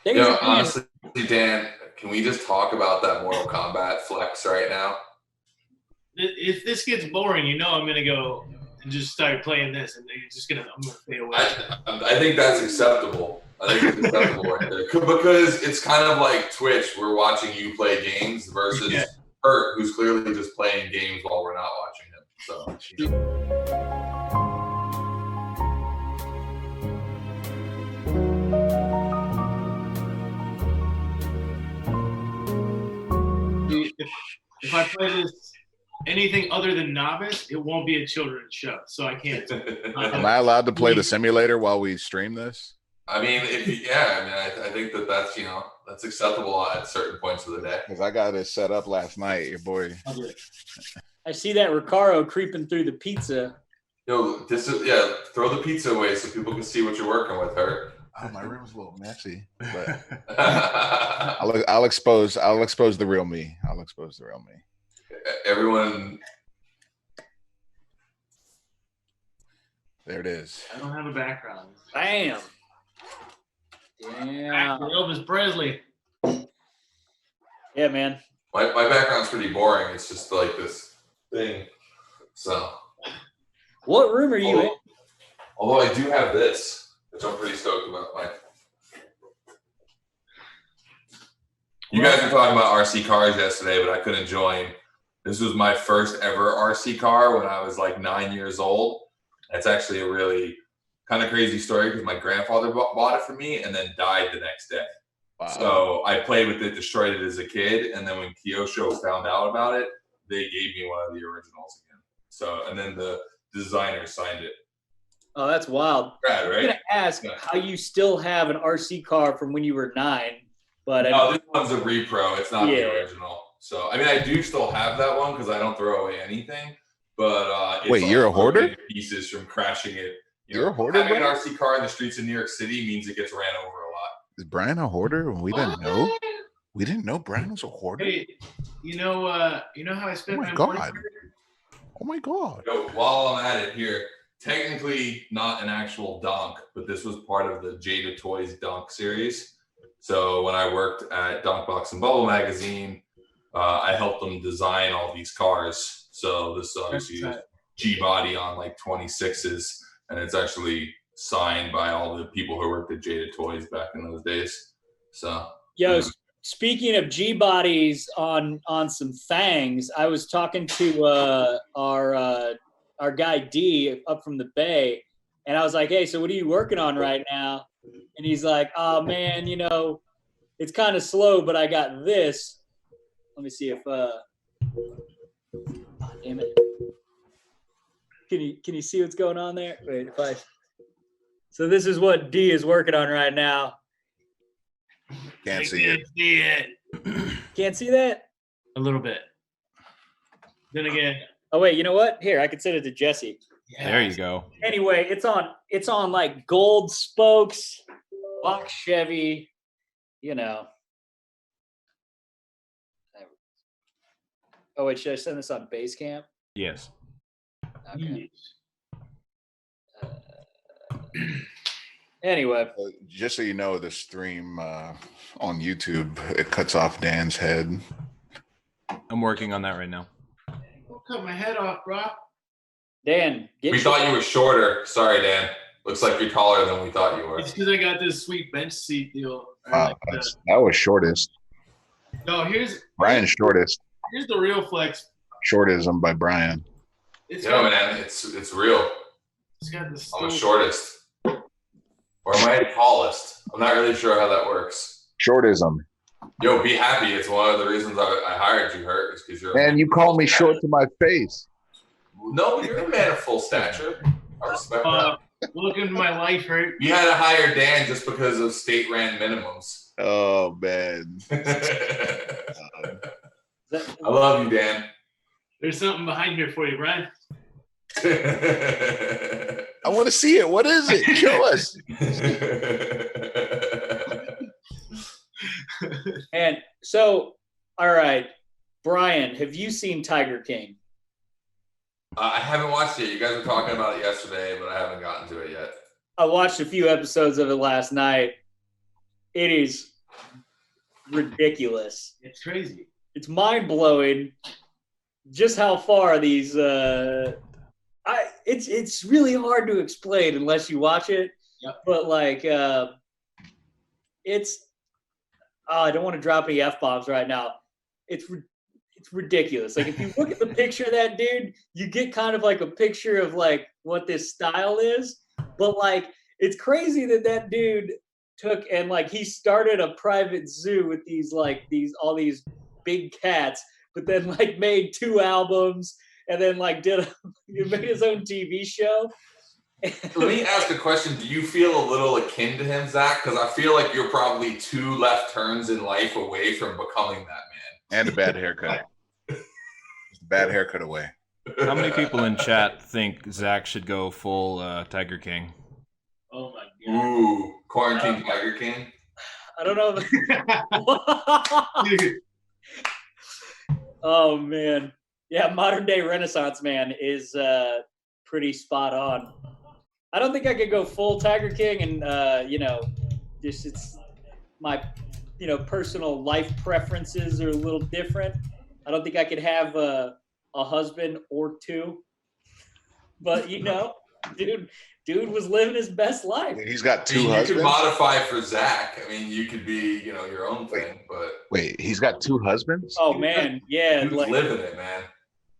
Honestly, Dan, can we just talk about that Mortal Kombat flex right now? If this gets boring, I'm gonna go and just start playing this, and I'm gonna fade away. I think that's acceptable. I think it's acceptable right there because it's kind of like Twitch. We're watching you play games versus Hurt, who's clearly just playing games while we're not watching him. So. If I play this anything other than novice, it won't be a children's show, so I can't. Am I allowed to play the simulator while we stream this? I mean, I think that's acceptable at certain points of the day. Because I got it set up last night, your boy. I see that Recaro creeping through the pizza. Throw the pizza away so people can see what you're working with, Hurt. Oh, my room's a little messy, but I'll expose the real me. I'll expose the real me. Everyone. There it is. I don't have a background. Bam. Yeah. Elvis Presley. Yeah, man. My background's pretty boring. It's just like this thing. So. What room are you in? Although I do have this, which I'm pretty stoked about. You guys were talking about RC cars yesterday, but I couldn't join. This was my first ever RC car when I was like 9 years old. It's actually a really kind of crazy story because my grandfather bought it for me and then died the next day. Wow. So I played with it, destroyed it as a kid, and then when Kyosho found out about it, they gave me one of the originals again. So, and then the designer signed it. Oh, that's wild. Rad, right? I'm going to ask how you still have an RC car from when you were 9. But this one's a repro. It's not the original. So, I mean, I do still have that one because I don't throw away anything. But wait, you're a hoarder? Pieces from crashing it. You're a hoarder? Having an RC car in the streets of New York City means it gets ran over a lot. Is Brian a hoarder? We didn't know. We didn't know Brian was a hoarder. Hey, you know how I spent my morning? Oh my God. While I'm at it here, technically not an actual donk, but this was part of the Jada Toys donk series. So when I worked at Donkbox and Bubble Magazine, I helped them design all these cars. So this obviously is G-body on like 26s, and it's actually signed by all the people who worked at Jada Toys back in those days. So speaking of G-bodies on some Fangs, I was talking to our guy D up from the Bay, and I was like, hey, so what are you working on right now? And he's like, oh man, it's kind of slow, but I got this. Let me see if damn it. Can you see what's going on there? Wait, so this is what D is working on right now. Can't see it. Can't see that? A little bit. Then again. Oh wait, you know what? Here, I could send it to Jesse. Yes. There you go. Anyway, it's on like gold spokes, box Chevy, Oh wait, should I send this on Basecamp? Yes. Okay. Anyway, just so you know, the stream on YouTube, it cuts off Dan's head. I'm working on that right now. Don't cut my head off, bro. Dan, we thought you were shorter. Sorry, Dan. Looks like you're taller than we thought you were. It's because I got this sweet bench seat deal. Wow, that was shortest. No, Brian's shortest. Here's the real flex. Shortism by Brian. Man, it's real. It's got this. I'm the shortest. Or am I tallest? I'm not really sure how that works. Shortism. Yo, be happy. It's one of the reasons I hired you, Hurt, is because you're. Man, you call me short to my face. No, you're a man of full stature. I respect that. Look into my life, Hurt. You had to hire Dan just because of state ran minimums. Oh man. I love you, Dan. There's something behind here for you, Brian. I want to see it. What is it? Show us. And so, all right, Brian, have you seen Tiger King? I haven't watched it. You guys were talking about it yesterday, but I haven't gotten to it yet. I watched a few episodes of it last night. It is ridiculous. It's crazy. It's mind blowing just how far these. It's really hard to explain unless you watch it. Yep. But like, it's. I don't want to drop any F-bombs right now. It's ridiculous. Like if you look at the picture of that dude, you get kind of like a picture of like what this style is. But like, it's crazy that dude took and like he started a private zoo with all these big cats, but then like made 2 albums and then like made his own TV show. Let me ask a question. Do you feel a little akin to him, Zach? Because I feel like you're probably 2 left turns in life away from becoming that man. And a bad haircut. Just a bad haircut away. How many people in chat think Zach should go full Tiger King? Oh my god. Ooh, quarantine Tiger King. I don't know. Oh man, yeah, modern day Renaissance man is pretty spot on. I don't think I could go full Tiger King, and just it's my personal life preferences are a little different. I don't think I could have a husband or 2, but dude was living his best life. He's got 2 You husbands. could modify for Zach. I mean, you could be your own thing, but Wait, he's got 2 husbands? Oh man, yeah, dude's like living it, man.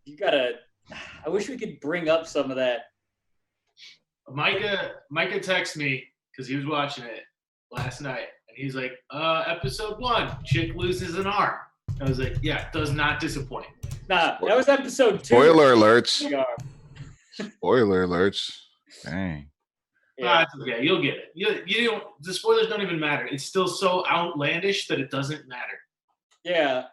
you gotta. I wish we could bring up some of that. Micah texted me because he was watching it last night, and he's like, episode 1, chick loses an arm. I was like, yeah, does not disappoint. Nah, that was episode 2. Spoiler alerts. Yeah. Spoiler alerts. Dang. Nah, it's okay. You'll get it. You don't. The spoilers don't even matter. It's still so outlandish that it doesn't matter. Yeah.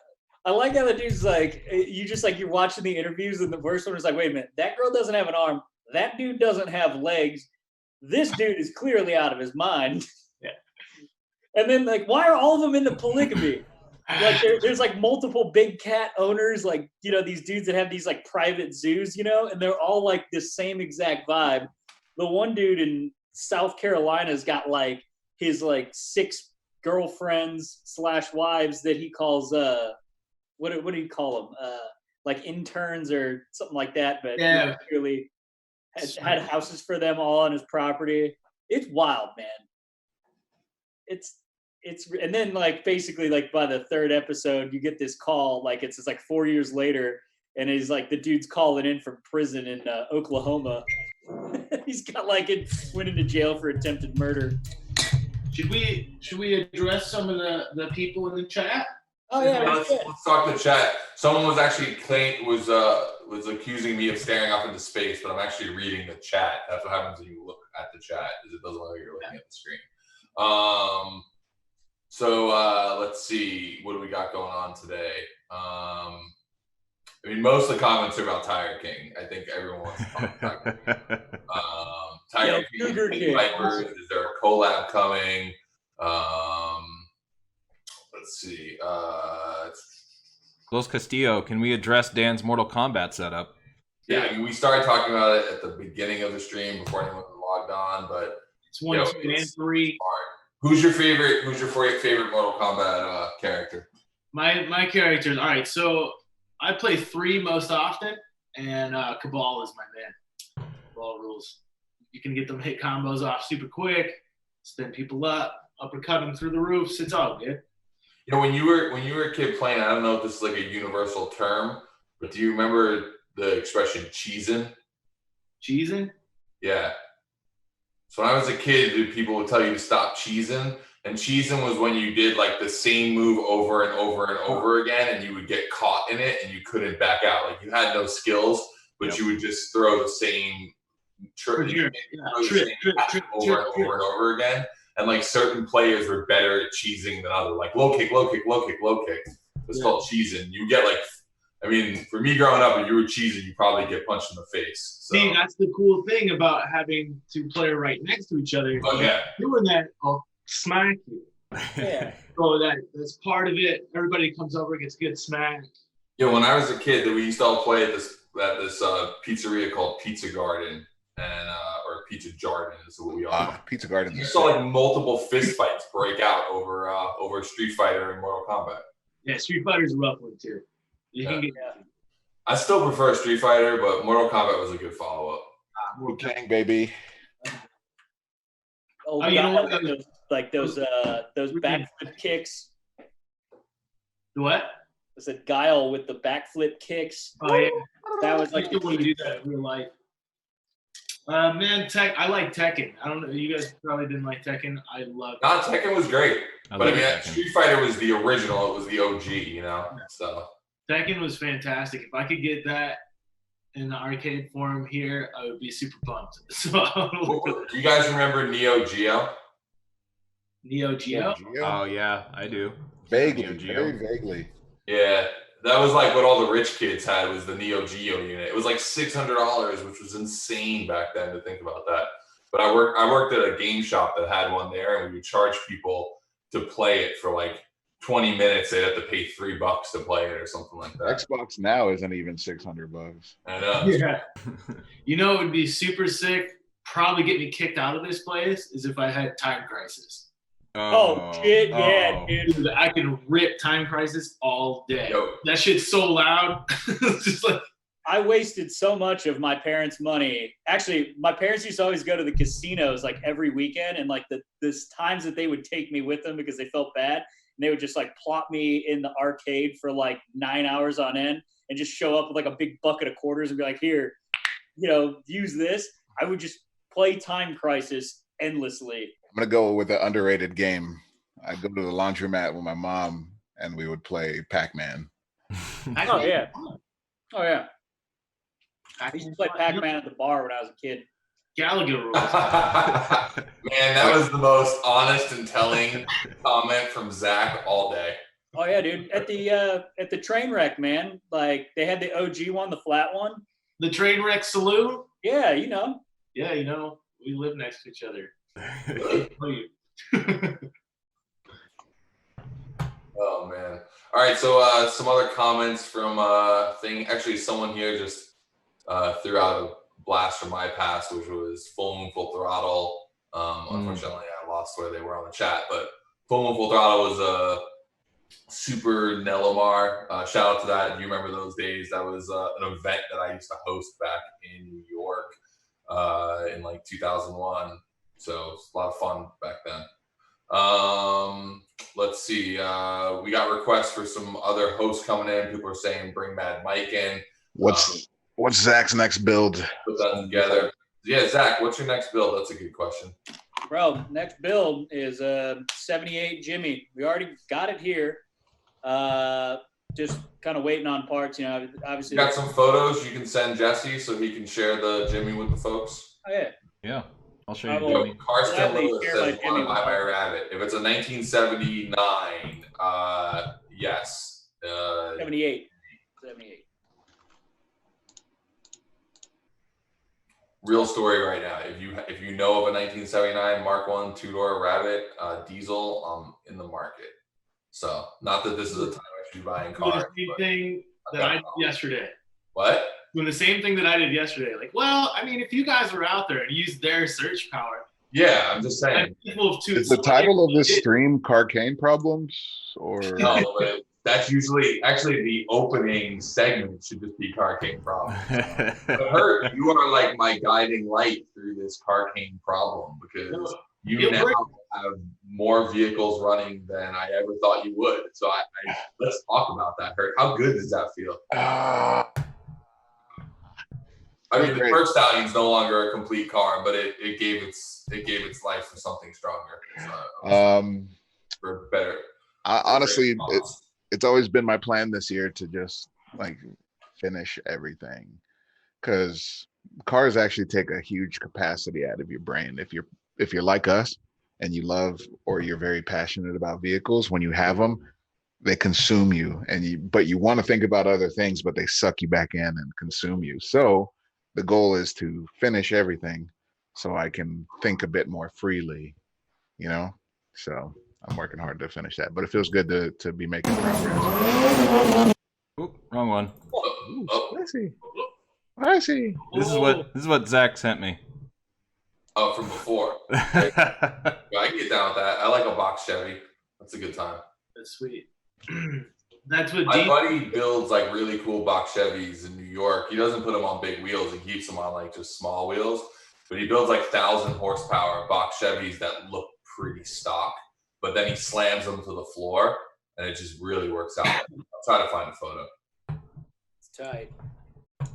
I like how the dude's like, you're watching the interviews, and the first one is like, wait a minute, that girl doesn't have an arm. That dude doesn't have legs. This dude is clearly out of his mind. Yeah. And then like, why are all of them into polygamy? Like there's like multiple big cat owners, like, these dudes that have these like private zoos, and they're all like this same exact vibe. The one dude in South Carolina's got like his like 6 girlfriends / wives that he calls what do you call them? Like interns or something like that. But yeah, he clearly had houses for them all on his property. It's wild, man. It's and then like basically like by the 3rd episode you get this call, like it's like 4 years later, and he's like the dude's calling in from prison in Oklahoma. He's got like went into jail for attempted murder. Should we address some of the people in the chat? Oh yeah, let's talk to the chat. Someone was actually was accusing me of staring off into space, but I'm actually reading the chat. That's what happens when you look at the chat, is it doesn't look like you're looking at the screen. So let's see, what do we got going on today? I mean, most of the comments are about Tiger King. I think everyone wants to talk about Tiger King. Tiger King, Vipers, is there a collab coming? Let's see. Los Castillo, can we address Dan's Mortal Kombat setup? Yeah, I mean, we started talking about it at the beginning of the stream before anyone logged on, but it's 1, 2, and 3. Who's your favorite Mortal Kombat character? My characters. All right, so I play 3 most often, and Cabal is my man. Cabal rules. You can get them hit combos off super quick, spin people up, uppercut them through the roofs. It's all good. When you were a kid playing, I don't know if this is like a universal term, but do you remember the expression cheesin'? Cheesin'? Yeah. So when I was a kid, people would tell you to stop cheesing, and cheesing was when you did like the same move over and over and over again, and you would get caught in it and you couldn't back out. Like you had no skills, but you would just throw the same trick over and over again. And like certain players were better at cheesing than others. Like low kick, low kick, low kick, low kick. It's called cheesing. You get like, I mean, for me growing up, if you were cheesing, you probably get punched in the face. So. See, that's the cool thing about having 2 players right next to each other. Oh, yeah. Doing that, I'll smack you. Yeah. So that's part of it. Everybody comes over, gets good smack. Yeah, when I was a kid, we used to all play at this pizzeria called Pizza Garden, and or Pizza Jardin is what we all. Pizza Garden. You saw like multiple fist fights break out over over Street Fighter and Mortal Kombat. Yeah, Street Fighter's a rough one too. You can get I still prefer Street Fighter, but Mortal Kombat was a good follow-up. Wu Tang, baby. Oh, you know what? those backflip kicks. What? Was it Guile with the backflip kicks? Oh yeah, That was like I want to do that in real life. Man, I like Tekken. I don't know. You guys probably didn't like Tekken. I love it. Nah, Tekken was great. But I mean, Tekken. Street Fighter was the original. It was the OG, you know? So Tekken was fantastic. If I could get that in the arcade form here, I would be super pumped. So, do you guys remember Neo Geo? Neo Geo? Oh yeah, I do. Vaguely, Neo Geo. very vaguely. Yeah. That was like what all the rich kids had was the Neo Geo unit. It was like $600, which was insane back then to think about that. But I worked at a game shop that had one there, and we would charge people to play it for like 20 minutes. They'd have to pay $3 to play it or something like that. Xbox now isn't even $600. I know. Yeah. You know, it would be super sick. Probably get me kicked out of this place is if I had Time Crisis. Oh shit, yeah, dude. Dude, I can rip Time Crisis all day. Yo. That shit's so loud. It's just like, I wasted so much of my parents' money. Actually, my parents used to always go to the casinos like every weekend, and like the times that they would take me with them because they felt bad, and they would just like plop me in the arcade for like 9 hours on end and just show up with like a big bucket of quarters and be like, here, use this. I would just play Time Crisis endlessly. I'm gonna go with an underrated game. I'd go to the laundromat with my mom, and we would play Pac-Man. Oh yeah. Oh yeah. I used to play Pac-Man at the bar when I was a kid. Gallagher rules. Man, that was the most honest and telling comment from Zach all day. Oh yeah, dude. At the train wreck, man. Like they had the OG one, the flat one. The Trainwreck Saloon? Yeah, Yeah, we live next to each other. Oh man. All right, so some other comments from actually someone here just threw out a blast from my past, which was Full Moon Full Throttle. Unfortunately I lost where they were on the chat, but Full Moon Full Throttle was a super Nelomar. Shout out to that. Do you remember those days? That was an event that I used to host back in New York in like 2001. So it's a lot of fun back then. Let's see. We got requests for some other hosts coming in. People are saying bring Mad Mike in. What's Zach's next build? Put that together. Yeah, Zach, what's your next build? That's a good question. Bro, next build is 78 Jimmy. We already got it here. Just kind of waiting on parts. Obviously. You got some photos you can send Jesse so he can share the Jimmy with the folks. Oh yeah. Yeah, I'll show you. will Karsten gladly Lewis share says, my Jimmy "Wanna buy my rabbit." If it's a 1979, yes. 78. Real story right now. If you know of a 1979 Mark I two-door Rabbit diesel, in the market. So not that this is a time I should be buying cars. The same thing that I did yesterday. What? Doing the same thing that I did yesterday. Like, well, I mean, if you guys were out there and used their search power. Yeah, I'm just saying. Is the title of this stream Carcane Problems? Or no, but that's usually actually the opening segment should just be Carcane Problems. But Hurt, you are like my guiding light through this Carcane problem because you now have more vehicles running than I ever thought you would. So I let's talk about that, Hurt. How good does that feel? I mean, the Turk Stallion's no longer a complete car, but it gave its life for something stronger. So, for better. Honestly, it's always been my plan this year to just like finish everything, because cars actually take a huge capacity out of your brain. If you're like us and you love or you're very passionate about vehicles, when you have them, they consume you, but you want to think about other things, but they suck you back in and consume you. So the goal is to finish everything so I can think a bit more freely, so I'm working hard to finish that, but it feels good to be making progress. Oop, wrong one. I see. This is what Zach sent me. Oh, from before. Yeah, I can get down with that. I like a box Chevy. It's a good time. That's sweet. That's what My buddy builds like really cool box Chevys in New York. He doesn't put them on big wheels. He keeps them on like just small wheels. But he builds like 1,000 horsepower box Chevys that look pretty stock. But then he slams them to the floor, and it just really works out. I'll try to find a photo. It's tight. All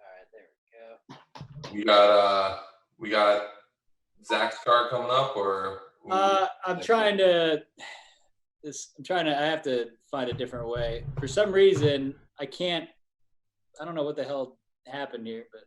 right, there we go. We got Zach's car coming up, or I'm trying to. I have to find a different way. For some reason, I can't. I don't know what the hell happened here, but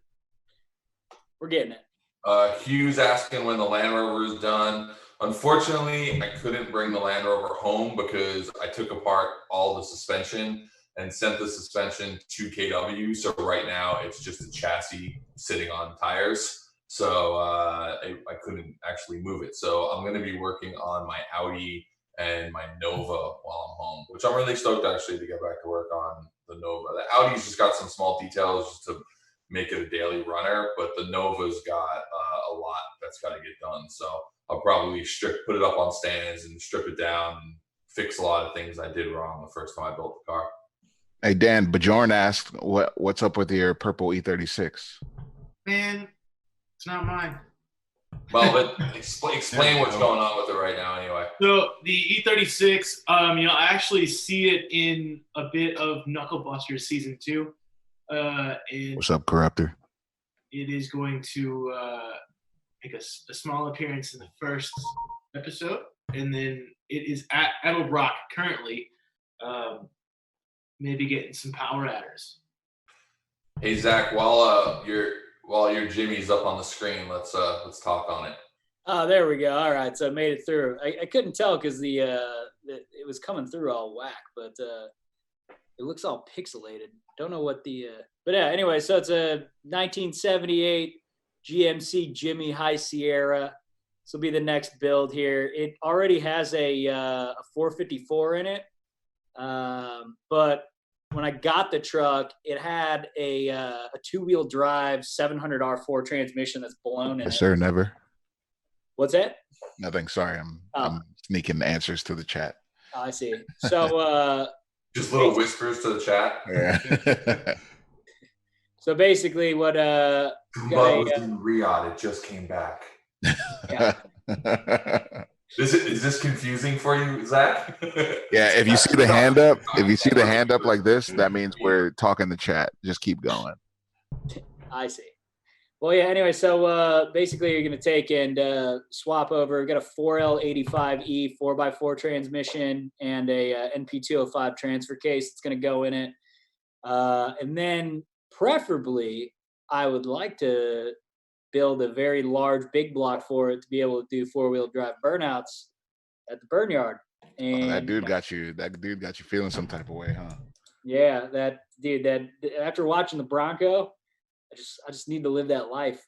we're getting it. Hugh's asking when the Land Rover is done. Unfortunately, I couldn't bring the Land Rover home because I took apart all the suspension and sent the suspension to KW. So right now it's just a chassis sitting on tires. So I couldn't actually move it. So I'm going to be working on my Audi and my Nova while I'm home, which I'm really stoked actually to get back to work on the Nova. The Audi's just got some small details just to make it a daily runner, but the Nova's got a lot that's got to get done. So I'll probably put it up on stands and strip it down and fix a lot of things I did wrong the first time I built the car. Hey Dan, Bjorn asked what's up with your purple E36? Man, it's not mine. Well, but explain what's going on with it right now anyway. So the E36, I actually see it in a bit of Knuckle Busters Season 2. And What's up, Corruptor? it is going to make a small appearance in the first episode. And then it is at Edelbrock currently, maybe getting some power adders. Hey, Zach, while your Jimmy's up on the screen, let's talk on it. Oh, there we go. All right, so I made it through. I couldn't tell because it was coming through all whack, but it looks all pixelated. Don't know what but yeah. Anyway, so it's a 1978 GMC Jimmy High Sierra. This will be the next build here. It already has a 454 in it, but when I got the truck, it had a two-wheel drive 700 R4 transmission that's blown in it. Yes, sir, never. What's that? Nothing. Sorry, I'm sneaking answers to the chat. Oh, I see. So just little whispers to the chat. Yeah. So basically, what Bud was in Riyadh. It just came back. Yeah. Is this confusing for you, Zach? Yeah, if you see the hand up like this, that means we're talking the chat. Just keep going. I see. Well, yeah, anyway, so basically you're going to take and swap over. We've got a 4L85E 4x4 transmission and a NP205 transfer case that's going to go in it. And then preferably, I would like to build a very large big block for it to be able to do four-wheel drive burnouts at the burn yard. And that dude got you feeling some type of way, huh? Yeah, that after watching the Bronco, I just need to live that life.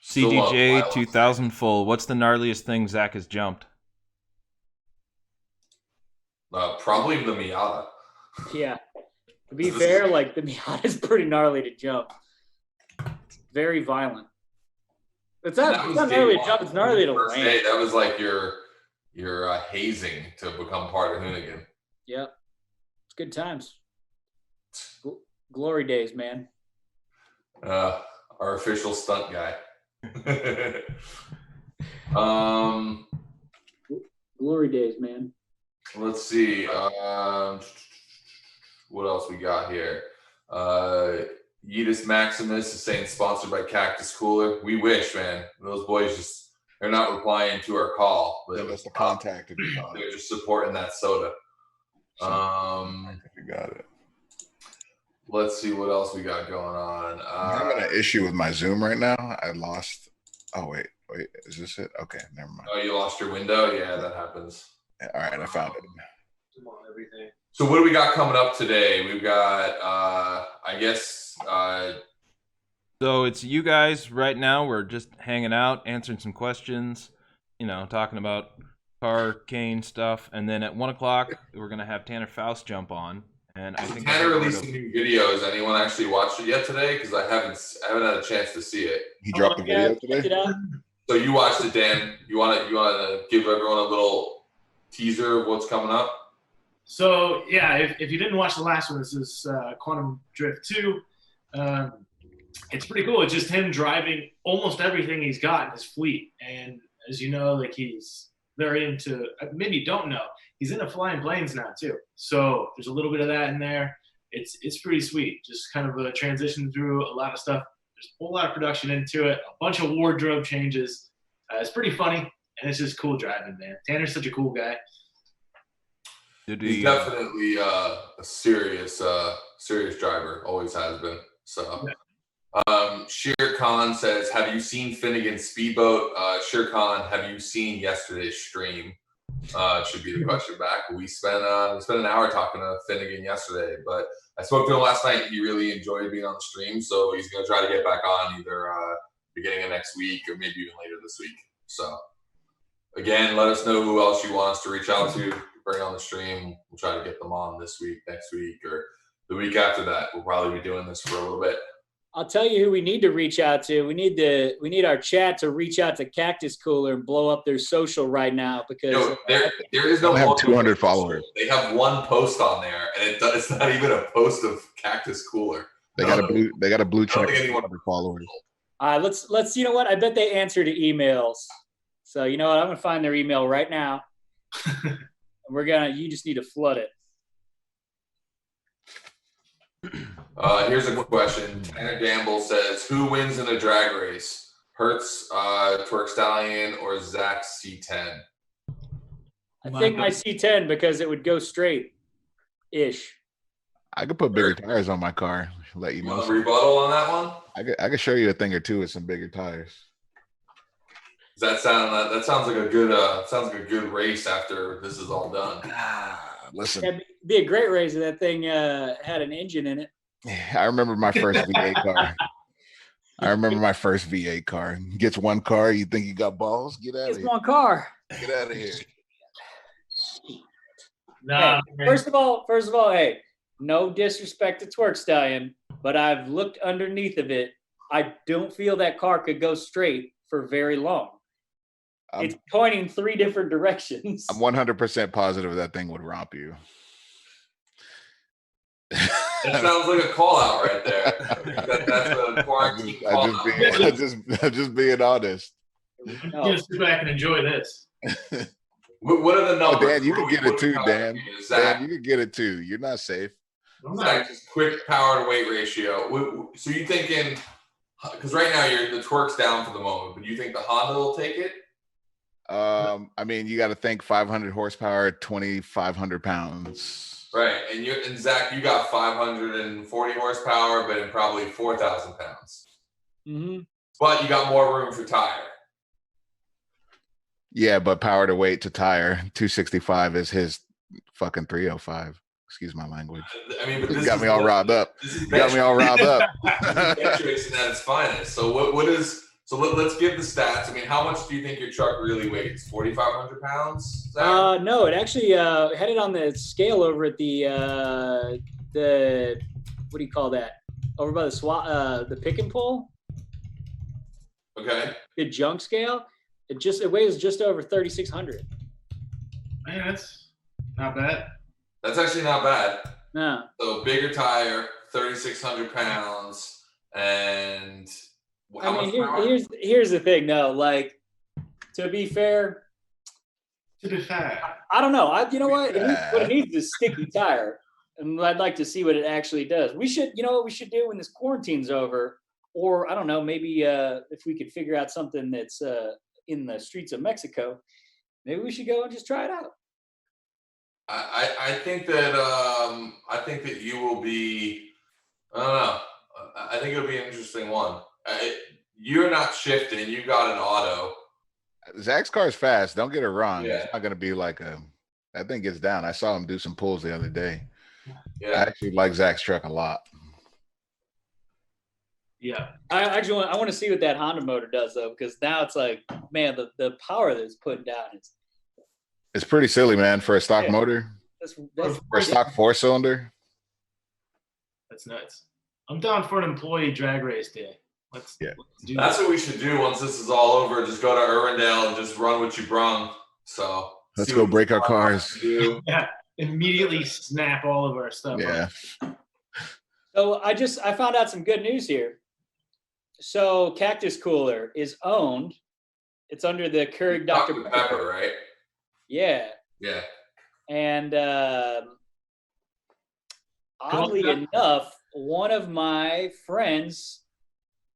CDJ 2000 full. What's the gnarliest thing Zach has jumped? Probably the Miata. Yeah. To be fair, like the Miata is pretty gnarly to jump. Very violent. It's not gnarly to jump. It's gnarly to land. That was like your hazing to become part of Hoonigan. Yep. It's good times. Glory days, man. Our official stunt guy. Glory days, man. Let's see. What else we got here? Yeetus Maximus is saying sponsored by Cactus Cooler. We wish, man. Those boys they're not replying to our call. But Give us the contact. They're just supporting that soda. You got it. Let's see what else we got going on. I'm having an issue with my Zoom right now. I lost. Oh wait, is this it? Okay, never mind. Oh, you lost your window? Yeah, that happens. Yeah, all right, I found it. Come on, everything. So what do we got coming up today? We've got, I guess. So it's you guys right now. We're just hanging out, answering some questions, talking about arcane stuff. And then at 1 o'clock, we're going to have Tanner Foust jump on. And I think Tanner released some new videos. Anyone actually watched it yet today? Because I haven't had a chance to see it. He dropped the video today? Check it out. So you watched it, Dan. You want to give everyone a little teaser of what's coming up? So yeah, if you didn't watch the last one, this is Quantum Drift 2. It's pretty cool. It's just him driving almost everything he's got in his fleet. And as you know, like he's very into, maybe you don't know, he's into flying planes now too. So there's a little bit of that in there. It's pretty sweet. Just kind of a transition through a lot of stuff. There's a whole lot of production into it, a bunch of wardrobe changes. It's pretty funny, and it's just cool driving, man. Tanner's such a cool guy. He's definitely a serious driver. Always has been. So, Shere Khan says, "Have you seen Finnegan's speedboat?" Shere Khan, have you seen yesterday's stream? Should be the question back. We spent an hour talking to Finnegan yesterday, but I spoke to him last night. He really enjoyed being on the stream, so he's going to try to get back on either beginning of next week or maybe even later this week. So, again, let us know who else you want us to reach out to, bring on the stream. We'll try to get them on this week, next week, or the week after that. We'll probably be doing this for a little bit. I'll tell you who we need to reach out to. We need our chat to reach out to Cactus Cooler and blow up their social right now because there is no. They have 200 followers. They have one post on there, and it's not even a post of Cactus Cooler. They got a blue check. 200 followers. All right, let's. You know what? I bet they answer to emails. So you know what? I'm gonna find their email right now. You just need to flood it. Here's a question. Tanner Gamble says, "Who wins in a drag race? Hertz, Twerk Stallion, or Zach's C10?" I think my C10 because it would go straight-ish. I could put bigger tires on my car. Let you know. Want a rebuttal on that one? I could show you a thing or two with some bigger tires. Does that sounds like a good race after this is all done? Listen, it'd be a great race if that thing had an engine in it. I remember my first V8 car. Gets one car. You think you got balls? Get out of It's here. one car. Get out of here. Nah, Hey, first of all, hey, no disrespect to Twerk Stallion, but I've looked underneath of it. I don't feel that car could go straight for very long. It's pointing 3 different directions. I'm 100% positive that thing would romp you. That sounds like a call out right there. That's a quarantine call out. I'm just being honest. Just sit back and enjoy this. What are the numbers? Dan, you can get it too, Dan. Dan, you can get it too. You're not safe. Zach, just quick power to weight ratio. So you thinking, because right now the Twerk's down for the moment, but you think the Honda will take it? I mean, you got to think 500 horsepower, 2,500 pounds. Right, and Zach, you got 540 horsepower, but in probably 4,000 pounds. Mm-hmm. But you got more room for tire. Yeah, but power to weight to tire, 265 is his fucking 305. Excuse my language. I mean, but this got me all riled up. Got me all riled up. Metrics at its finest. So what is? So let's give the stats. I mean, how much do you think your truck really weighs? 4,500 pounds? No, it actually had it on the scale over at the what do you call that? Over by the pick and pull. Okay. The junk scale. It weighs just over 3,600. Man, that's not bad. That's actually not bad. No. So bigger tire, 3,600 pounds, and how much power? Here's the thing, though. Like, to be fair, I don't know. You know what? What it needs is a sticky tire, and I'd like to see what it actually does. We should, you know, what we should do when this quarantine's over, or I don't know, maybe if we could figure out something that's in the streets of Mexico, maybe we should go and just try it out. I think that you will be. I don't know. I think it'll be an interesting one. You're not shifting. You got an auto. Zach's car is fast. Don't get it wrong. Yeah. It's not going to be like that thing gets down. I saw him do some pulls the other day. Yeah. I actually like Zach's truck a lot. Yeah. I want to see what that Honda motor does, though, because now it's like, man, the power that it's putting down is. It's pretty silly, man, for a stock motor. For a stock 4-cylinder. That's nuts. I'm down for an employee drag race day. Let's Yeah. do That's that. what we should do once this is all over. Just go to Irwindale and just run what you brung. So Let's see go what break our the cars. do. Yeah, immediately snap all of our stuff. Yeah. So I found out some good news here. So Cactus Cooler is owned. It's under the Keurig Dr. Pepper, right? Yeah. Yeah. And oddly enough, one of my friends'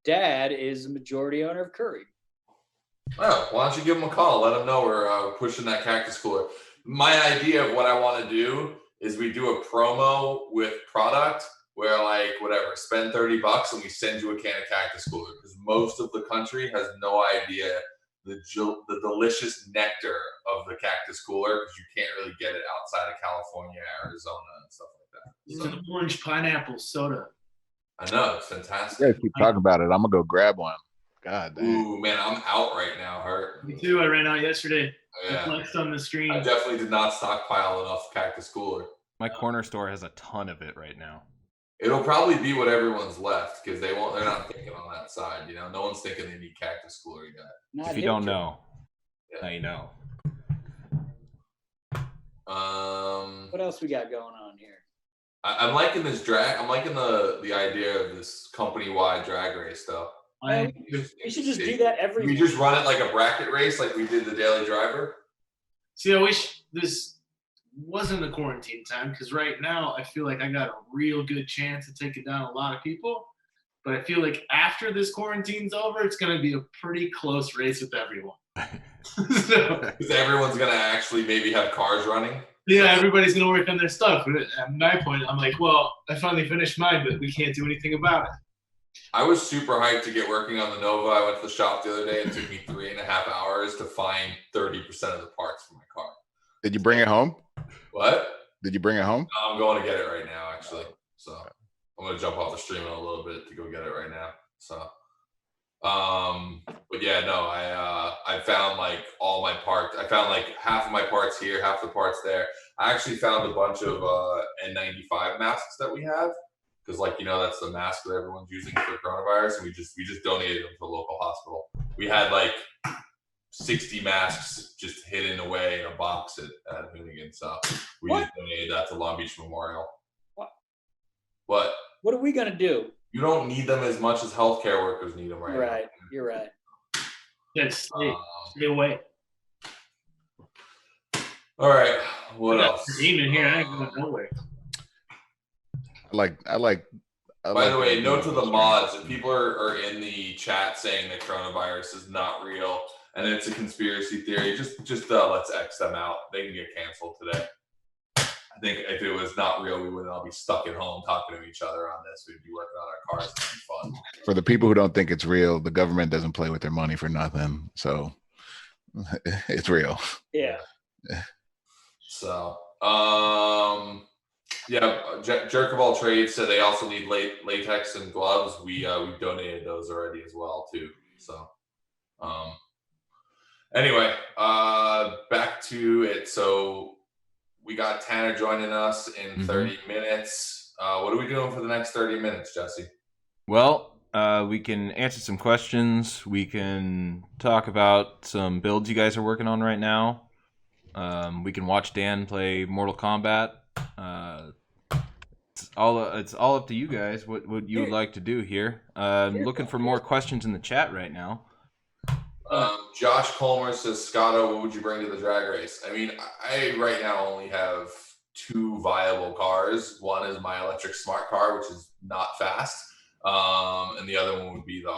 dad is a majority owner of Keurig. Well, why don't you give them a call? Let them know we're pushing that Cactus Cooler. My idea of what I want to do is we do a promo with product where, like, whatever, spend $30 and we send you a can of Cactus Cooler, because most of the country has no idea the delicious nectar of the Cactus Cooler, because you can't really get it outside of California, Arizona, and stuff like that. It's an orange pineapple soda. I know, it's fantastic. Yeah, keep talking about it. I'm gonna go grab one. God damn. Ooh, man, I'm out right now, Hurt. Me too. I ran out yesterday. Yeah. I flexed on the stream. I definitely did not stockpile enough Cactus Cooler. My corner store has a ton of it right now. It'll probably be what everyone's left, because they're not thinking on that side. You know, no one's thinking they need Cactus Cooler yet. Not If you don't Hilton. know, Yeah. now you know. What else we got going on here? I'm liking this drag. I'm liking the idea of this company-wide drag race, though. I, We should just do that every We just run it like a bracket race, like we did the Daily Driver. see, I wish this wasn't a quarantine time, because right now I feel like I got a real good chance of taking down a lot of people. But I feel like after this quarantine's over, it's going to be a pretty close race with everyone. So, Because everyone's gonna actually maybe have cars running. yeah, everybody's going to work on their stuff. But at my point, I'm like, well, I finally finished mine, but we can't do anything about it. I was super hyped to get working on the Nova. I went to the shop the other day. It took me 3.5 hours to find 30% of the parts for my car. Did you bring it home? What? Did you bring it home? I'm going to get it right now, actually. So I'm going to jump off the stream in a little bit to go get it right now. So, but yeah, no, I found like all my parts. I found like half of my parts here, half the parts there. I actually found a bunch of N95 masks that we have, because, like, you know, that's the mask that everyone's using for coronavirus, and we just donated them to a local hospital. We had like 60 masks just hidden away in a box at Hoonigan, so we just donated that to Long Beach Memorial. What? What are we gonna do? You don't need them as much as healthcare workers need them right now. Right, you're right. Yeah, stay away. All right. What else? Demon here, I ain't going nowhere. I like. By the way, note to the mods: if people are in the chat saying that coronavirus is not real and it's a conspiracy theory, just let's X them out. They can get canceled today. I think if it was not real, we wouldn't all be stuck at home talking to each other on this. We'd be working on our cars. It'd be fun. For the people who don't think it's real, the government doesn't play with their money for nothing. So it's real. Yeah. So, yeah, Jerk of All Trades said they also need latex and gloves. We donated those already as well too. So, anyway, back to it. So we got Tanner joining us in 30 minutes. What are we doing for the next 30 minutes, Jesse? Well, we can answer some questions. We can talk about some builds you guys are working on right now. We can watch Dan play Mortal Kombat. It's all up to you guys. What you would like to do here? Looking for more questions in the chat right now. Josh Colmer says, Scotto, what would you bring to the drag race? I mean, I right now only have 2 viable cars. One is my electric smart car, which is not fast. And the other one would be the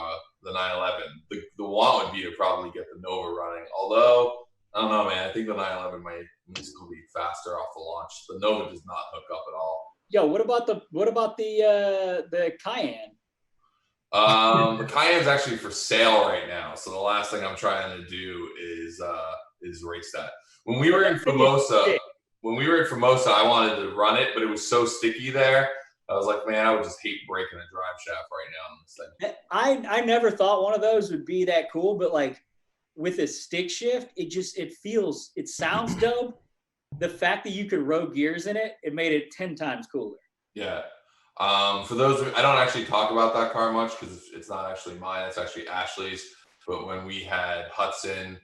911. The one would be to probably get the Nova running. Although, I don't know, man. I think the 911 might still be faster off the launch. The Nova does not hook up at all. Yo, what about the Cayenne? The Cayenne's actually for sale right now. So the last thing I'm trying to do is race that. When we were in Formosa, I wanted to run it, but it was so sticky there. I was like, man, I would just hate breaking a drive shaft right now on this thing. I never thought one of those would be that cool, but like with a stick shift, it sounds dope. The fact that you could row gears in it, it made it 10 times cooler. Yeah. For those, I don't actually talk about that car much because it's not actually mine. It's actually Ashley's. But when we had Hudson,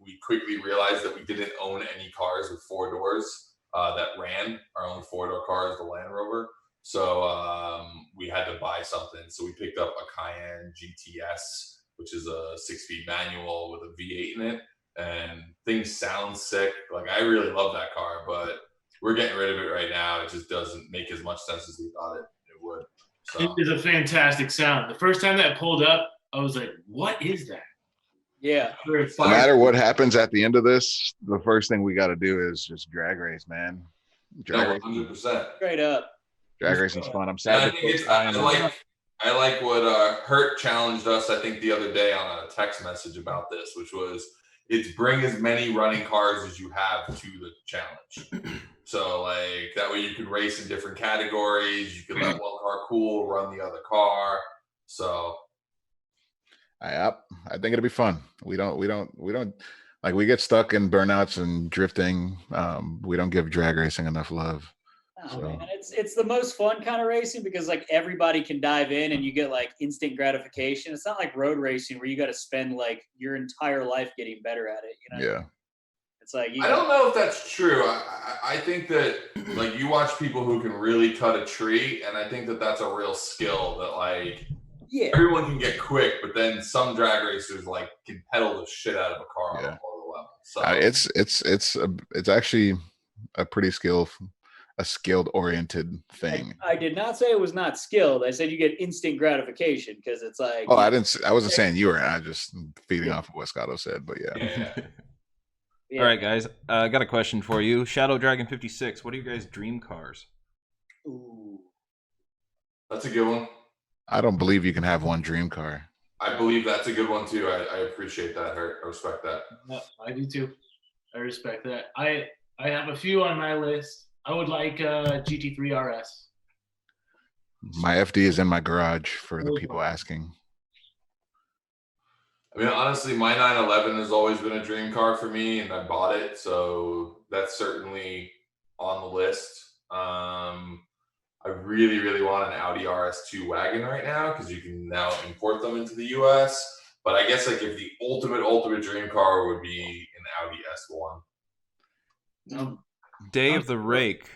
we quickly realized that we didn't own any cars with 4 doors that ran. Our only 4-door car is the Land Rover. So we had to buy something. So we picked up a Cayenne GTS, which is a 6-speed manual with a V8 in it. And things sound sick. Like, I really love that car, but we're getting rid of it right now. It just doesn't make as much sense as we thought it would. So. It is a fantastic sound. The first time that pulled up, I was like, what is that? Yeah. No matter what happens at the end of this, the first thing we got to do is just drag race, man. Drag race. 100%. Straight up. Drag racing's fun. I'm sad. I like what Hurt challenged us, I think, the other day on a text message about this, which was it's bring as many running cars as you have to the challenge. So, like, that way you could race in different categories. You could let one car cool, run the other car. So, I think it'll be fun. We don't like, we get stuck in burnouts and drifting. We don't give drag racing enough love. Oh, man. It's the most fun kind of racing because, like, everybody can dive in and you get, like, instant gratification. It's not like road racing where you got to spend, like, your entire life getting better at it, you know? Yeah. It's like I don't know if that's true. I think that, like, you watch people who can really cut a tree, and I think that that's a real skill that, like, everyone can get quick, but then some drag racers, like, can pedal the shit out of a car on a lower level. So It's actually a pretty skilled oriented thing. I did not say it was not skilled. I said you get instant gratification because it's like. Oh, I wasn't saying you were. I just feeding off of what Scotto said, but yeah. Yeah. All right, guys. I got a question for you. Shadow Dragon 56. What are your guys' dream cars? Ooh. That's a good one. I don't believe you can have one dream car. I believe that's a good one too. I appreciate that. I respect that. No, I do too. I respect that. I have a few on my list. I would like GT3 RS. My FD is in my garage for the people asking. I mean, honestly, my 911 has always been a dream car for me, and I bought it, so that's certainly on the list. I really, really want an Audi RS2 wagon right now because you can now import them into the US. But I guess, like, if the ultimate dream car would be an Audi S1. Day of the Rake.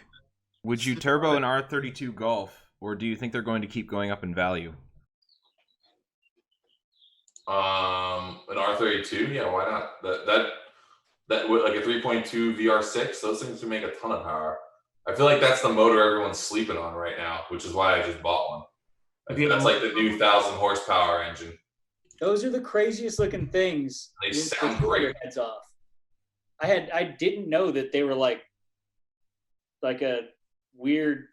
Would you turbo an R32 Golf, or do you think they're going to keep going up in value? An R32, yeah, why not? That with, like, a 3.2 VR6, those things can make a ton of power. I feel like that's the motor everyone's sleeping on right now, which is why I just bought one. I think that's like the new 1,000 horsepower engine. Those are the craziest looking things. They sound great. Your heads off. I didn't know that they were like a weird,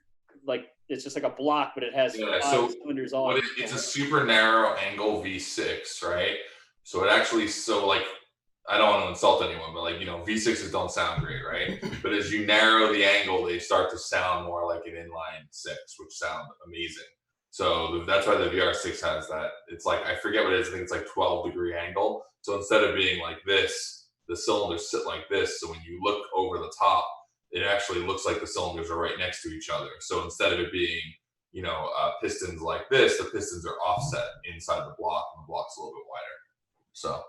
like, it's just like a block, but it has 5 cylinders all. It's a super narrow angle V6, right? So it actually, like, I don't want to insult anyone, but, like, you know, V6s don't sound great, right? But as you narrow the angle, they start to sound more like an inline 6, which sound amazing. So that's why the VR6 has that. It's like, I forget what it is. I think it's like 12-degree angle. So instead of being like this, the cylinders sit like this. So when you look over the top, it actually looks like the cylinders are right next to each other. So instead of it being, you know, pistons like this, the pistons are offset inside the block, and the block's a little bit wider. So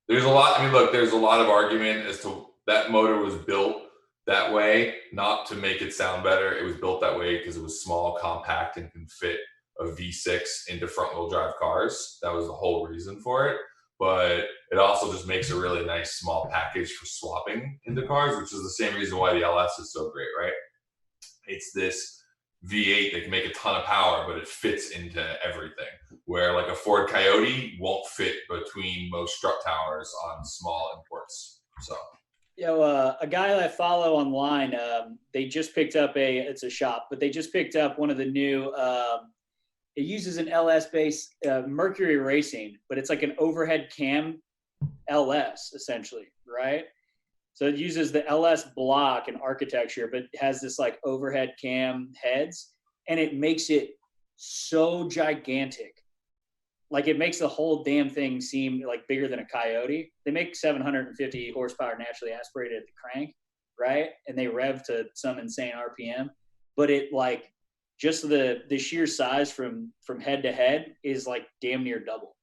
there's a lot. I mean, look, there's a lot of argument as to that motor was built that way, not to make it sound better. It was built that way because it was small, compact, and can fit a V6 into front-wheel drive cars. That was the whole reason for it. But it also just makes a really nice small package for swapping into cars, which is the same reason why the LS is so great, right? It's this V8 that can make a ton of power, but it fits into everything. Where, like, a Ford Coyote won't fit between most strut towers on small imports. So, a guy I follow online, they just picked up it's a shop, but they just picked up one of the new. It uses an LS-based Mercury Racing, but it's like an overhead cam LS, essentially, right? So it uses the LS block and architecture, but it has this, like, overhead cam heads, and it makes it so gigantic. Like, it makes the whole damn thing seem like bigger than a Coyote. They make 750 horsepower naturally aspirated at the crank, right? And they rev to some insane RPM. but it like just the sheer size from head to head is like damn near double.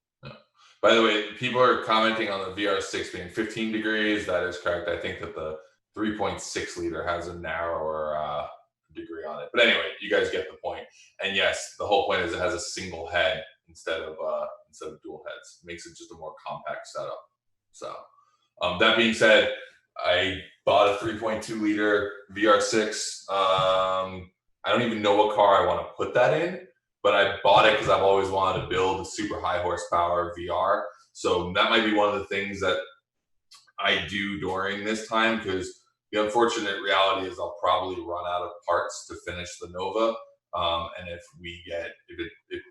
By the way, people are commenting on the VR6 being 15 degrees. That is correct. I think that the 3.6 liter has a narrower degree on it. But anyway, you guys get the point. And yes, the whole point is it has a single head instead of dual heads. It makes it just a more compact setup. So that being said, I bought a 3.2 liter VR6. I don't even know what car I want to put that in, but I bought it because I've always wanted to build a super high horsepower VR. So that might be one of the things that I do during this time, because the unfortunate reality is I'll probably run out of parts to finish the Nova. And if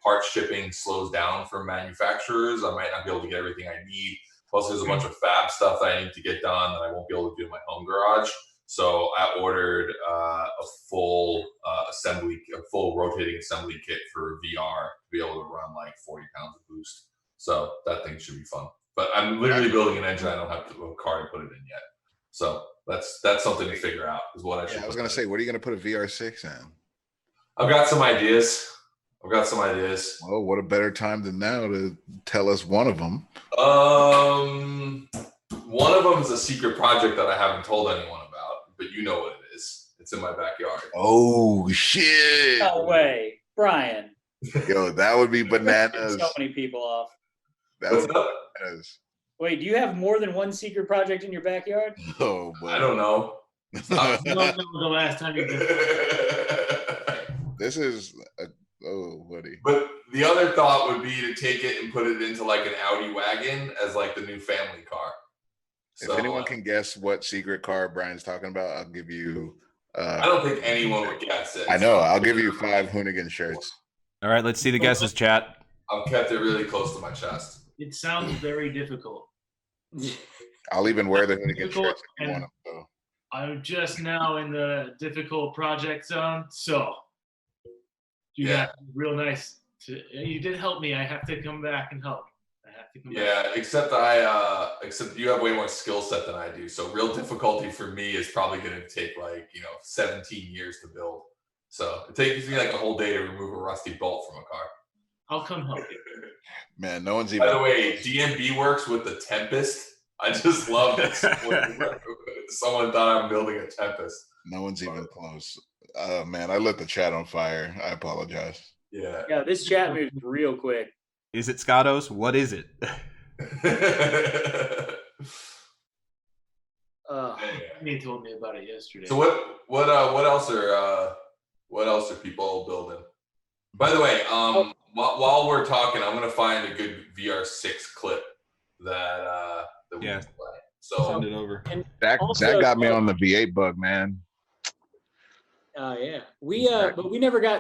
parts shipping slows down from manufacturers, I might not be able to get everything I need. Plus, there's a bunch of fab stuff that I need to get done that I won't be able to do in my home garage. So I ordered a full rotating assembly kit for VR to be able to run like 40 pounds of boost. So that thing should be fun. But I'm literally building an engine. I don't have a car to put it in yet. So that's something to figure out is what I should. I was gonna say, what are you gonna put a VR6 in? I've got some ideas. Well, what a better time than now to tell us one of them. One of them is a secret project that I haven't told anyone about, but you know what it is. It's in my backyard. Oh shit! No way, Brian. Yo, that would be bananas. So many people off. That would be bananas. Wait, do you have more than one secret project in your backyard? Oh boy. I don't know. I don't know the last time you did it. This is buddy. But the other thought would be to take it and put it into like an Audi wagon as like the new family car. If anyone can guess what secret car Brian's talking about, I'll give you. I don't think anyone would guess it. I know. I'll give you 5 Hoonigan shirts. All right, let's see the guesses, chat. I've kept it really close to my chest. It sounds very difficult. I'll even wear the Hoonigan shirts if you want them. So. I'm just now in the difficult project zone, so you got real nice. You did help me. I have to come back and help. Except you have way more skill set than I do. So real difficulty for me is probably going to take 17 years to build. So it takes me like a whole day to remove a rusty bolt from a car. I'll come help you. Man, no one's even. By the way, DMB works with the Tempest. I just love that someone thought I'm building a Tempest. No one's even close. Man, I lit the chat on fire. I apologize. Yeah, this chat moves real quick. Is it Scottos? What is it? He told me about it yesterday. So what else are people building? By the way, while we're talking, I'm gonna find a good VR6 clip that we can play. So send it over. Zach got me on the V8 bug, man. Oh yeah, but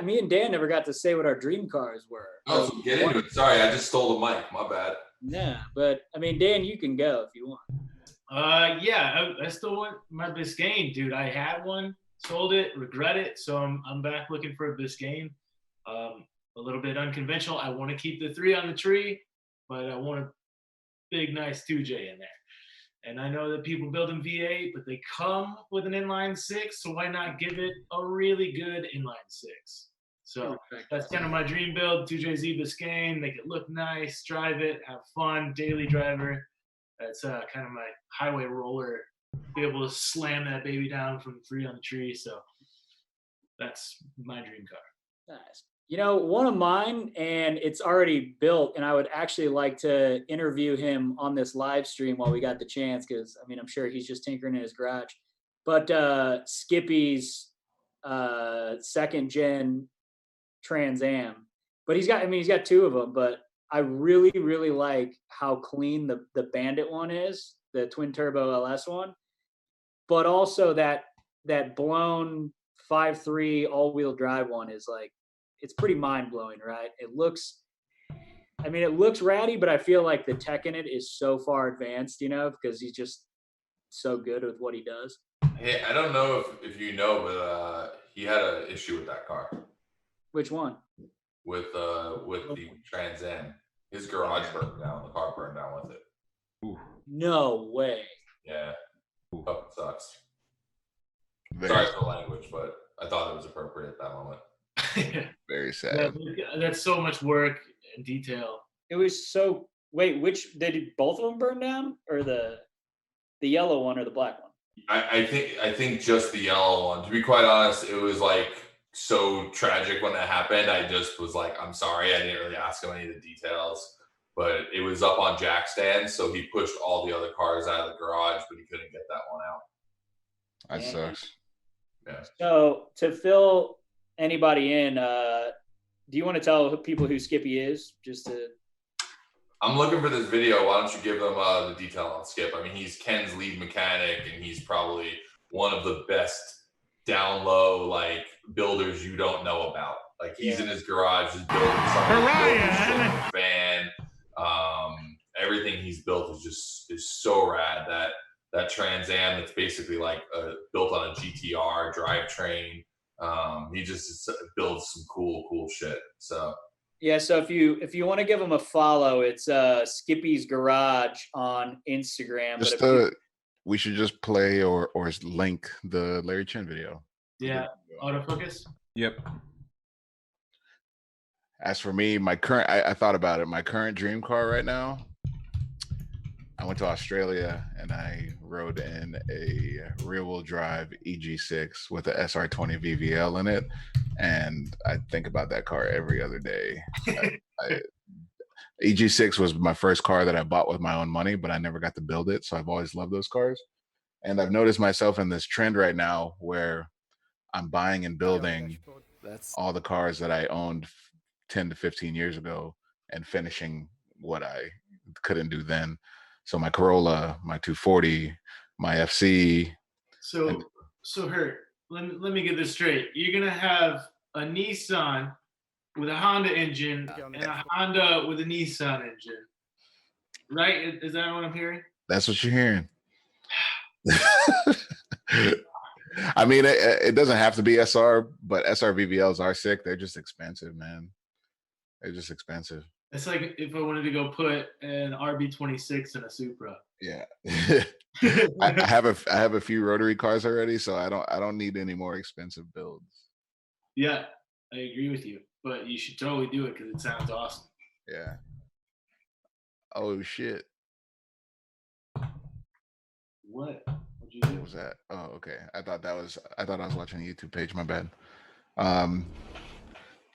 me and Dan never got to say what our dream cars were. Oh, so get into it. Sorry, I just stole the mic. My bad. Yeah, but I mean, Dan, you can go if you want. I still want my Biscayne, dude. I had one, sold it, regret it, so I'm back looking for a Biscayne. A little bit unconventional. I want to keep the 3 on the tree, but I want a big, nice 2J in there. And I know that people build them V8, but they come with an inline 6, so why not give it a really good inline 6? So that's kind of my dream build, 2JZ Biscayne, make it look nice, drive it, have fun, daily driver. That's kind of my highway roller, be able to slam that baby down from 3 on the tree. So that's my dream car. Nice. You know, one of mine, and it's already built, and I would actually like to interview him on this live stream while we got the chance, because, I mean, I'm sure he's just tinkering in his garage. But Skippy's 2nd gen Trans Am. But he's got 2 of them, but I really, really like how clean the Bandit one is, the twin turbo LS one. But also that blown 5.3 all-wheel drive one is like, it's pretty mind-blowing, right? It looks ratty, but I feel like the tech in it is so far advanced, because he's just so good with what he does. Hey, I don't know if you know, but he had an issue with that car. Which one? With the Trans Am. His garage burned down. The car burned down with it. Ooh. No way. Yeah. Ooh. Oh, it sucks. Sorry for the language, but I thought it was appropriate at that moment. Very sad. That's so much work and detail. It was so. Wait, which did both of them burn down, or the yellow one or the black one? I think just the yellow one. To be quite honest, it was like so tragic when that happened. I just was like, I'm sorry, I didn't really ask him any of the details. But it was up on jack stands, so he pushed all the other cars out of the garage, but he couldn't get that one out. That sucks. Yeah. So to fill anybody in, do you want to tell people who Skippy is? Just to. I'm looking for this video. Why don't you give them the detail on Skip? I mean, he's Ken's lead mechanic, and he's probably one of the best down low like builders you don't know about. Like he's in his garage, just building something. Van, everything he's built is so rad. That Trans Am that's basically like built on a GTR drivetrain. He just builds some cool shit. So. Yeah, so if you want to give him a follow, it's Skippy's Garage on Instagram. Just we should just play or link the Larry Chin video. Yeah, autofocus. Yep. As for me, my current I thought about it. My current dream car right now. I went to Australia and I rode in a rear-wheel drive EG6 with a SR20 VVL in it, and I think about that car every other day. EG6 was my first car that I bought with my own money, but I never got to build it, so I've always loved those cars. And I've noticed myself in this trend right now where I'm buying and building all the cars that I owned 10 to 15 years ago and finishing what I couldn't do then. So my Corolla, my 240, my FC. So Hurt, let me get this straight. You're gonna have a Nissan with a Honda engine and a Honda with a Nissan engine, right? Is that what I'm hearing? That's what you're hearing. I mean, it doesn't have to be SR, but SR VVLs are sick. They're just expensive, man. They're just expensive. It's like if I wanted to go put an RB26 in a Supra. Yeah. I have a few rotary cars already, so I don't need any more expensive builds. Yeah, I agree with you, but you should totally do it because it sounds awesome. Yeah. Oh shit. What? What'd you do? What was that? Oh, okay. I thought I was watching a YouTube page. My bad.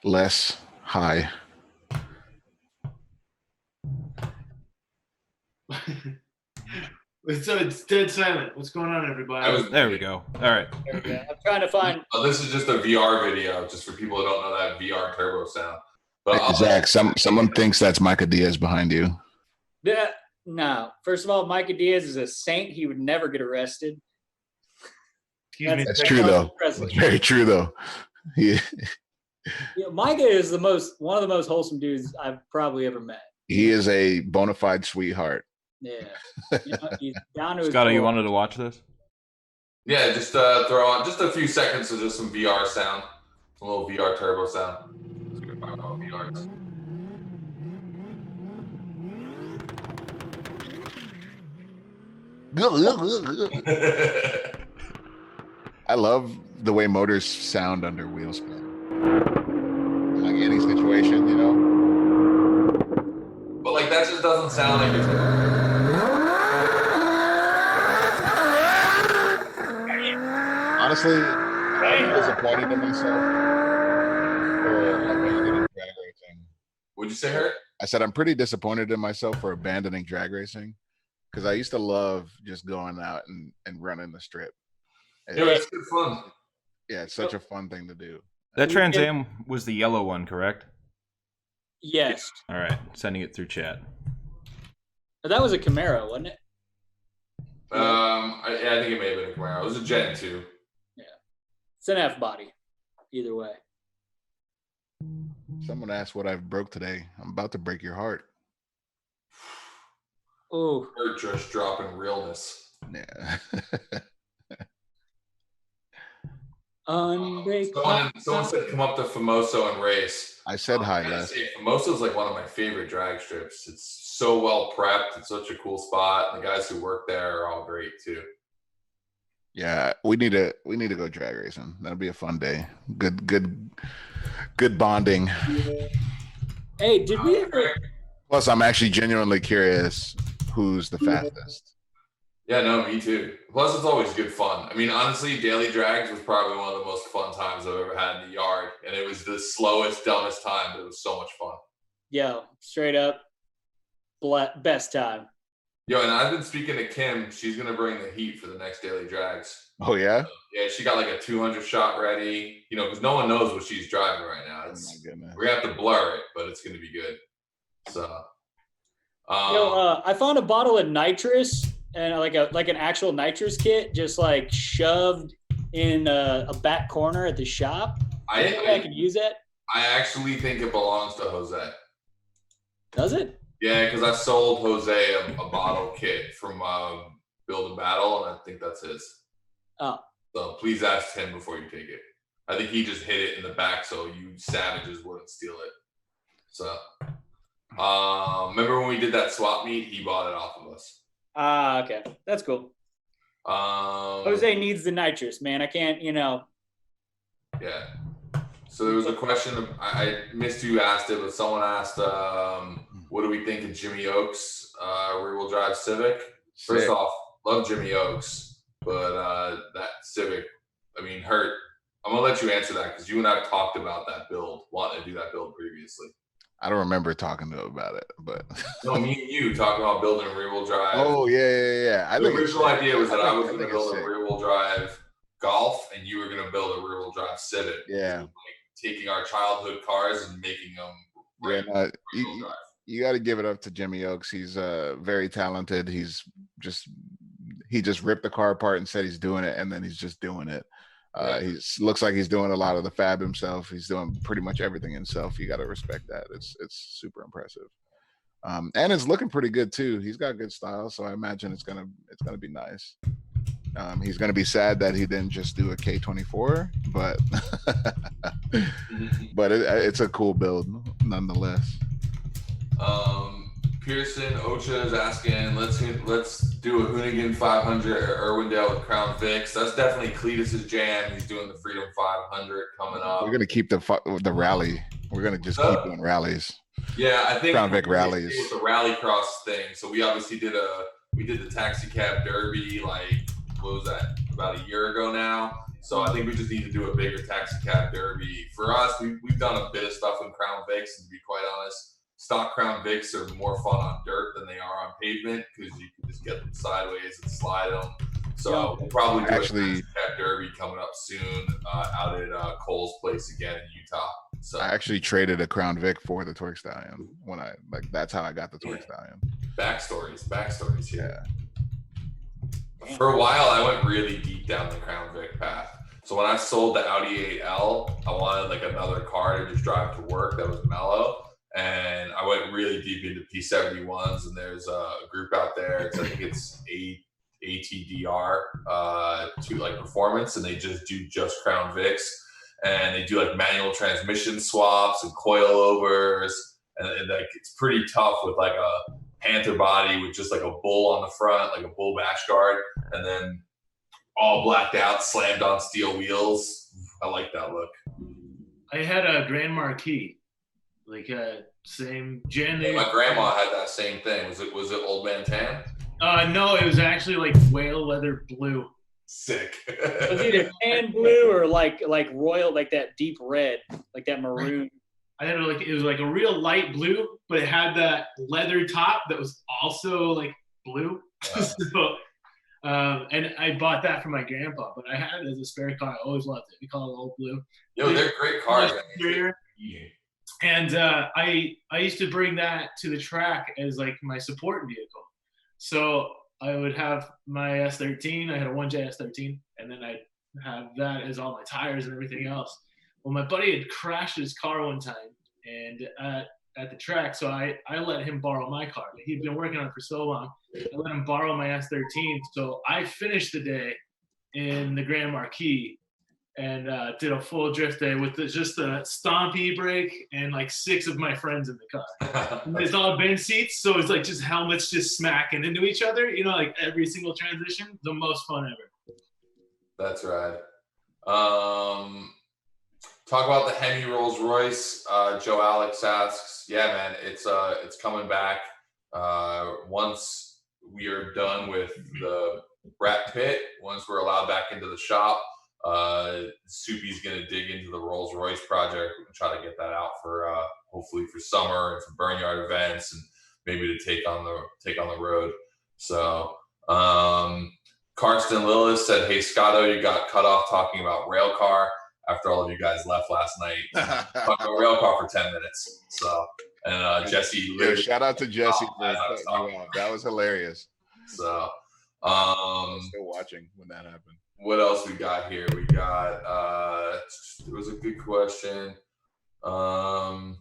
Less high. So it's dead silent. What's going on, everybody? There we go. All right. There we go. I'm trying to find. This is just a VR video, just for people who don't know that VR turbo sound. But Zach, someone thinks that's Micah Diaz behind you. Yeah, no. First of all, Micah Diaz is a saint. He would never get arrested. That's true, though. That's very true, though. Yeah. Yeah, Micah is one of the most wholesome dudes I've probably ever met. He is a bona fide sweetheart. Yeah. He's down to his Scotty, you core. wanted to watch this? yeah, just throw on just a few seconds of just some VR sound, a little VR turbo sound. VRs. I love the way motors sound under wheel spin. Like any situation, you know? But like that just doesn't sound like it's. Honestly, I'm disappointed in myself for abandoning drag racing. Would you say, Hurt? I said I'm pretty disappointed in myself for abandoning drag racing because I used to love just going out and running the strip. Yeah, it's good fun. Yeah, it's such a fun thing to do. That Trans Am was the yellow one, correct? Yes. All right, sending it through chat. But that was a Camaro, wasn't it? I think it may have been a Camaro. It was a Gen 2. Yeah. It's an F body. Either way. Someone asked what I broke today. I'm about to break your heart. Oh. Hurt just dropping realness. Yeah. Someone said come up to Famoso and race. I said hi, Les. Famoso is like one of my favorite drag strips. It's so well prepped. It's such a cool spot. And the guys who work there are all great too. Yeah, we need to go drag racing. That'll be a fun day. Good bonding. Hey, did we ever? Plus, I'm actually genuinely curious who's the fastest. Yeah, no, me too. Plus, it's always good fun. I mean, honestly, daily drags was probably one of the most fun times I've ever had in the yard, and it was the slowest, dumbest time, but it was so much fun. Yo, straight up, best time. Yo, and I've been speaking to Kim. She's gonna bring the heat for the next daily drags. Oh yeah. Yeah, she got like a 200 shot ready. You know, because no one knows what she's driving right now. Oh my goodness. We're gonna have to blur it, but it's gonna be good. So. I found a bottle of nitrous and like an actual nitrous kit, just like shoved in a back corner at the shop. I can use that. I actually think it belongs to Jose. Does it? Yeah, because I sold Jose a bottle kit from Build and Battle, and I think that's his. Oh. So please ask him before you take it. I think he just hid it in the back so you savages wouldn't steal it. So, remember when we did that swap meet? He bought it off of us. Okay. That's cool. Jose needs the nitrous, man. I can't, Yeah. So there was a question, I missed who asked it, but someone asked, what do we think of Jimmy Oaks rear-wheel drive Civic? First off, love Jimmy Oaks, but that Civic, I mean, hurt. I'm going to let you answer that because you and I talked about that build, wanting to do that build previously. I don't remember talking to him about it, but no, me and you talking about building a rear-wheel drive. Oh yeah. The original idea was that I was going to build a rear-wheel drive Golf, and you were going to build a rear-wheel drive Civic. Yeah. Like taking our childhood cars and making them. You got to give it up to Jimmy Oaks. He's very talented. He just ripped the car apart and said he's doing it, and then he's just doing it. He looks like he's doing a lot of the fab himself. He's doing pretty much everything himself. You got to respect that. It's super impressive. And it's looking pretty good too. He's got good style, so I imagine it's gonna be nice. He's gonna be sad that he didn't just do a K24, but but it's a cool build nonetheless. Pearson Ocha is asking, let's do a Hoonigan 500 or Irwindale with Crown Vics. That's definitely Cletus's jam. He's doing the Freedom 500 coming up. We're gonna keep the rally. We're gonna just keep doing rallies. Yeah, I think Crown Vic rallies with the rally cross thing. So we obviously did the taxi cab derby, like what was that, about a year ago now. So I think we just need to do a bigger taxi cab derby. For us, we've done a bit of stuff in Crown Vics, and to be quite honest, stock Crown Vics are more fun on dirt than they are on pavement because you can just get them sideways and slide them. So we'll probably do a taxi cab derby coming up soon out at Cole's place again in Utah. So I actually traded a Crown Vic for the Torque Stallion when that's how I got the Torque Stallion. Backstories here. Yeah. For a while, I went really deep down the Crown Vic path. So when I sold the Audi 8L, I wanted like another car to just drive to work that was mellow. And I went really deep into P71s, and there's a group out there. I think it's ATDR to like performance, and they just Crown Vics, and they do like manual transmission swaps and coilovers, and like it's pretty tough with like a Panther body with just like a bull on the front, like a bull bash guard, and then all blacked out, slammed on steel wheels. I like that look. I had a Grand Marquis. Like same gen. Yeah, my grandma had that same thing. Was it Old Man Tan? No, it was actually like whale leather blue. Sick. It was either tan blue or like royal, like that deep red, like that maroon. I had it was like a real light blue, but it had that leather top that was also like blue. So, and I bought that for my grandpa, but I had it as a spare car. I always loved it. We call it Old Blue. Yo, they're great cars. And I used to bring that to the track as like my support vehicle. So I would have my S13. I had a 1J S13, and then I'd have that as all my tires and everything else. Well, my buddy had crashed his car one time and at the track, so I let him borrow my car. He'd been working on it for so long. I let him borrow my S13. So I finished the day in the Grand Marquis and did a full drift day with just a stomp e-brake and like 6 of my friends in the car. And it's all bench seats, so it's like just helmets just smacking into each other, like every single transition. The most fun ever. That's right. Talk about the Hemi Rolls Royce. Joe Alex asks, yeah, man, it's coming back. Once we are done with the Brett Pitt, once we're allowed back into the shop, Soupy's gonna dig into the Rolls Royce project and try to get that out for hopefully for summer and for Burnyard events and maybe to take on the road. So Karsten Lillis said, hey Scotto, you got cut off talking about Railcar after all of you guys left last night. Talking about Railcar for 10 minutes. So and Jesse, yeah, shout out to Jesse for cutting you off. That was hilarious. So I'm still watching when that happened. What else we got here? We got it was a good question. What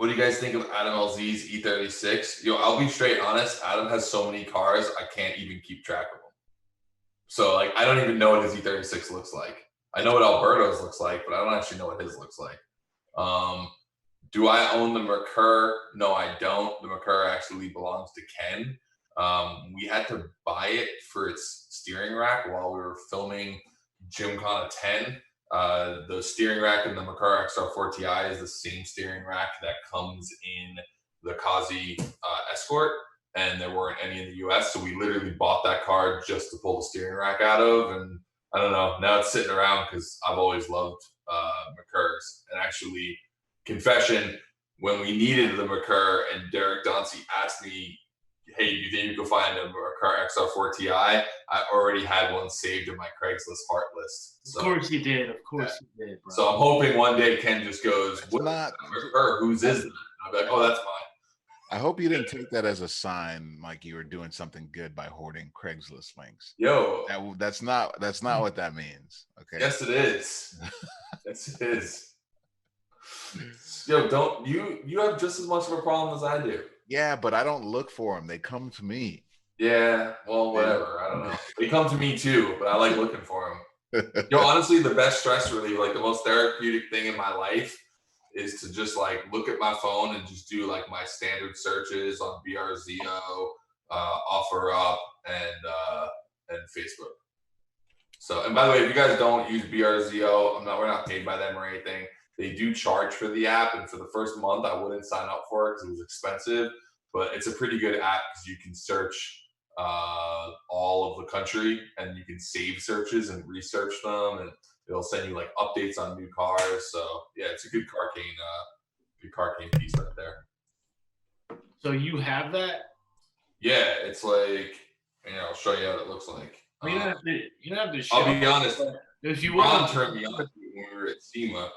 do you guys think of Adam LZ's E36? Yo, I'll be straight honest. Adam has so many cars, I can't even keep track of them. So like, I don't even know what his E36 looks like. I know what Alberto's looks like, but I don't actually know what his looks like. Do I own the Mercur? No, I don't. The Mercur actually belongs to Ken. We had to buy it for its steering rack while we were filming Gymkhana 10. The steering rack in the Mercur XR4 Ti is the same steering rack that comes in the Kazi Escort, and there weren't any in the US, so we literally bought that car just to pull the steering rack out of, and I don't know, now it's sitting around because I've always loved Mercurs. And actually, confession, when we needed the Mercur and Derek Dauncey asked me, hey, do you think you can find a Mercur XR4 Ti? I already had one saved in my Craigslist heart list. So, of course you did. Of course you did, bro. So I'm hoping one day Ken just goes, what's that Mercur? Whose is it? I'll be like, oh, that's mine. I hope you didn't take that as a sign, like you were doing something good by hoarding Craigslist links. Yo, that's not what that means. Okay. Yes, it is. Yes, it is. Yo, don't you have just as much of a problem as I do. Yeah, but I don't look for them. They come to me. Yeah, well, whatever. I don't know. They come to me too, but I like looking for them. Yo, honestly, the best stress relief, like the most therapeutic thing in my life, is to just like look at my phone and just do like my standard searches on BRZO, OfferUp, and Facebook. So, and by the way, if you guys don't use BRZO, we're not paid by them or anything. They do charge for the app, and for the first month, I wouldn't sign up for it because it was expensive. But it's a pretty good app because you can search all of the country, and you can save searches and research them, and it'll send you like updates on new cars. So yeah, it's a good Carcane piece right there. So you have that? Yeah, it's like, I'll show you what it looks like. You don't have to show. I'll be honest. If you Ron want, turned me on when we were at SEMA,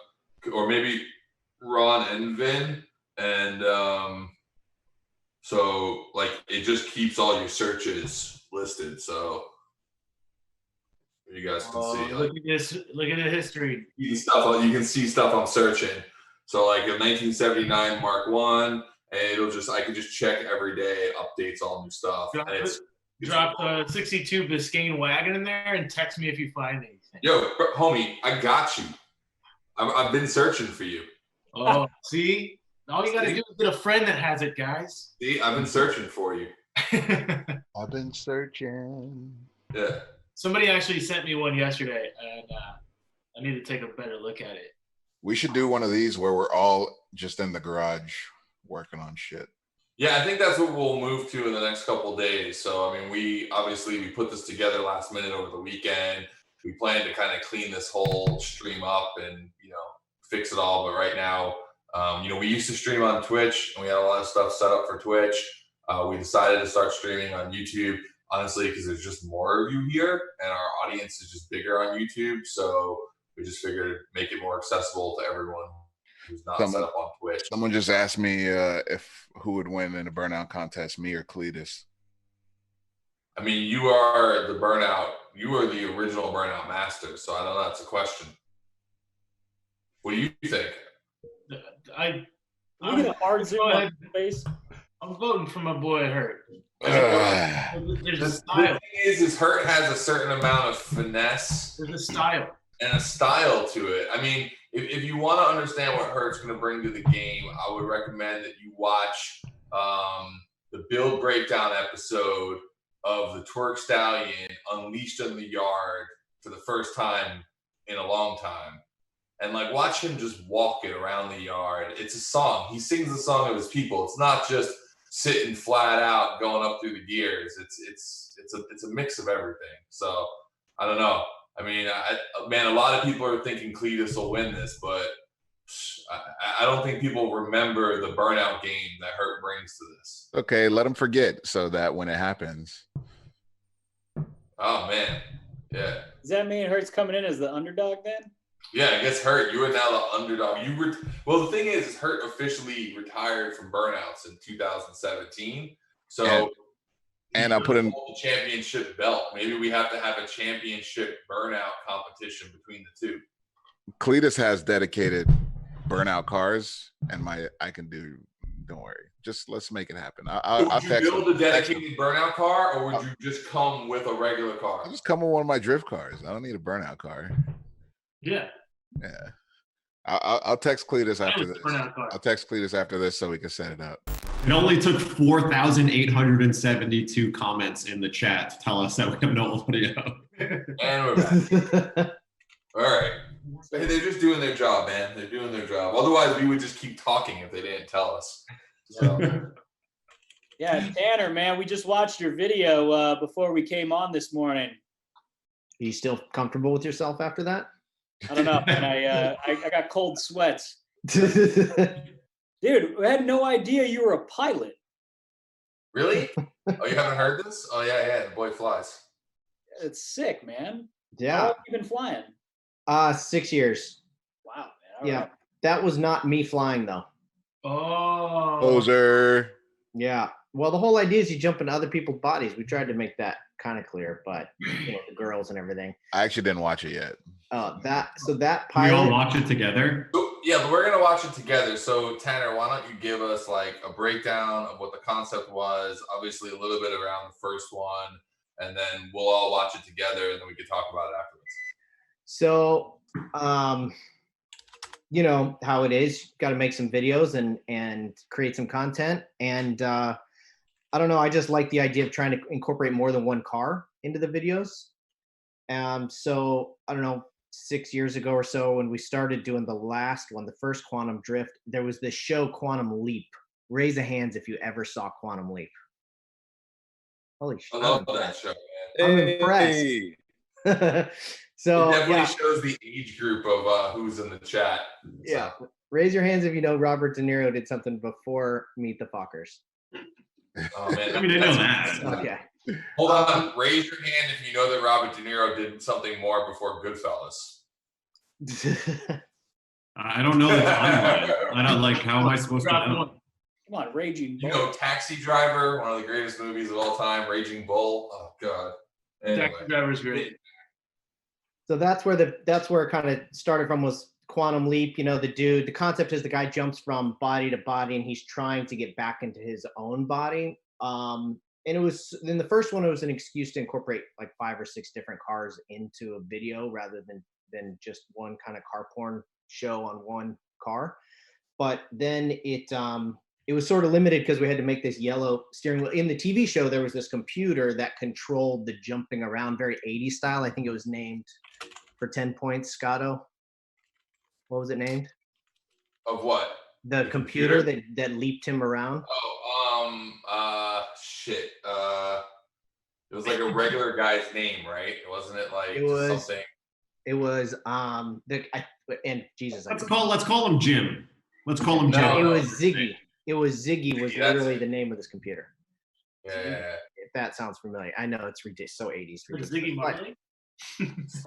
or maybe Ron and Vin, and so like it just keeps all your searches listed. So you guys can see. Look at this. Look at the history. You can see stuff I'm searching. So like a 1979 Mark I, and I can just check every day, updates all new stuff. Drop the 62 Biscayne wagon in there and text me if you find anything. Yo, homie, I got you. I've been searching for you. Oh, see? All you got to do is get a friend that has it, guys. See, I've been searching for you. I've been searching. Yeah. Somebody actually sent me one yesterday, and I need to take a better look at it. We should do one of these where we're all just in the garage working on shit. Yeah, I think that's what we'll move to in the next couple of days. So, I mean, we put this together last minute over the weekend. We plan to kind of clean this whole stream up and, fix it all. But right now, we used to stream on Twitch, and we had a lot of stuff set up for Twitch. We decided to start streaming on YouTube, honestly, because there's just more of you here, and our audience is just bigger on YouTube. So we just figured make it more accessible to everyone who's not set up on Twitch. Someone just asked me who would win in a burnout contest, me or Cletus. I mean, you are the burnout. You are the original burnout master. So I don't know. That's a question. What do you think? I'm gonna hard zoom on his face. I'm voting for my boy Hurt. There's a style. The thing is Hurt has a certain amount of finesse. There's a style. And a style to it. I mean, if you want to understand what Hurt's going to bring to the game, I would recommend that you watch the build breakdown episode of the twerk stallion unleashed in the yard for the first time in a long time. And like watch him just walk it around the yard. It's a song. He sings the song of his people. It's not just sitting flat out going up through the gears. It's a mix of everything. So I don't know. I mean, man, a lot of people are thinking Cletus will win this, but I don't think people remember the burnout game that Hurt brings to this. Okay, let them forget so that when it happens. Oh man, yeah. Does that mean Hurt's coming in as the underdog then? Yeah, I guess Hurt, you are now the underdog. Well, the thing is Hurt officially retired from burnouts in 2017. So and I'll put in the championship belt. Maybe we have to have a championship burnout competition between the two. Cletus has dedicated burnout cars, and I can do. Don't worry. Just let's make it happen. I'll would you build a dedicated burnout car, or would you just come with a regular car? I'll just come with one of my drift cars. I don't need a burnout car. Yeah. Yeah. I'll text Cletus after this. I'll text Cletus after this so we can set it up. It only took 4,872 comments in the chat to tell us that we have no audio. And we're back. All right. Hey, they're just doing their job, man. They're doing their job. Otherwise, we would just keep talking if they didn't tell us. So. Yeah, Tanner, man, we just watched your video before we came on this morning. Are you still comfortable with yourself after that? I don't know, and I got cold sweats. Dude, I had no idea you were a pilot. Really? Oh, you haven't heard this? Oh, yeah, the boy flies. It's sick, man. Yeah. How long have you been flying? 6 years. Wow, man. All Yeah. right. That was not me flying though. Oh. Poser. Yeah. Well, the whole idea is you jump into other people's bodies. We tried to make that kind of clear, but the girls and everything. I actually didn't watch it yet. That We pilot. all watch it together. So, yeah, but we're gonna watch it together. So Tanner, why don't you give us like a breakdown of what the concept was? Obviously, a little bit around the first one, and then we'll all watch it together, and then we can talk about it afterwards. So, you know how it is. Got to make some videos and create some content. And I don't know. I just like the idea of trying to incorporate more than one car into the videos. So I don't know. 6 years ago or so, when we started doing the last one, the first Quantum Drift, there was this show Quantum Leap. Raise a hands if you ever saw Quantum Leap. Holy shit! I love that show, man. I'm impressed. So it definitely yeah. shows the age group of who's in the chat. Yeah. Raise your hands if you know Robert De Niro did something before Meet the Fockers. Oh man. I mean, I know that. Okay. Hold on. Raise your hand if you know that Robert De Niro did something more before Goodfellas. I don't know the timeline. I don't like. How am I supposed to know? Come on, Raging You Bull. know, Taxi Driver, one of the greatest movies of all time. Raging Bull. Oh God. Anyway. Taxi Driver's great. So that's where it kind of started from, was Quantum Leap. You know, the concept is the guy jumps from body to body and he's trying to get back into his own body. And it was, in the first one, it was an excuse to incorporate like 5 or 6 different cars into a video rather than just one kind of car porn show on one car. But then it was sort of limited because we had to make this yellow steering wheel. In the TV show, there was this computer that controlled the jumping around, very 80s style. I think it was named for 10 points, Scotto. What was it named? Of what? The computer that leaped him around. Shit. It was like a regular guy's name, right? Wasn't it like something? It was Jesus. Let's call him Jim. Let's call him Jim. It was Ziggy. It was Ziggy was literally the name of this computer. Yeah. If that sounds familiar. I know it's ridiculous, so 80s. It's Ziggy Marley?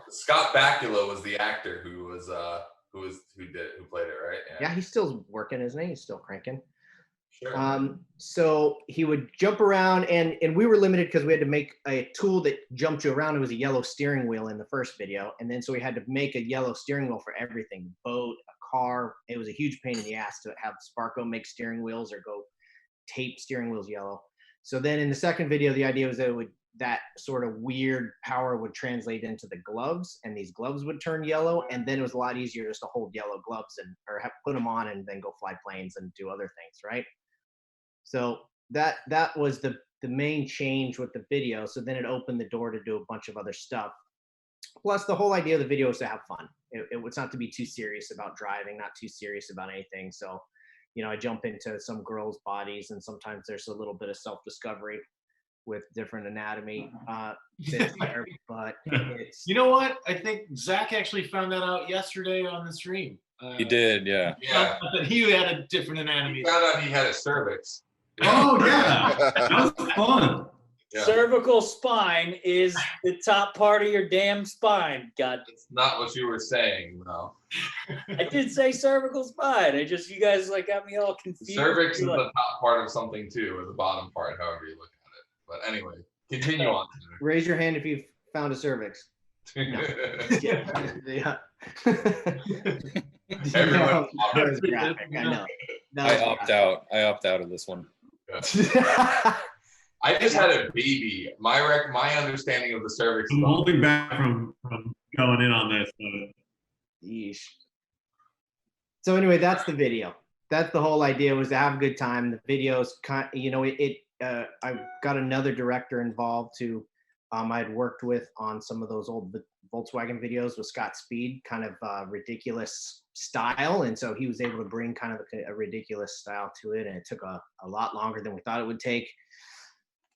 Scott Bakula was the actor who played it, right? Yeah, he's still working, isn't he? He's still cranking. Sure. So he would jump around, and we were limited because we had to make a tool that jumped you around. It was a yellow steering wheel in the first video, and then so we had to make a yellow steering wheel for everything: boat, a car. It was a huge pain in the ass to have Sparko make steering wheels or go tape steering wheels yellow. So then in the second video, the idea was that sort of weird power would translate into the gloves, and these gloves would turn yellow, and then it was a lot easier just to hold yellow gloves or put them on and then go fly planes and do other things, right? So that was the the main change with the video. So then it opened the door to do a bunch of other stuff. Plus, the whole idea of the video is to have fun. It was not to be too serious about driving, not too serious about anything. So, I jump into some girls' bodies, and sometimes there's a little bit of self-discovery with different anatomy bits there. But it's, You know what? I think Zach actually found that out yesterday on the stream. He did, yeah. Yeah. That he had a different anatomy. He found out he had a cervix. Oh yeah, that was fun. Yeah. Cervical spine is the top part of your damn spine. God, It's not what you were saying, though. I did say cervical spine. You guys got me all confused. Cervix is the top part of something too, or the bottom part, however you look at it. But anyway, continue on. raise your hand if you've found a cervix. Yeah. Everyone. That was graphic, I know. I opt out. I opt out of this one. I just had a baby. My understanding of the cervix. I'm holding back from going in on this. But Yeesh. So anyway, that's the video. That's the whole idea, was to have a good time. The video's I got another director involved who I had worked with on some of those old Volkswagen videos with Scott Speed, kind of ridiculous style. And so he was able to bring kind of a ridiculous style to it. And it took a lot longer than we thought it would take.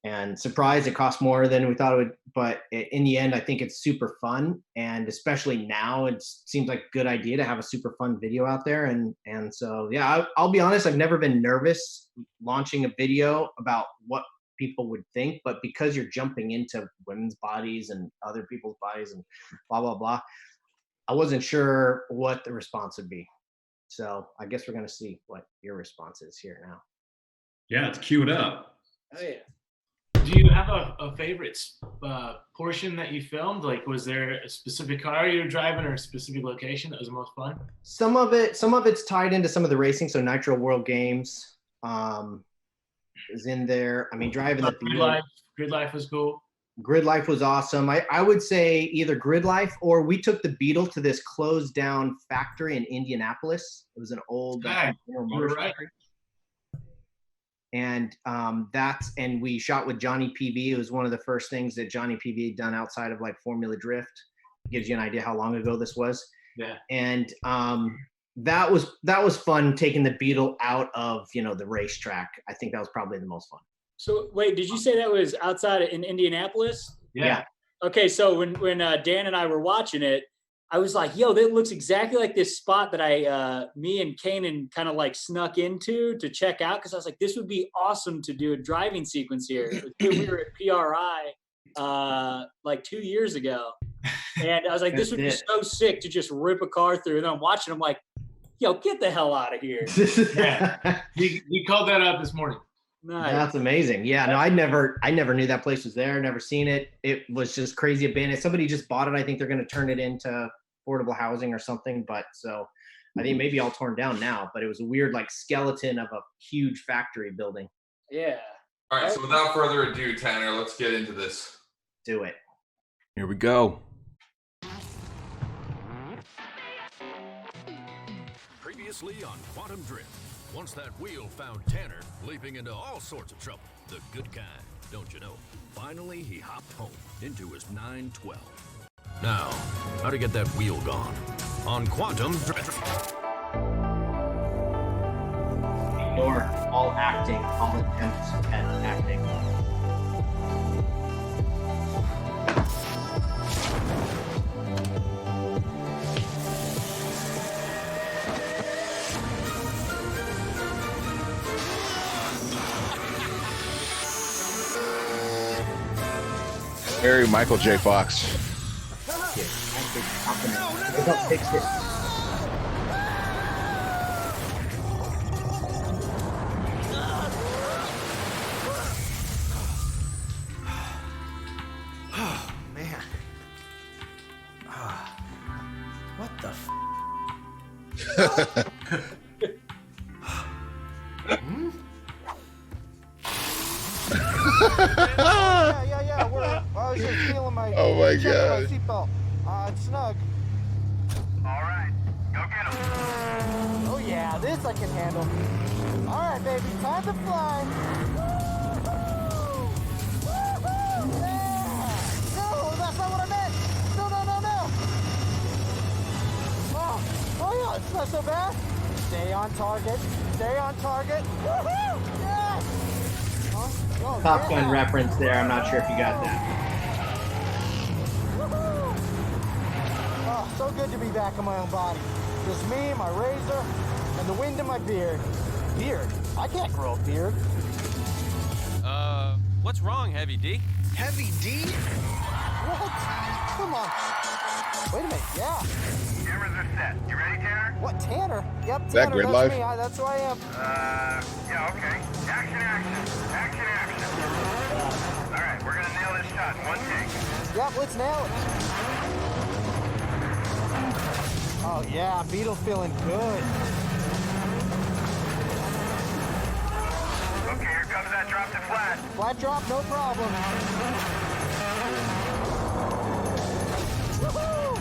And surprise, it cost more than we thought it would. But in the end, I think it's super fun. And especially now, it seems like a good idea to have a super fun video out there. And so, yeah, I'll be honest, I've never been nervous launching a video about what people would think. But because you're jumping into women's bodies and other people's bodies and blah, blah, blah, I wasn't sure what the response would be. So I guess we're going to see what your response is here now. yeah, it's queued up. Oh yeah. Do you have a favorite portion that you filmed? Like, was there a specific car you were driving or a specific location that was the most fun? Some of it's tied into some of the racing. So Nitro World Games is in there. I mean, driving the Beetle. Grid Life was cool. Grid Life was awesome. I would say either Grid Life or we took the Beetle to this closed down factory in Indianapolis. It was an old You're right. And and we shot with Johnny PV. It was one of the first things that Johnny PV had done outside of like Formula Drift. Gives you an idea how long ago this was. Yeah. And that was fun, taking the Beetle out of the racetrack. I think that was probably the most fun. So wait, did you say that was outside in Indianapolis? Yeah. Okay, so when Dan and I were watching it, I was like, yo, that looks exactly like this spot that me and Kanan kind of like snuck into to check out, because I was like, this would be awesome to do a driving sequence here. We were at PRI like 2 years ago, and I was like, this would be so sick to just rip a car through. And then I'm watching, I'm like, yo, get the hell out of here. Yeah. We called that out this morning. Nice. That's amazing. Yeah, no, I never knew that place was there. Never seen it. It was just crazy abandoned. Somebody just bought it. I think they're going to turn it into affordable housing or something. But so I think maybe all torn down now. But it was a weird like skeleton of a huge factory building. Yeah. All right, so without further ado, Tanner, let's get into this. Do it. Here we go. Previously on Quantum Drift. Once that wheel found Tanner leaping into all sorts of trouble, the good kind, don't you know? Finally, he hopped home into his 912. Now, how to get that wheel gone on Quantum Drift. Ignore all acting, all attempts at acting. Very Michael J. Fox. Fix it. Oh, man. What the f? Yeah. I was just feeling my. Oh my checking God. My seatbelt. It's snug. All right, go get him. Oh yeah, this I can handle. All right, baby, time to fly. No, that's not what I meant. No, no, no, no. Oh yeah, it's not so bad. Stay on target. Stay on target. Woohoo! Yes! Oh, Top yeah. Gun reference there. I'm not sure if you got that. Woohoo! Oh, so good to be back in my own body. Just me, my razor, and the wind in my beard. Beard? I can't grow a beard. What's wrong, Heavy D? Heavy D? What? Come on. Wait a minute, yeah. Cameras are set. You ready, Tanner? What, Tanner? Yep, Is that Tanner, Grid that's Life? me. That's who I am. Yeah, okay. Action, action. Action, action. All right, we're going to nail this shot in one take. Yep, let's nail it. Oh, yeah, Beetle's feeling good. Okay, here comes that drop to flat. Flat drop, no problem. Woohoo!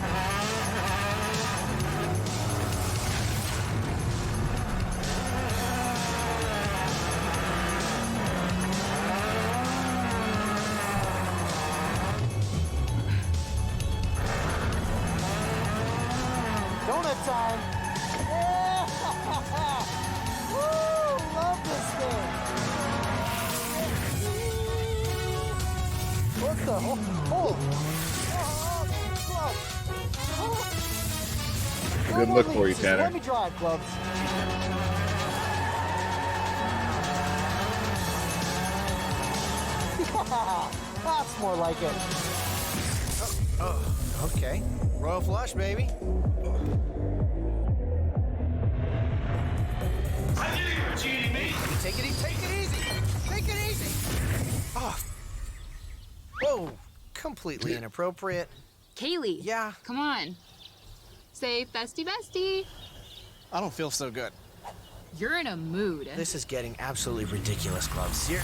Donut time. Yeah! Woo! Love this thing. What the? Good look for you, Tanner. Let me drive, Gloves. Yeah, that's more like it. Oh, okay. Royal flush, baby. I knew you were cheating me. Take it easy. Take it easy. Take it easy. Oh. Whoa. Completely inappropriate. Kaylee. Yeah. Come on. Say bestie bestie. I don't feel so good. You're in a mood. This is getting absolutely ridiculous, Gloves. You're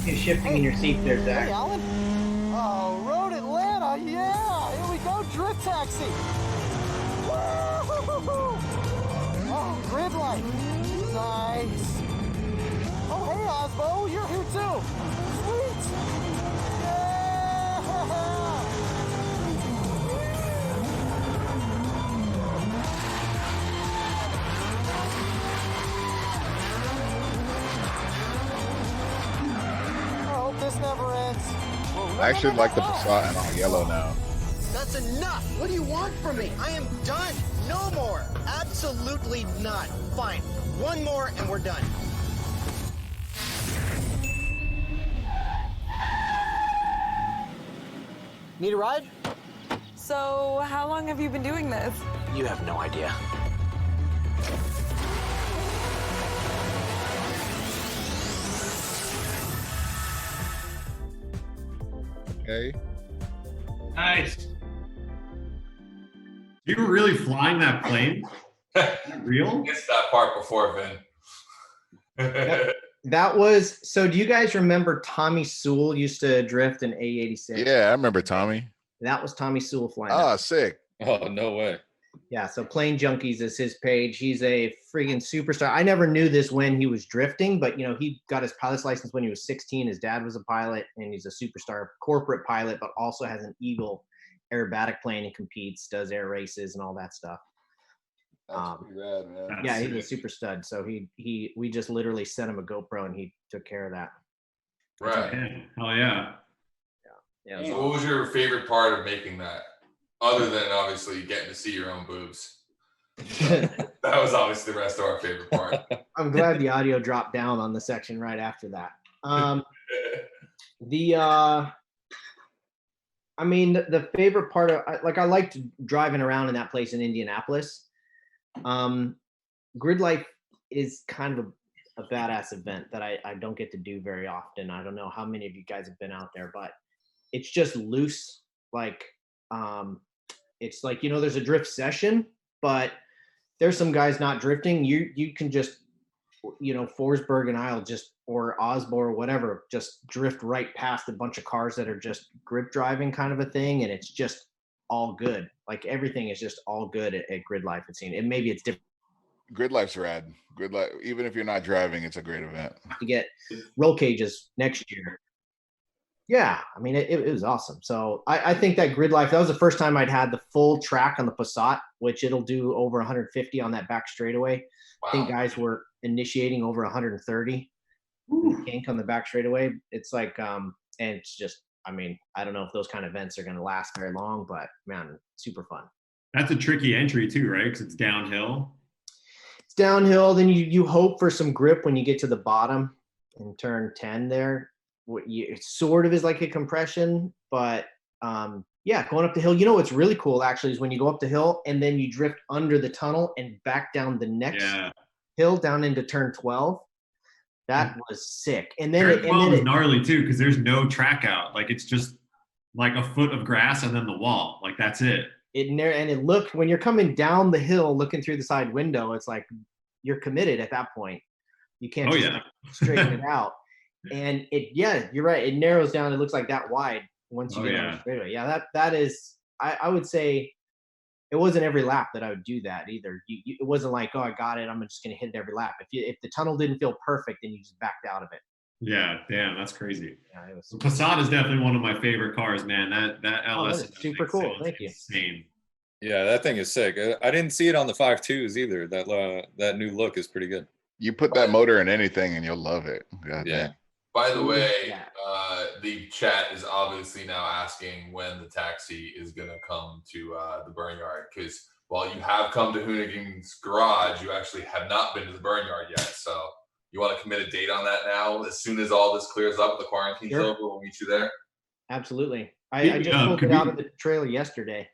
You're shifting in your seat there, Hey, Zach. Alan. Oh, Road Atlanta, yeah! Here we go, drift taxi! Woo-hoo-hoo-hoo. Oh, grid light. Nice. Oh, hey, Osbo, you're here too. Sweet. Yeah! I hope this never ends. I actually like the Passat and all yellow now. That's enough. What do you want from me? I am done. No more. Absolutely not. Fine. One more and we're done. Need a ride? So, how long have you been doing this? You have no idea. Okay. Nice. You were really flying that plane? Real? It's that part before, Vin. That was so. Do you guys remember Tommy Sewell used to drift in A86? Yeah, I remember Tommy. That was Tommy Sewell flying. Oh, that. sick. Oh, no way. Yeah, so Plane Junkies is his page. He's a freaking superstar. I never knew this when he was drifting, but you know, he got his pilot's license when he was 16. His dad was a pilot, and he's a superstar corporate pilot, but also has an Eagle aerobatic plane and competes, does air races and all that stuff. That's pretty rad, man. Yeah, he's a super stud. So we just literally sent him a GoPro and he took care of that. Right. Hell yeah. Yeah. So what was your favorite part of making that? Other than obviously getting to see your own boobs. That was obviously the rest of our favorite part. I'm glad the audio dropped down on the section right after that. I mean, the favorite part of, I liked driving around in that place in Indianapolis. Grid Life is kind of a badass event that I don't get to do very often. I don't know how many of you guys have been out there, but it's just loose. It's like, you know, there's a drift session, but there's some guys not drifting. You can just, you know, Forsberg and I'll just, or Osbo or whatever, just drift right past a bunch of cars that are just grip driving kind of a thing. And it's just all good. Like everything is just all good at Grid Life. And maybe it's different. Grid Life's rad. Grid Life, even if you're not driving, it's a great event. To get roll cages next year. Yeah, I mean, it was awesome. So I think that grid life, that was the first time I'd had the full track on the Passat, which it'll do over 150 on that back straightaway. Wow. I think guys were initiating over 130 kink on the back straightaway. It's like, and it's just, I mean, I don't know if those kind of events are going to last very long, but man, super fun. That's a tricky entry too, right? Because it's downhill. It's downhill. Then you hope for some grip when you get to the bottom in turn 10 there. It sort of is like a compression, but yeah, going up the hill. You know what's really cool actually is when you go up the hill and then you drift under the tunnel and back down the next hill down into turn 12. That was sick. And then turn 12 is gnarly too because there's no track out. Like it's just like a foot of grass and then the wall. Like that's it. It looked when you're coming down the hill looking through the side window, it's like you're committed at that point. You can't just like, straighten it out. And you're right. It narrows down. It looks like that wide once you get on the straightaway. Yeah, that is. I would say it wasn't every lap that I would do that either. It wasn't like, oh, I got it, I'm just gonna hit it every lap. If the tunnel didn't feel perfect, then you just backed out of it. Yeah, damn, that's crazy. Yeah, it was. Passat is definitely one of my favorite cars, man. That LS is super cool. Thank you. Insane. Yeah, that thing is sick. I didn't see it on the 5.2s either. That new look is pretty good. You put that motor in anything and you'll love it. God yeah. Damn. By the way, the chat is obviously now asking when the taxi is going to come to the burn yard, because while you have come to Hoonigan's garage, you actually have not been to the burn yard yet. So you want to commit a date on that now? As soon as all this clears up, the quarantine's over, we'll meet you there. Absolutely. I just pulled it out of the trailer yesterday.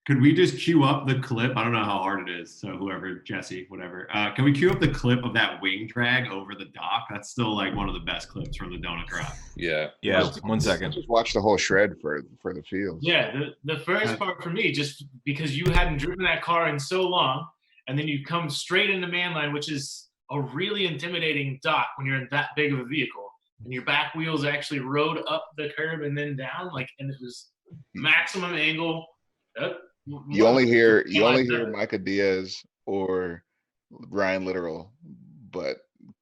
Could we just queue up the clip? I don't know how hard it is. So whoever, Jesse, whatever. Can we queue up the clip of that wing drag over the dock? That's still like one of the best clips from the Donut Garage. Yeah. Yeah. 1 second. Just watch the whole shred for the field. Yeah. The first part for me, just because you hadn't driven that car in so long, and then you come straight into Manline, which is a really intimidating dock when you're in that big of a vehicle, and your back wheels actually rode up the curb and then down, and it was maximum angle. You only hear Micah Diaz or Ryan Literal, but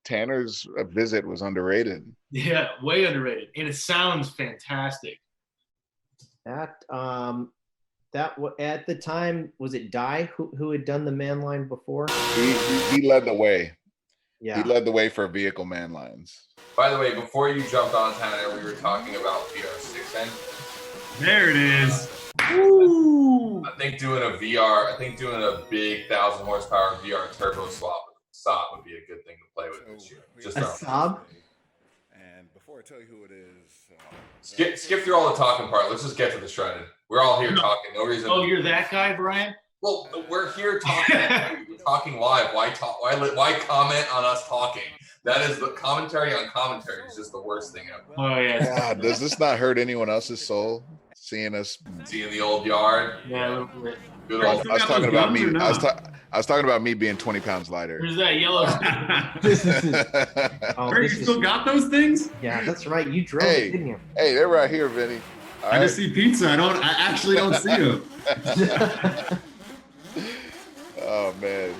Tanner's visit was underrated. Yeah, way underrated, and it sounds fantastic. At the time, was it Dye who had done the man line before? He led the way. Yeah, he led the way for vehicle man lines. By the way, before you jumped on Tanner, we were talking about VR6 engine. There it is. Woo! I think doing a big 1,000 horsepower VR turbo swap with Saab would be a good thing to play with this year. Just a Saab? And before I tell you who it is, skip through all the talking part. Let's just get to the shredded. We're all here talking. No reason. Oh, you're that guy, Brian? Well, we're here talking. We're talking live. Why comment on us talking? That is the commentary on commentary. Is just the worst thing ever. Oh yeah. God, does this not hurt anyone else's soul? Seeing the old yard. Yeah. Good I old. was talking about me. I was talking about me being 20 pounds lighter. There's that yellow. You still got those things? Yeah, that's right. You drove it, didn't you? Hey, they're right here, Vinny. I just see pizza. I actually don't see them. Oh man.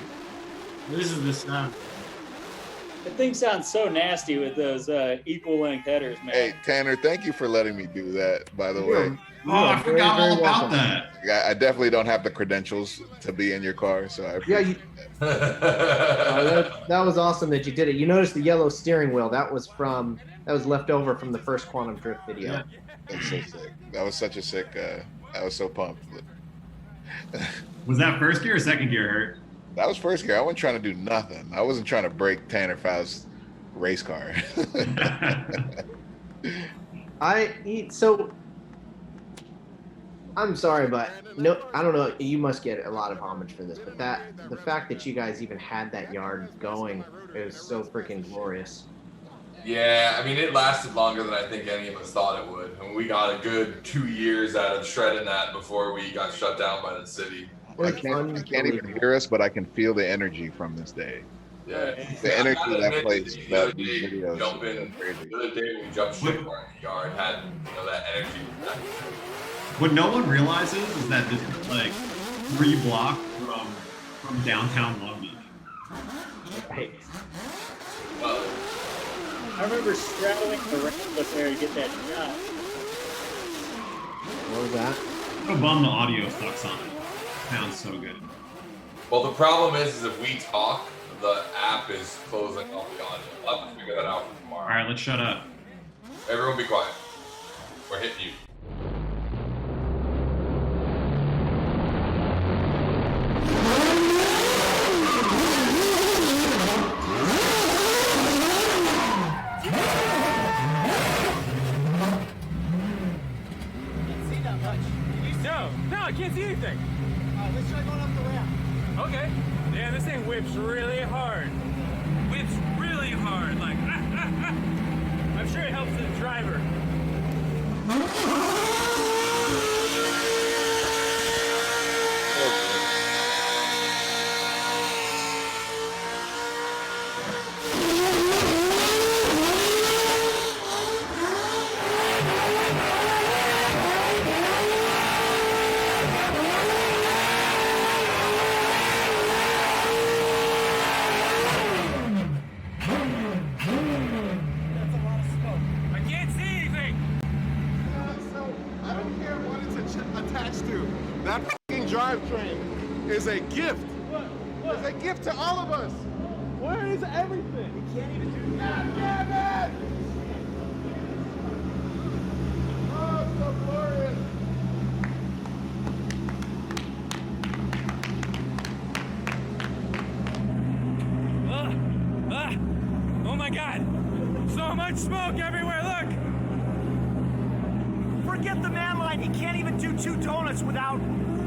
This is the sound. The thing sounds so nasty with those equal length headers, man. Hey, Tanner, thank you for letting me do that, by the way. Oh, I forgot all about that. I definitely don't have the credentials to be in your car, so I appreciate that was awesome that you did it. You noticed the yellow steering wheel. That was left over from the first Quantum Drift video. Yeah. That's so sick. That was such a sick, I was so pumped. Was that first gear or second gear, Hurt? That was first gear. I wasn't trying to do nothing. I wasn't trying to break Tanner Foust's race car. I'm sorry, but no, I don't know. You must get a lot of homage for this, but the fact that you guys even had that yard going, it was so freaking glorious. Yeah, I mean, it lasted longer than I think any of us thought it would. I mean, we got a good 2 years out of shredding that before we got shut down by the city. I can't even hear us, but I can feel the energy from this day. Yeah, the energy of that place. The other day we jumped ship in the yard had that energy. What no one realizes is that this is like 3 blocks from downtown Long Beach. Right. I remember straddling the ramp up there to get that shot. What was that? I'm bummed the audio sucks on it. Sounds so good. Well, the problem is if we talk, the app is closing off the audio. I'll have to figure that out for tomorrow. All right, let's shut up. Everyone be quiet. Or hit mute. No, I can't see anything. Let's try going up the ramp. Okay. Yeah, this thing whips really hard. Whips really hard. Like, I'm sure it helps the driver. That fucking drivetrain is a gift. What? It's a gift to all of us. Where is everything? We can't even do that. God damn it! Oh, so glorious. Oh my God! So much smoke everywhere. Look. Forget the man line. He can't even do 2 donuts without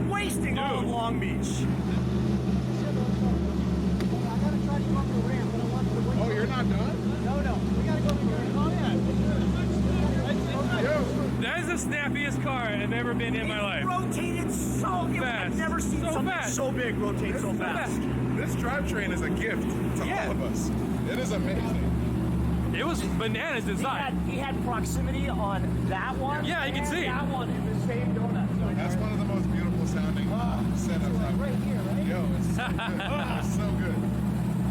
wasting all of Long Beach. Oh, you're not done? No. We gotta go to the Oh, yeah. That is the snappiest car I've ever been in my life. Rotated so fast. I've never seen something so big rotate so fast. This drivetrain is a gift to all of us. It is amazing. It was bananas inside. He had proximity on that one. Yeah, you can see. That one in the same donut. That's one of the most beautiful sounding setups I've right here, right? Yo, it's so good.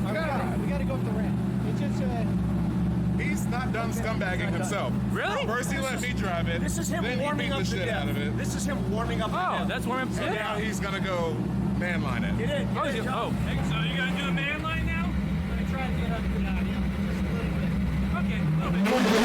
So good. We gotta go up the ramp. It's just he's not done scumbagging himself. Really? First he let me drive it. This is him then warming he beat up the the shit out of it. This is him warming up. Oh, that's warming up. And now he's gonna go man line it. Get in. So you gotta do a man line now? I'm gonna try and get up the audio. Just a little bit. Okay, a little bit.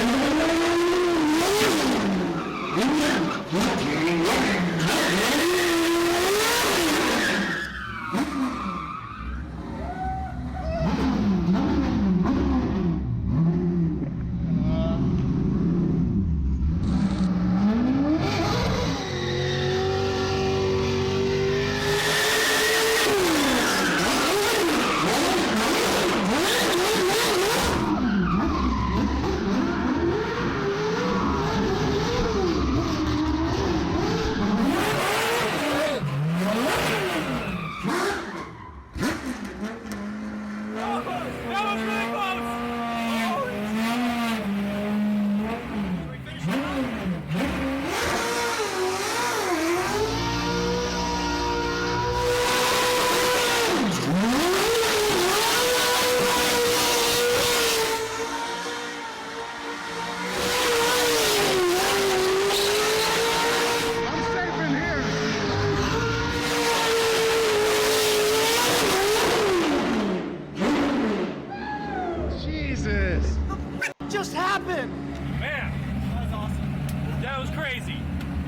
Just happened. Man, that was awesome. That was crazy.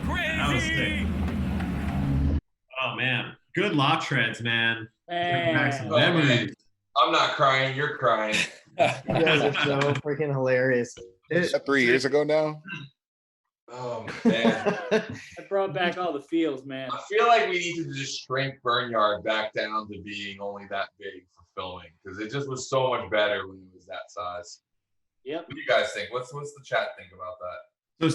That was sick. Oh man, good lot treads, man. Bring back some Oh, man. memories. I'm not crying. You're crying. You guys are so freaking hilarious. Is that 3 years ago now? Oh man. I brought back all the feels, man. I feel like we need to just shrink Burnyard back down to being only that big for filming because it just was so much better when it was that size. Yep. What do you guys think? What's the chat think about that? So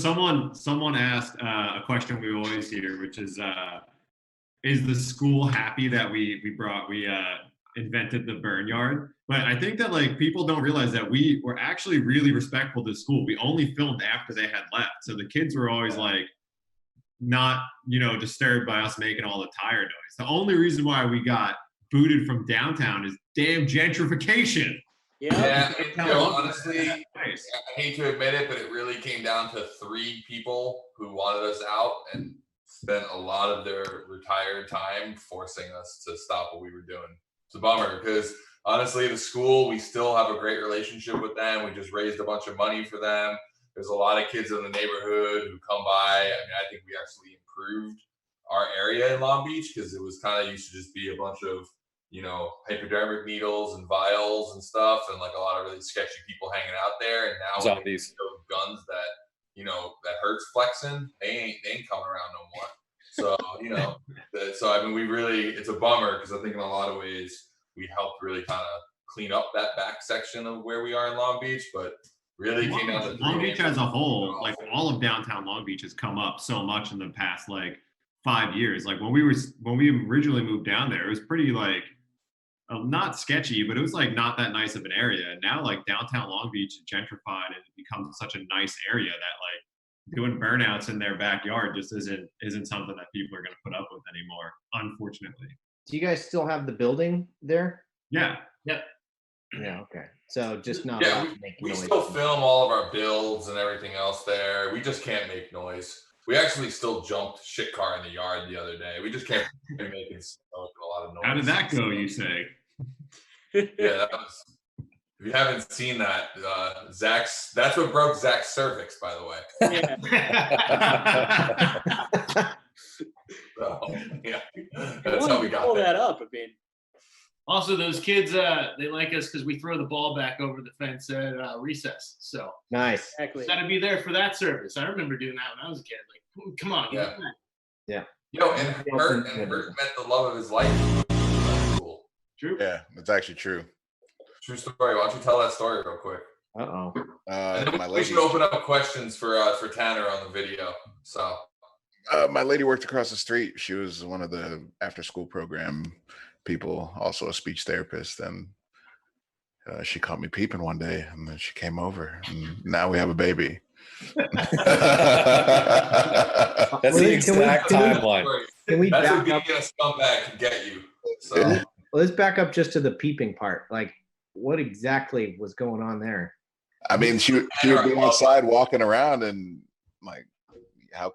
someone asked a question we always hear, which is the school happy that we invented the Burnyard? But I think that like people don't realize that we were actually really respectful to school. We only filmed after they had left, so the kids were always like not disturbed by us making all the tire noise. The only reason why we got booted from downtown is damn gentrification. Yeah, honestly, I hate to admit it, but it really came down to 3 people who wanted us out and spent a lot of their retired time forcing us to stop what we were doing. It's a bummer because honestly, the school, we still have a great relationship with them. We just raised a bunch of money for them. There's a lot of kids in the neighborhood who come by. I mean, I think we actually improved our area in Long Beach because it was kind of used to just be a bunch of, you know, hypodermic needles and vials and stuff, and like a lot of really sketchy people hanging out there. And now Zombies. those guns that, you know, that hurts flexing, they ain't coming around no more. So, you know, so I mean, we really, it's a bummer because I think in a lot of ways we helped really kind of clean up that back section of where we are in Long Beach, but really came down to Long Beach as a whole, like all of downtown Long Beach has come up so much in the past like 5 years. Like when we originally moved down there, it was pretty like not sketchy, but it was like not that nice of an area. And now like downtown Long Beach is gentrified and it becomes such a nice area that like doing burnouts in their backyard just isn't something that people are going to put up with anymore, unfortunately. Do you guys still have the building there? Yeah. Yep. Yeah. Okay. So just not. Yeah, we still film all of our builds and everything else there. We just can't make noise. We actually still jumped shit car in the yard the other day. We just can't be making smoke and a lot of noise. How did that go, you say? Yeah, that was. If you haven't seen that, Zach's. That's what broke Zach's cervix, by the way. Yeah. So, yeah, that's how we got pull there. that up. I mean, Also, those kids, they like us because we throw the ball back over the fence at recess. So nice. Exactly. Got to be there for that service. I remember doing that when I was a kid. Like, come on. Yeah. Yeah. You know, and Hurt met the love of his life. That's cool. True. Yeah, it's actually true. True story. Why don't you tell that story real quick? Uh-oh. We should open up questions for Tanner on the video. So. My lady worked across the street. She was one of the after-school program people, also a speech therapist, and she caught me peeping one day, and then she came over, and now we have a baby. That's the exact timeline. Can we That's back what up? being a scumbag can get you. So. Yeah. Well, let's back up just to the peeping part. Like, what exactly was going on there? I mean, she would be outside walking around, and like, how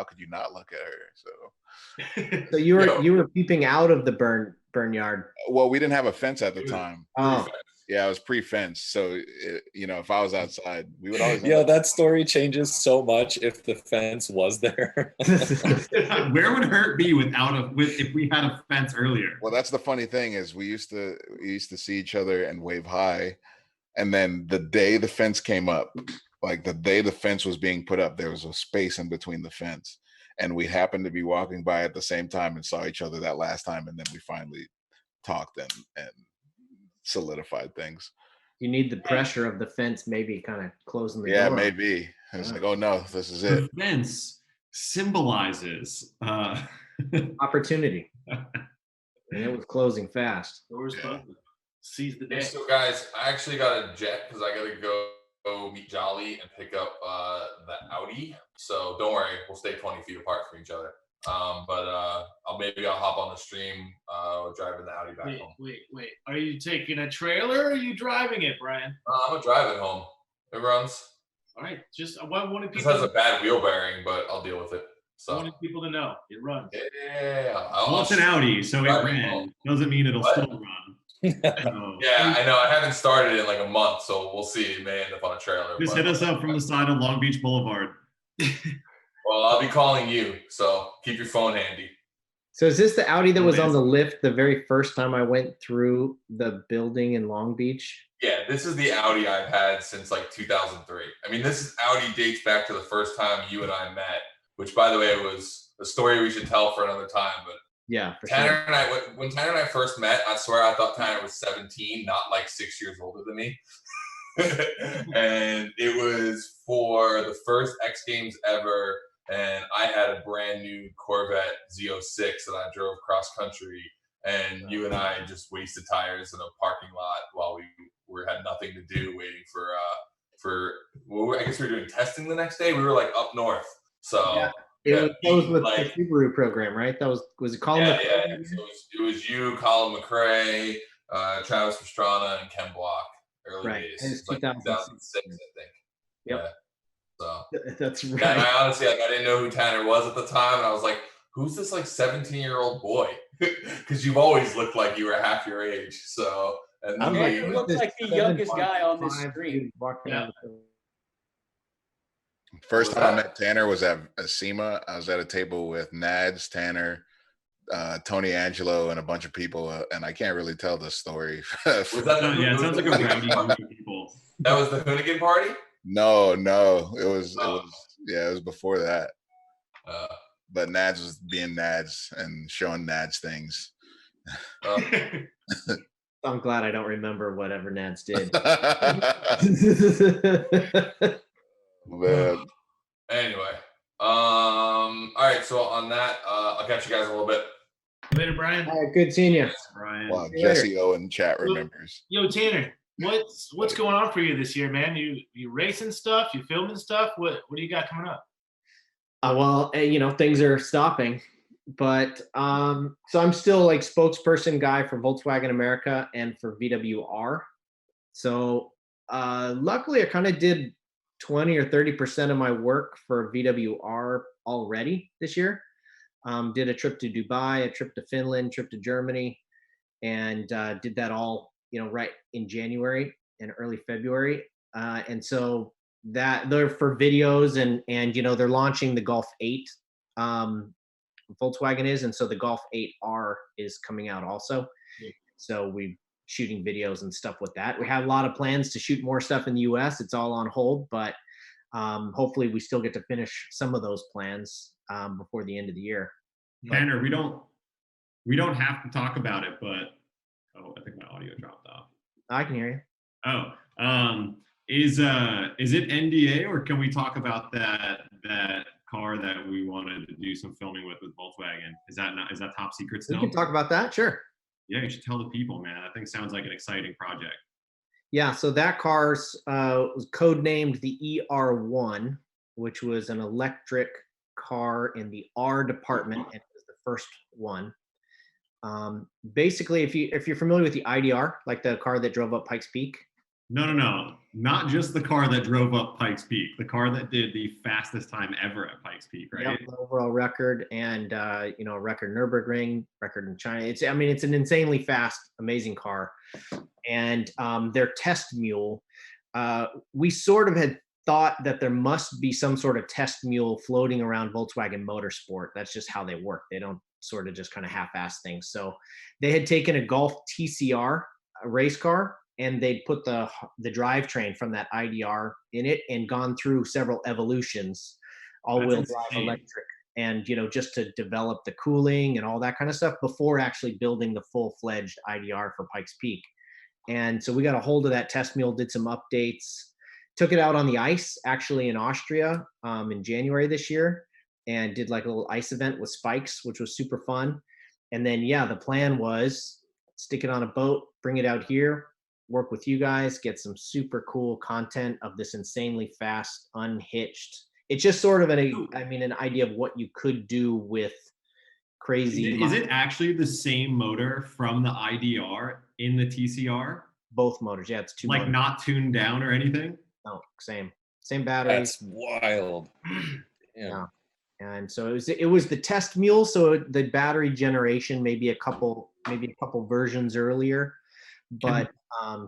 could you not look at her? So you were peeping out of the burn yard. Well, we didn't have a fence at the time. Oh. Yeah, it was pre-fenced. So, if I was outside, we would always. Yo, that story changes so much if the fence was there. Where would Hurt be if we had a fence earlier? Well, that's the funny thing is we used to see each other and wave hi, and then the day the fence came up, like the day the fence was being put up, there was a space in between the fence, and we happened to be walking by at the same time and saw each other that last time, and then we finally talked and solidified things. You need the pressure of the fence, maybe kind of closing the door. Yeah, maybe. It's like, oh no, this is it. The fence symbolizes opportunity. And it was closing fast. Doors open. Seize the day. So guys, I actually got a jet because I gotta go meet Jolly and pick up the Audi. So don't worry, we'll stay 20 feet apart from each other. But I'll hop on the stream driving the Audi back home. Wait. Are you taking a trailer or are you driving it, Brian? I'm gonna drive it home. It runs. All right. Just I wanted This people. has a bad wheel bearing, but I'll deal with it. I So wanted people to know it runs. yeah. Well, it's an Audi, so it driving ran. home. Doesn't mean it'll What? still run. So, Yeah, I know. I haven't started in like a month, so we'll see. It may end up on a trailer. just but- hit us up from the side of Long Beach Boulevard. Well, I'll be calling you, so keep your phone handy. So is this the Audi that was on the lift the very first time I went through the building in Long Beach? Yeah, this is the Audi I've had since like 2003. I mean, this Audi dates back to the first time you and I met, which, by the way, was a story we should tell for another time. But yeah, for Tanner sure. and I, when Tanner and I first met, I swear I thought Tanner was 17, not like 6 years older than me. And it was for the first X Games ever. And I had a brand new Corvette Z06 that I drove cross country, and you and I just wasted tires in a parking lot while we had nothing to do, waiting I guess we were doing testing the next day. We were like up north, so Yeah. That was with the Subaru program, right? That was it Colin? Yeah. So it was you, Colin McRae, Travis Pastrana, and Ken Block. early Right. days. And it's It's like 2006, I think. Yep. Yeah. So That's right. yeah, I honestly, like, I didn't know who Tanner was at the time, and I was like, "Who's this like 17-year-old boy?" Because you've always looked like you were half your age. So, and I'm then like, You who's look this like the youngest guy on this 7'5" stream. dude walking out of the- First What time I was met Tanner was at SEMA. I was at a table with Nads, Tanner, Tony Angelo, and a bunch of people, and I can't really tell this story. Was that the, Yeah, it was sounds the like a Hoonigan rowdy party? group of people. That was the Hoonigan party? No, it was yeah, it was before that. Uh, But Nads was being Nads and showing Nads things. I'm glad I don't remember whatever Nads did. Man. Anyway, all right. So on that, I'll catch you guys in a little bit. Later, Brian. All right, good seeing you. Brian. Wow, See you later. Jesse O in chat remembers. Yo, Tanner, what's going on for you this year, man? You racing stuff? You filming stuff? What do you got coming up? Well, things are stopping, but so I'm still like spokesperson guy for Volkswagen America and for VWR. So luckily, I kind of did 20 or 30% of my work for VWR already this year. Did a trip to Dubai, a trip to Finland, trip to Germany, and did that all right in January and early February. And so that they're for videos and they're launching the Golf 8. Volkswagen is, and so the Golf 8R is coming out also. So we're shooting videos and stuff with that. We have a lot of plans to shoot more stuff in the US. It's all on hold, but hopefully we still get to finish some of those plans before the end of the year. Tanner, we don't have to talk about it, but I think my audio dropped off. I can hear you. Oh, is it NDA, or can we talk about that car that we wanted to do some filming with Volkswagen? Is that top secret still? We can talk about that, sure. Yeah, you should tell the people, man. That thing sounds like an exciting project. Yeah, so that car's was codenamed the ER1, which was an electric car in the R department, and it was the first one. Basically, if you're familiar with the IDR, like the car that drove up Pikes Peak. No, not just the car that drove up Pikes Peak, the car that did the fastest time ever at Pikes Peak, right? Yep, the overall record, and a record Nürburgring, record in China. It's an insanely fast, amazing car. And their test mule, we sort of had thought that there must be some sort of test mule floating around Volkswagen Motorsport. That's just how they work. They don't sort of just kind of half-ass things. So they had taken a Golf TCR, a race car, and they'd put the drivetrain from that IDR in it and gone through several evolutions, all-wheel drive electric, and just to develop the cooling and all that kind of stuff before actually building the full-fledged IDR for Pikes Peak. And so we got a hold of that test mule, did some updates, took it out on the ice actually in Austria in January this year, and did like a little ice event with spikes, which was super fun. And then the plan was stick it on a boat, bring it out here, work with you guys, get some super cool content of this insanely fast, unhitched. It's just sort of an idea of what you could do with crazy. Is it actually the same motor from the IDR in the TCR? Both motors, yeah, it's two. Like motors. Not tuned down or anything? No, same battery. That's wild. Yeah. And so it was the test mule, so the battery generation maybe a couple versions earlier, but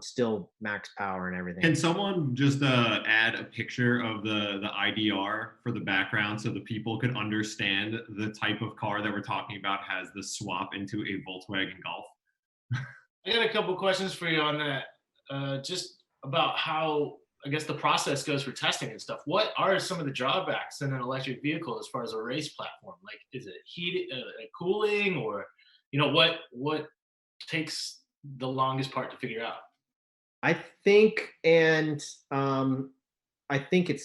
still max power and everything. Can someone just add a picture of the IDR for the background so the people could understand the type of car that we're talking about has the swap into a Volkswagen Golf? I got a couple questions for you on that. Just about how, I guess, the process goes for testing and stuff. What are some of the drawbacks in an electric vehicle as far as a race platform? Like, is it heat, cooling, or what takes the longest part to figure out? I think it's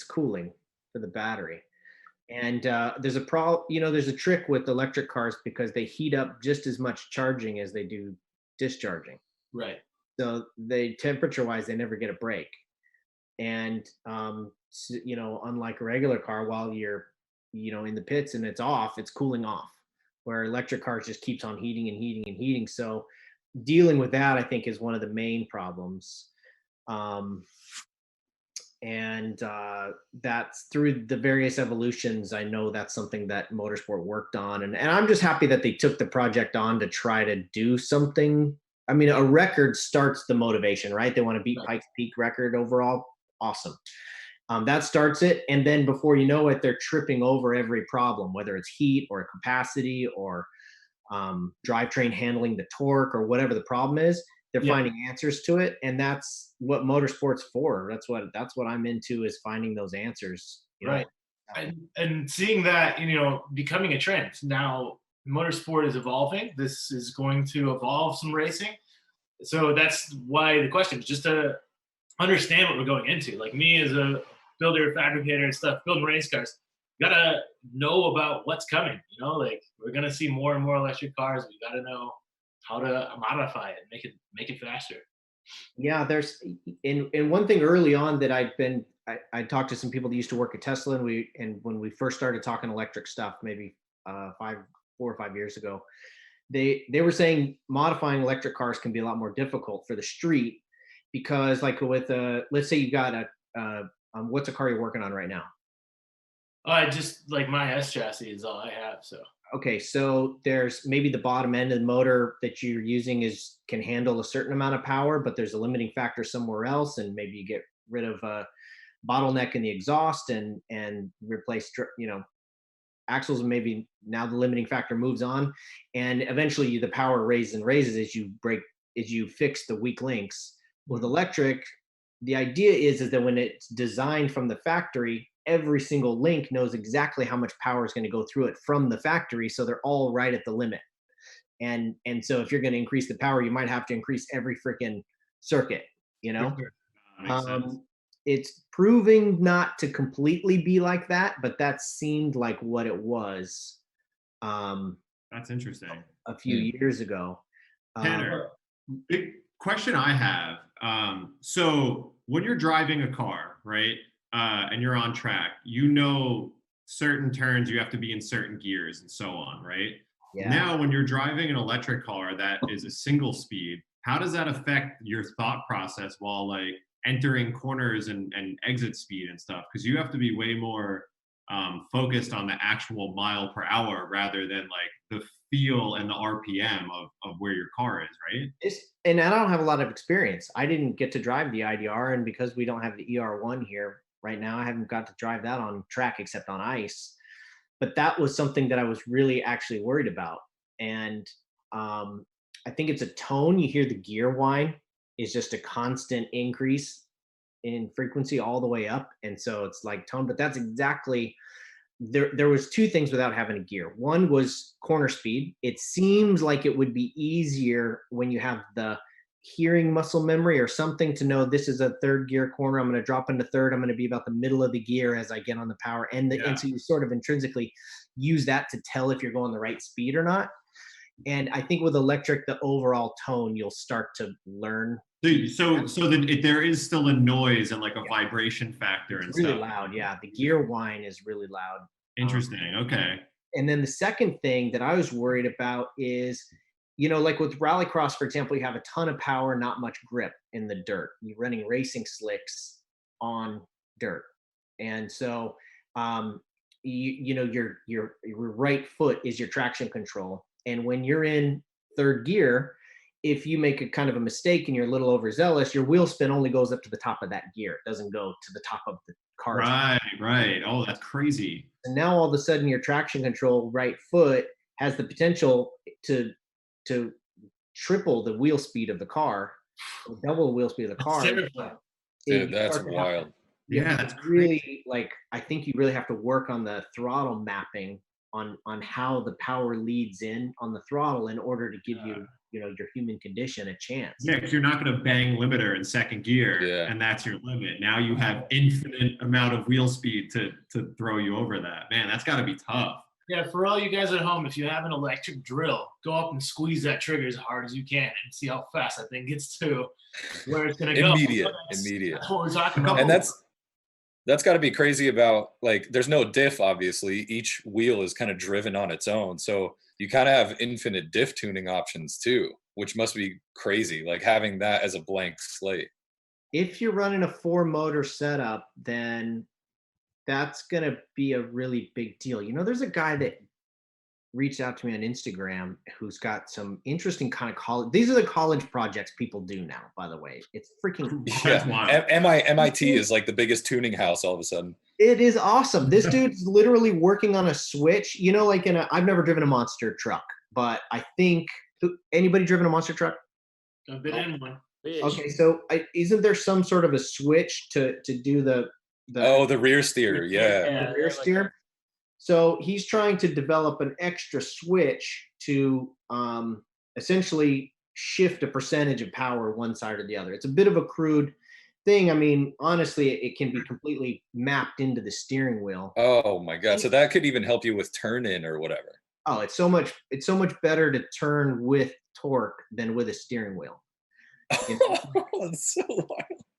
cooling for the battery. And there's a trick with electric cars because they heat up just as much charging as they do discharging. Right. So temperature-wise, they never get a break. And unlike a regular car, while you're in the pits and it's off, it's cooling off, where electric cars just keeps on heating and heating and heating. So dealing with that, I think, is one of the main problems. And that's through the various evolutions. I know that's something that Motorsport worked on, and I'm just happy that they took the project on to try to do something. I mean, a record starts the motivation, right? They want to beat Pike's Peak record overall. Awesome. That starts it, and then before you know it, they're tripping over every problem, whether it's heat or capacity or drivetrain handling the torque or whatever the problem is. They're finding answers to it, and that's what motorsport's for. That's what I'm into, is finding those answers. Right. And seeing that, becoming a trend. Now motorsport is evolving. This is going to evolve some racing. So that's why the question is just to understand what we're going into. Like me as a builder, fabricator and stuff, building race cars, you gotta know about what's coming. Like we're gonna see more and more electric cars. We gotta know how to modify it, make it faster. Yeah, there's and one thing early on that I talked to some people that used to work at Tesla, and when we first started talking electric stuff, maybe 4 or 5 years ago, they were saying modifying electric cars can be a lot more difficult for the street, because like with let's say you got what's a car you're working on right now? Just like my S chassis is all I have. So okay, so there's maybe the bottom end of the motor that you're using can handle a certain amount of power, but there's a limiting factor somewhere else, and maybe you get rid of a bottleneck in the exhaust and replace axles, and maybe now the limiting factor moves on, and eventually the power raises and raises as you fix the weak links. With electric, the idea is that when it's designed from the factory, every single link knows exactly how much power is going to go through it from the factory, so they're all right at the limit. And so if you're going to increase the power, you might have to increase every freaking circuit. It's proving not to completely be like that, but that seemed like what it was. That's interesting. A few years ago. Tanner, big question I have. So when you're driving a car, right, and you're on track, certain turns you have to be in certain gears and so on, right? Yeah. Now, when you're driving an electric car that is a single speed, how does that affect your thought process while like entering corners and exit speed and stuff? Because you have to be way more focused on the actual mile per hour rather than like the feel and the RPM of where your car is, right? And I don't have a lot of experience. I didn't get to drive the IDR, and because we don't have the ER1 here right now, I haven't got to drive that on track except on ice. But that was something that I was really actually worried about. And I think it's a tone. You hear the gear whine is just a constant increase in frequency all the way up. And so it's like tone, but that's exactly, there was two things without having a gear. One was corner speed. It seems like it would be easier when you have the hearing muscle memory or something to know this is a third gear corner. I'm going to drop into third. I'm going to be about the middle of the gear as I get on the power. And so you sort of intrinsically use that to tell if you're going the right speed or not. And I think with electric, the overall tone, you'll start to learn. So there is still a noise and like a vibration factor and really stuff. Loud. Yeah. The gear whine is really loud. Interesting. Okay. And then the second thing that I was worried about is, like with rallycross, for example, you have a ton of power, not much grip in the dirt. You're running racing slicks on dirt. And so, your right foot is your traction control. And when you're in third gear, if you make a kind of a mistake and you're a little overzealous, your wheel spin only goes up to the top of that gear. It doesn't go to the top of the car. Right. Oh, that's crazy. And now all of a sudden your traction control right foot has the potential to triple the wheel speed of the car, double the wheel speed of the car. Dude, that's wild. Yeah, that's really like, I think you really have to work on the throttle mapping on how the power leads in on the throttle in order to give you your human condition a chance. Yeah, because you're not going to bang limiter in second gear, and that's your limit. Now you have infinite amount of wheel speed to throw you over that. Man, that's got to be tough. Yeah, for all you guys at home, if you have an electric drill, go up and squeeze that trigger as hard as you can and see how fast that thing gets to where it's going to go. Immediate. That's what we're talking about. And that's got to be crazy about, like, there's no diff, obviously. Each wheel is kind of driven on its own. So you kind of have infinite diff tuning options too, which must be crazy, like having that as a blank slate. if you're running a 4-motor setup, then that's going to be a really big deal. You know, there's a guy that reached out to me on Instagram who's got some interesting kind of college. These are the college projects people do now, by the way. It's freaking Yeah. MIT is like the biggest tuning house all of a sudden. It is awesome. This dude's literally working on a switch, you know, like I've never driven a monster truck, but I think anybody driven a monster truck? I've been in one. Okay, so isn't there some sort of a switch to do the rear steer? Yeah. The rear steer. So he's trying to develop an extra switch to essentially shift a percentage of power one side or the other. It's a bit of a crude thing. I mean, honestly, it can be completely mapped into the steering wheel. Oh my God. So that could even help you with turn in or whatever. Oh, it's so much better to turn with torque than with a steering wheel. That's so wild.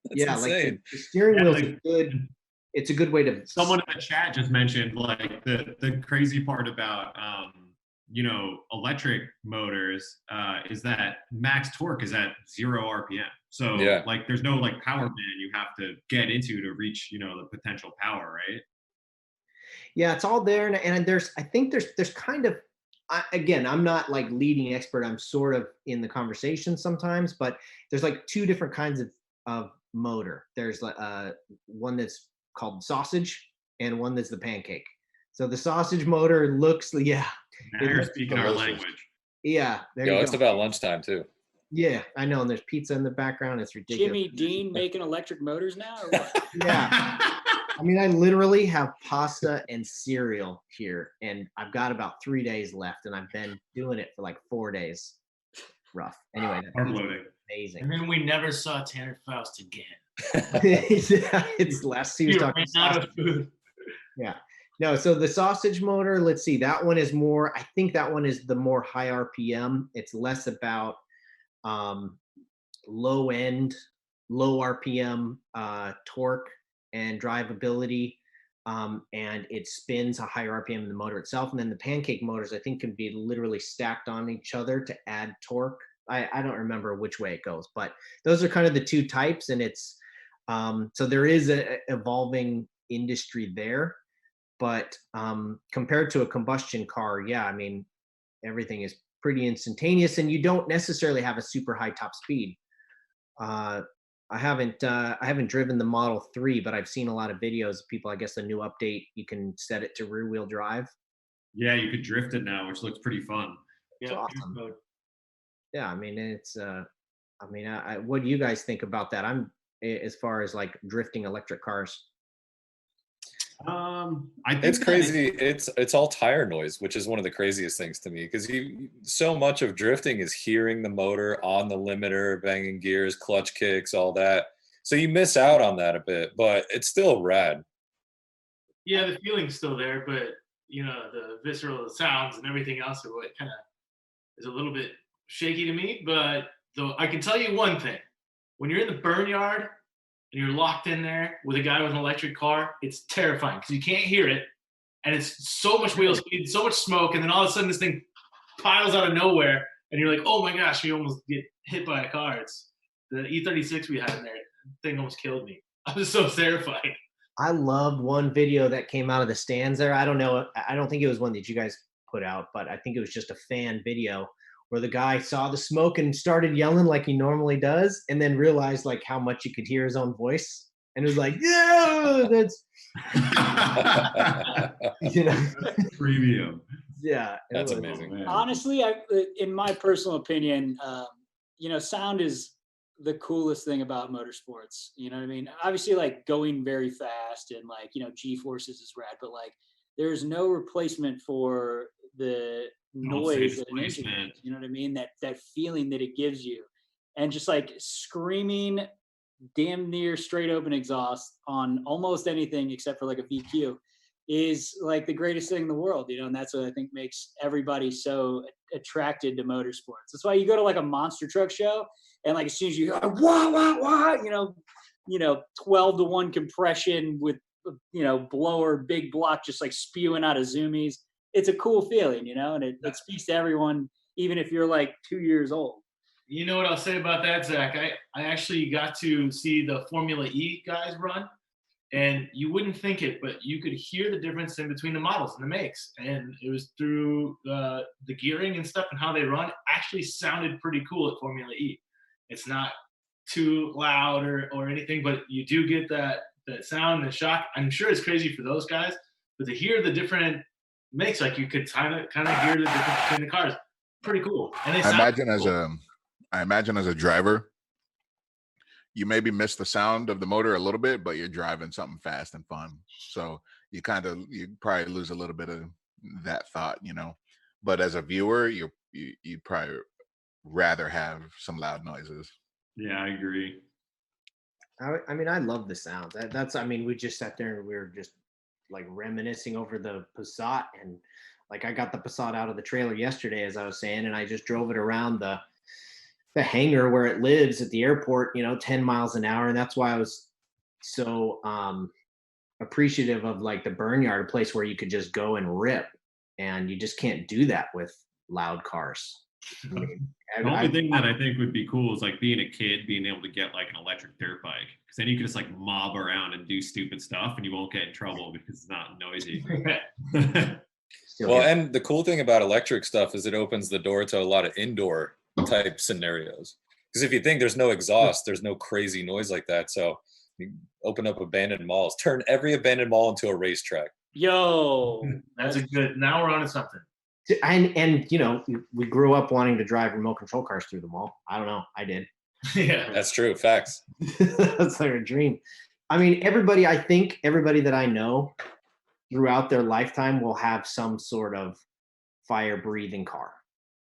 That's insane. Like the steering wheel is good. It's a good way to. Someone in the chat just mentioned like the crazy part about electric motors is that max torque is at 0 RPM. So like there's no like power band you have to get into to reach the potential power, right? Yeah, it's all there, and I think there's kind of. Again, I'm not like leading expert. I'm sort of in the conversation sometimes, but there's like 2 different kinds of motor. There's one that's called sausage and one that's the pancake. So the sausage motor looks, Now you're speaking our language. Yeah. It's about lunchtime too. Yeah, I know. And there's pizza in the background. It's ridiculous. Jimmy Dean making electric motors now? Or what? Yeah. I mean, I literally have pasta and cereal here, and I've got about 3 days left, and I've been doing it for like 4 days. Rough. Anyway, amazing. And then we never saw Tanner Foust again. Yeah, it's last he was talking out of food. Yeah. No, so the sausage motor, let's see, that one is more, I think that one is the more high RPM. It's less about low RPM torque and drivability, and it spins a higher RPM in the motor itself. And then the pancake motors, I think, can be literally stacked on each other to add torque. I don't remember which way it goes, but those are kind of the 2 types. And it's so there is a evolving industry there, but compared to a combustion car, yeah, I mean, everything is pretty instantaneous, and you don't necessarily have a super high top speed. I haven't driven the Model 3, but I've seen a lot of videos of people. I guess the new update, you can set it to rear wheel drive. Yeah, you could drift it now, which looks pretty fun. It's awesome. Yeah, I mean, it's what do you guys think about that? As far as like drifting electric cars. I think it's crazy. It's all tire noise, which is one of the craziest things to me, because so much of drifting is hearing the motor on the limiter, banging gears, clutch kicks, all that. So you miss out on that a bit, but it's still rad. Yeah, the feeling's still there, but the visceral sounds and everything else are what kind of is a little bit shaky to me. But though I can tell you one thing: when you're in the burn yard and you're locked in there with a guy with an electric car, it's terrifying because you can't hear it. And it's so much wheel speed, so much smoke. And then all of a sudden this thing piles out of nowhere. And you're like, oh my gosh, you almost get hit by a car. It's the E36 we had in there. The thing almost killed me. I was so terrified. I loved one video that came out of the stands there. I don't know. I don't think it was one that you guys put out, but I think it was just a fan video where the guy saw the smoke and started yelling like he normally does, and then realized like how much you could hear his own voice, and was like, "Yeah, that's premium." Yeah, that's amazing. Honestly, in my personal opinion, sound is the coolest thing about motorsports. You know what I mean? Obviously, like going very fast and like G-forces is rad, but like there's no replacement for the noise that an engine gives, you know what I mean? That feeling that it gives you, and just like screaming damn near straight open exhaust on almost anything except for like a VQ is like the greatest thing in the world, and that's what I think makes everybody so attracted to motorsports. That's why you go to like a monster truck show, and like as soon as you hear wah wah wah, 12-to-1 compression with blower big block just like spewing out of zoomies. It's a cool feeling, and it speaks to everyone, even if you're like 2 years old. You know what I'll say about that, Zach? I actually got to see the Formula E guys run, and you wouldn't think it, but you could hear the difference in between the models and the makes. And it was through the gearing and stuff and how they run actually sounded pretty cool at Formula E. It's not too loud or anything, but you do get that sound and the shock. I'm sure it's crazy for those guys, but to hear the different makes, like you could kind of hear the difference between the cars. Pretty cool. And they I imagine as a driver, you maybe miss the sound of the motor a little bit, but you're driving something fast and fun. So you probably lose a little bit of that thought, you know. But as a viewer, you probably rather have some loud noises. Yeah, I agree. I mean, I love the sound. I mean, we just sat there and we were just like reminiscing over the Passat, and like I got the Passat out of the trailer yesterday, as I was saying, and I just drove it around the hangar where it lives at the airport, 10 miles an hour. And that's why I was so appreciative of like the Burnyard, a place where you could just go and rip, and you just can't do that with loud cars. I mean, the only thing that I think would be cool is like being a kid, being able to get like an electric dirt bike, because then you can just like mob around and do stupid stuff and you won't get in trouble because it's not noisy. Well, and the cool thing about electric stuff is it opens the door to a lot of indoor type scenarios. Because if you think there's no exhaust, there's no crazy noise like that. So you open up abandoned malls, turn every abandoned mall into a racetrack. Yo, that's a good. Now we're on to something. And we grew up wanting to drive remote control cars through the mall. I don't know. I did. Yeah, that's true. Facts. That's like a dream. I mean, I think everybody that I know throughout their lifetime will have some sort of fire breathing car.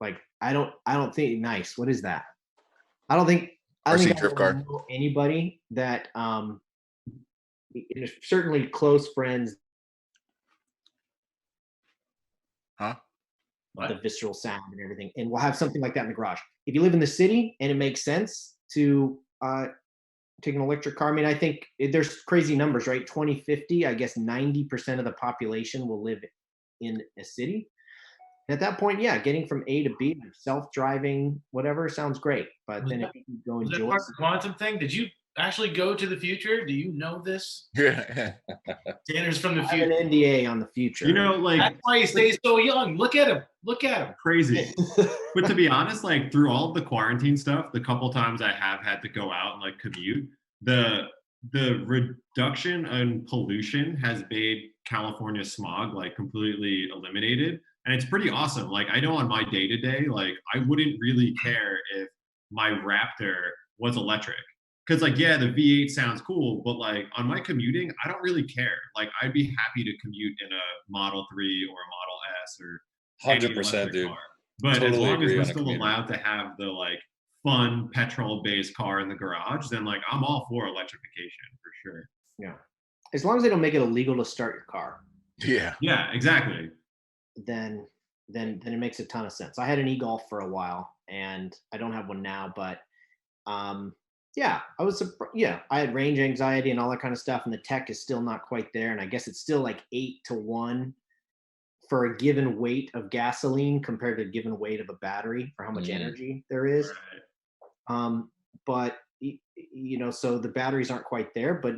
Like I don't think nice. What is that? I don't think drift car. Know anybody that certainly close friends. Huh? The visceral sound and everything, and we'll have something like that in the garage. If you live in the city and it makes sense to take an electric car, I mean, I think there's crazy numbers, right? 2050, I guess 90% of the population will live in a city. And at that point, yeah, getting from A to B, self-driving, whatever, sounds great. But then if you can go enjoy part of the quantum thing, did you actually go to the future? Do you know this? Yeah. Tanner's from the I have future. an NDA on the future. Like that's why he stays so young. Look at him. Look at him. Crazy. But to be honest, like through all of the quarantine stuff, the couple times I have had to go out and like commute, the reduction in pollution has made California smog like completely eliminated. And it's pretty awesome. Like I know on my day-to-day, like I wouldn't really care if my Raptor was electric. Because like, yeah, the V8 sounds cool, but like on my commuting, I don't really care. Like I'd be happy to commute in a Model 3 or a Model S or 100%, dude. car. But totally as long as agree we're on a still commuter. allowed to have the like fun petrol-based car in the garage, then like I'm all for electrification for sure. Yeah. As long as they don't make it illegal to start your car. Yeah. Yeah, exactly. Then it makes a ton of sense. I had an e-Golf for a while, and I don't have one now, but yeah, I had range anxiety and all that kind of stuff, and the tech is still not quite there. And I guess it's still like 8-to-1 for a given weight of gasoline compared to a given weight of a battery for how much energy there is. Right. But so the batteries aren't quite there, but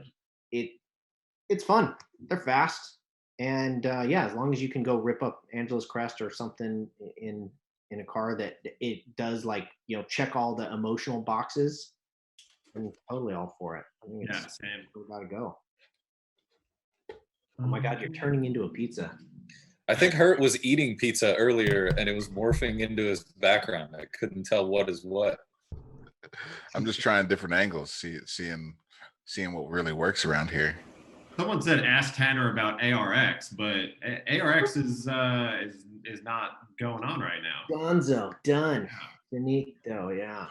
it's fun. They're fast. And yeah, as long as you can go rip up Angela's Crest or something in a car that it does like, check all the emotional boxes, I'm totally all for it. I think it's same. We gotta go. Oh my God, you're turning into a pizza. I think Hurt was eating pizza earlier and it was morphing into his background. I couldn't tell what is what. I'm just trying different angles, seeing what really works around here. Someone said ask Tanner about ARX, but ARX is not going on right now. Gonzo, done. Finito, yeah.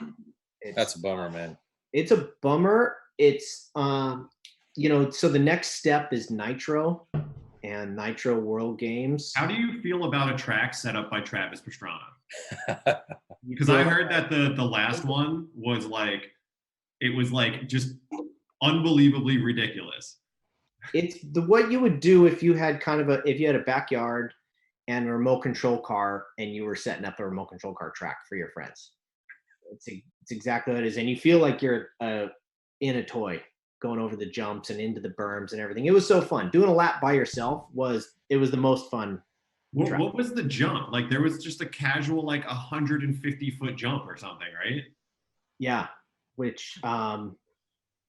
That's a bummer, man. It's a bummer. It's so the next step is Nitro and Nitro World Games. How do you feel about a track set up by Travis Pastrana? Because I heard that the last one was like, it was like just unbelievably ridiculous. It's what you would do if you had if you had a backyard and a remote control car and you were setting up a remote control car track for your friends. It's exactly what it is, and you feel like you're in a toy, going over the jumps and into the berms and everything. It was so fun. Doing a lap by yourself was the most fun. What was the jump? Like there was just a casual like 150-foot jump or something, right? Yeah, which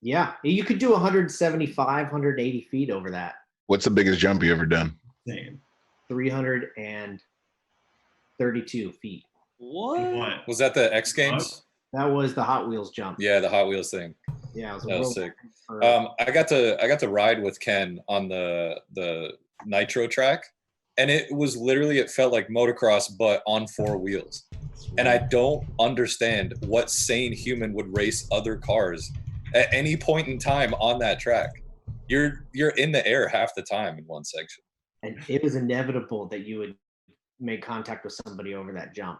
yeah, you could do 175, 180 feet over that. What's the biggest jump you ever done? Same. 332 feet. What? Was that the X Games? That was the Hot Wheels jump. Yeah, the Hot Wheels thing. Yeah, it was that was sick. for- I got to ride with Ken on the nitro track, and it was literally, it felt like motocross but on 4 wheels. And I don't understand what sane human would race other cars at any point in time on that track. You're in the air half the time in one section. And it was inevitable that you would make contact with somebody over that jump.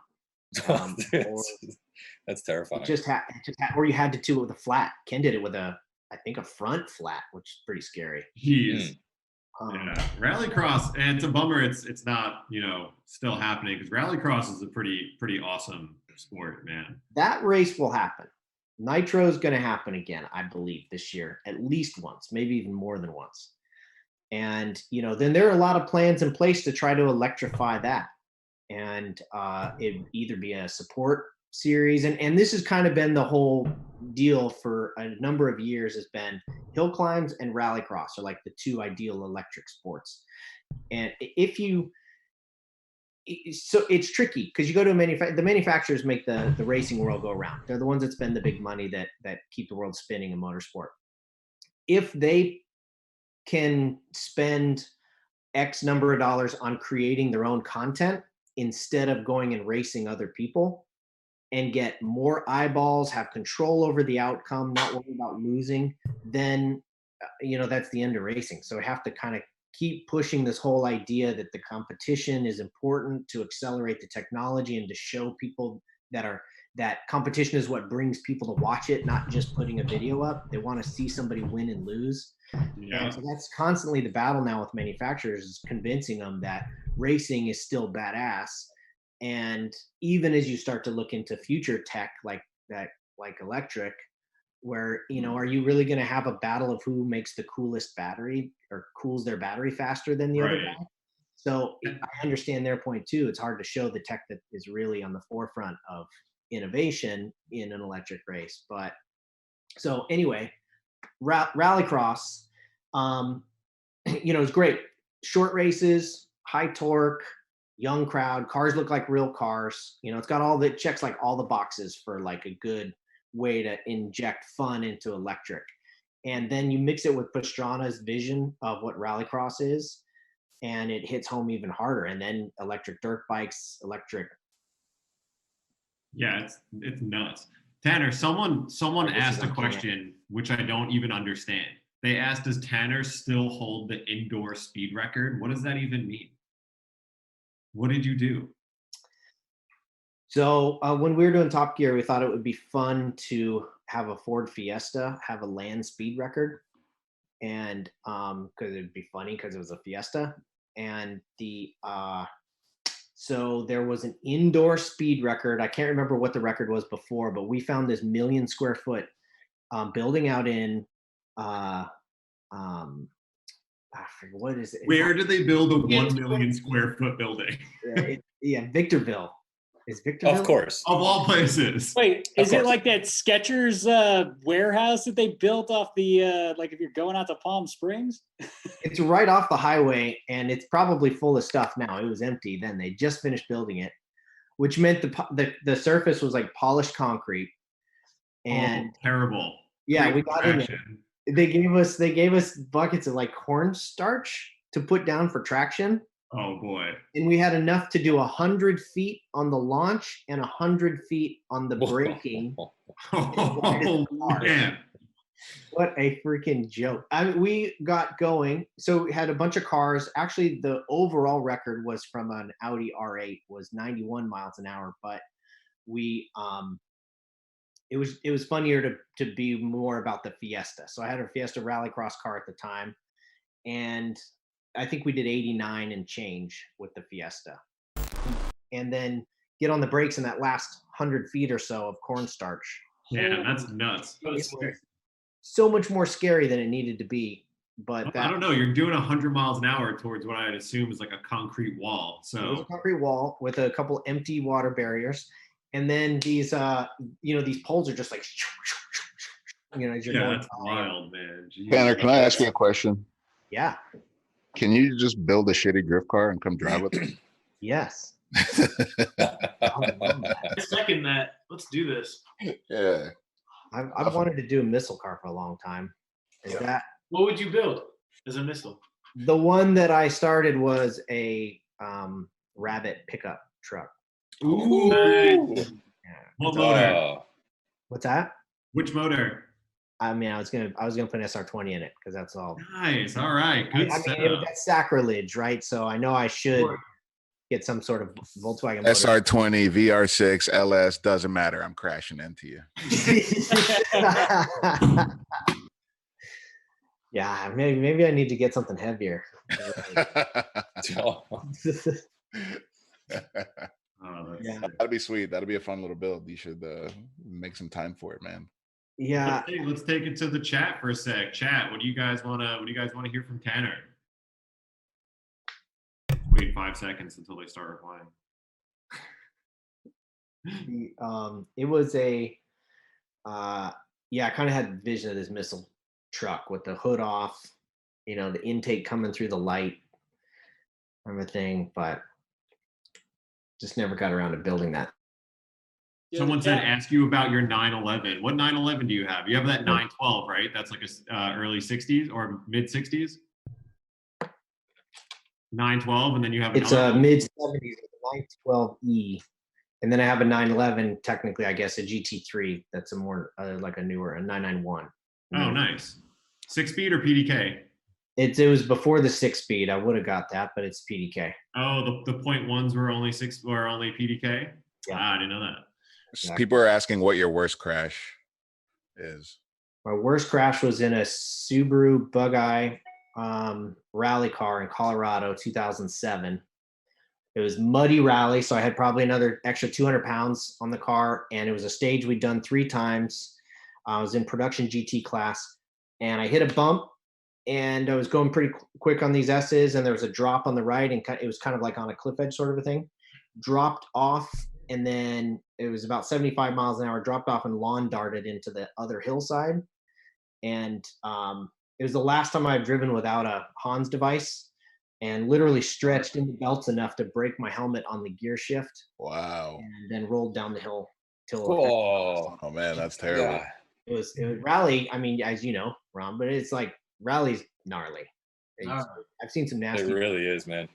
That's terrifying. Or you had to do it with a flat. Ken did it with I think a front flat, which is pretty scary. Jeez. Yeah, Rallycross, and it's a bummer it's not, still happening, because Rallycross is a pretty awesome sport, man. That race will happen. Nitro is going to happen again, I believe, this year, at least once, maybe even more than once. And, then there are a lot of plans in place to try to electrify that. And it'd either be a support series. And this has kind of been the whole deal for a number of years, has been hill climbs and rallycross are like the 2 ideal electric sports. And so it's tricky because you go to the manufacturers make the racing world go around. They're the ones that spend the big money that keep the world spinning in motorsport. If they can spend X number of dollars on creating their own content instead of going and racing other people, and get more eyeballs, have control over the outcome, not worry about losing, then that's the end of racing. So we have to kind of keep pushing this whole idea that the competition is important to accelerate the technology and to show people that competition is what brings people to watch it, not just putting a video up. They want to see somebody win and lose. Yeah. And so that's constantly the battle now with manufacturers, is convincing them that racing is still badass. And even as you start to look into future tech like electric, where, are you really going to have a battle of who makes the coolest battery or cools their battery faster than the other guy? So I understand their point too. It's hard to show the tech that is really on the forefront of innovation in an electric race. But so anyway, rallycross, it's great. Short races, high torque, young crowd, cars look like real cars. It's got checks like all the boxes for like a good way to inject fun into electric. And then you mix it with Pastrana's vision of what rallycross is, and it hits home even harder. And then electric dirt bikes, electric. Yeah, it's nuts. Tanner, someone asked a question which I don't even understand. They asked, does Tanner still hold the indoor speed record? What does that even mean? What did you do? So when we were doing Top Gear, we thought it would be fun to have a Ford Fiesta have a land speed record, and because it'd be funny because it was a Fiesta. And so there was an indoor speed record. I can't remember what the record was before, but we found this 1 million square foot building out in I forget, what is it? Where did they build a 1 million square foot building? Victorville. Is Victorville? Of course. Of all places. Wait, is it like that Skechers warehouse that they built off the like if you're going out to Palm Springs? It's right off the highway, and it's probably full of stuff now. It was empty then. They just finished building it, which meant the surface was like polished concrete. And terrible. Yeah, we got in there. They gave us buckets of like cornstarch to put down for traction. Oh boy. And we had enough to do 100 feet on the launch and 100 feet on the braking. Oh man. What a freaking joke. We got going. So we had a bunch of cars. Actually, the overall record was from an Audi R8, was 91 miles an hour, but we it was funnier to be more about the Fiesta. So I had a Fiesta rallycross car at the time, and I think we did 89 and change with the Fiesta. And then get on the brakes in that last 100 feet or so of cornstarch. Yeah, that's nuts. It was so much more scary than it needed to be. But I don't know. You're doing 100 miles an hour towards what I'd assume is like a concrete wall. It was a So concrete wall with a couple empty water barriers, and then these these poles are just like as you're yeah, going that's by. wild, man. Jeez. Tanner, can I ask you a question? Yeah. Can you just build a shitty drift car and come drive with it? Yes. I second that. Let's do this. Yeah. I've wanted to do a missile car for a long time. What would you build as a missile? The one that I started was a Rabbit pickup truck. Ooh. Nice. What motor? What's that? Which motor? I mean, I was gonna put an SR20 in it because that's all. Nice. All right. Good I stuff. mean, that's sacrilege, right? So I know I should get some sort of Volkswagen motor. SR20, VR6, LS, doesn't matter. I'm crashing into you. Yeah, maybe I need to get something heavier. Yeah. That'd be sweet. That'd be a fun little build. You should make some time for it, man. Yeah. Let's take it to the chat for a sec. Chat, what do you guys want to hear from Tanner? Wait 5 seconds until they start replying. It was I kind of had the vision of this missile truck with the hood off, the intake coming through the light, everything, but just never got around to building that. Someone said, ask you about your 911. What 911 do you have? You have that 912, right? That's like a early 60s or mid 60s? 912, and then you have It's a mid 70s, 912E. And then I have a 911, technically, I guess, a GT3. That's a more like a newer, a 991. Oh, nice. 6-speed or PDK? It was before the 6-speed. I would have got that, but it's PDK. Oh, the .1s were only PDK? Yeah. I didn't know that. Exactly. People are asking what your worst crash is. My worst crash was in a Subaru Bug-Eye rally car in Colorado, 2007. It was muddy rally, so I had probably another extra 200 pounds on the car, and it was a stage we'd done 3 times. I was in production GT class, and I hit a bump, and I was going pretty quick on these S's, and there was a drop on the right, and it was kind of like on a cliff edge sort of a thing. Dropped off, and then it was about 75 miles an hour, dropped off and lawn darted into the other hillside. And it was the last time I've driven without a Hans device, and literally stretched in the belts enough to break my helmet on the gear shift. Wow. And then rolled down the hill till. Oh man, that's terrible. Yeah. It was rally. I mean, as you know, Ron, but it's like rally's gnarly. I've seen some nasty. It really is, man.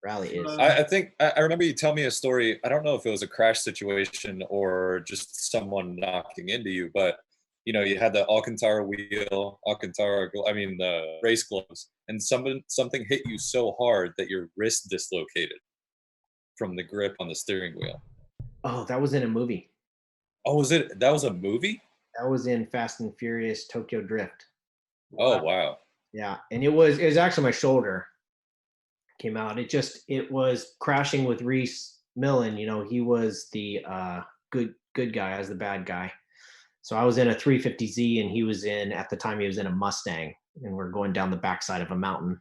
Rally is. I think I remember you tell me a story. I don't know if it was a crash situation or just someone knocking into you, but you had the Alcantara wheel, the race gloves, and something hit you so hard that your wrist dislocated from the grip on the steering wheel. Oh, that was in a movie. Oh, that was a movie? That was in Fast and Furious Tokyo Drift. Oh, wow. Yeah, and it was actually my shoulder came out. It was crashing with Reese Millen. He was the good guy. I was the bad guy. So I was in a 350Z, and he was at the time he was in a Mustang, and we're going down the backside of a mountain.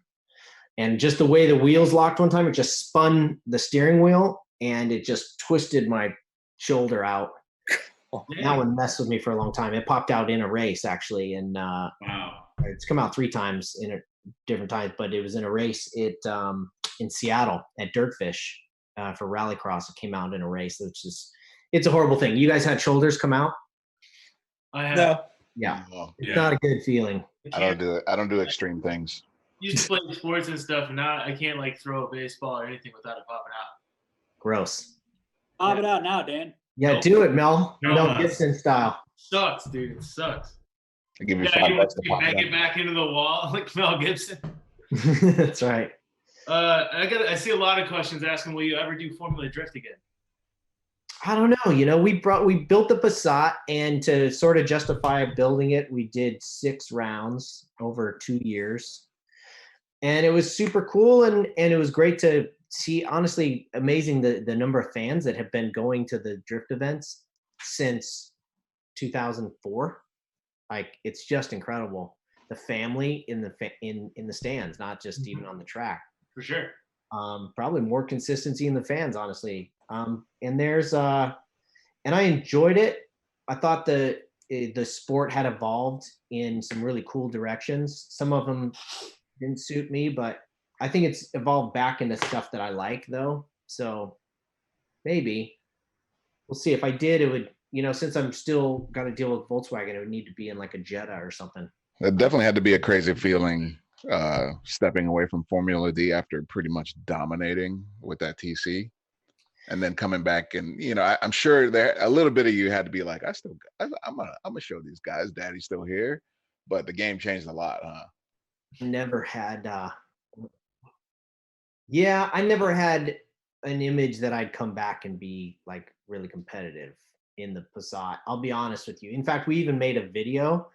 And just the way the wheels locked one time, it just spun the steering wheel, and it just twisted my shoulder out. That one messed with me for a long time. It popped out in a race, actually, and wow. It's come out 3 times in different times, but it was in a race in Seattle at Dirtfish for Rallycross. It came out in a race, it's a horrible thing. You guys had shoulders come out? I have. No. Yeah. Oh, It's not a good feeling. I don't do it. I don't do extreme things. You just play sports and stuff, and now I can't throw a baseball or anything without it popping out. Gross. Pop it out now, Dan. Yeah, do it, Mel. No. Mel Gibson style. Sucks, dude. It sucks. I give you Yeah, $5 to pop bang it it back into the wall like Mel Gibson. That's right. I see a lot of questions asking, will you ever do Formula Drift again? I don't know. We built the Passat, and to sort of justify building it, we did 6 rounds over 2 years, and it was super cool, and it was great to see, honestly, amazing the number of fans that have been going to the drift events since 2004. Like, it's just incredible. The family in the stands, not just even on the track. For sure. Probably more consistency in the fans, honestly. And there's and I enjoyed it. I thought the sport had evolved in some really cool directions. Some of them didn't suit me, but I think it's evolved back into stuff that I like, though. So maybe we'll see. If I did, it would, since I'm still got to deal with Volkswagen, it would need to be in like a Jetta or something. It definitely had to be a crazy feeling stepping away from Formula D after pretty much dominating with that TC, and then coming back. And I'm sure there a little bit of you had to be like, I'm gonna show these guys Daddy's still here. But the game changed a lot, huh? Never had I never had an image that I'd come back and be like really competitive in the Passat. I'll be honest with you. In fact, we even made a video,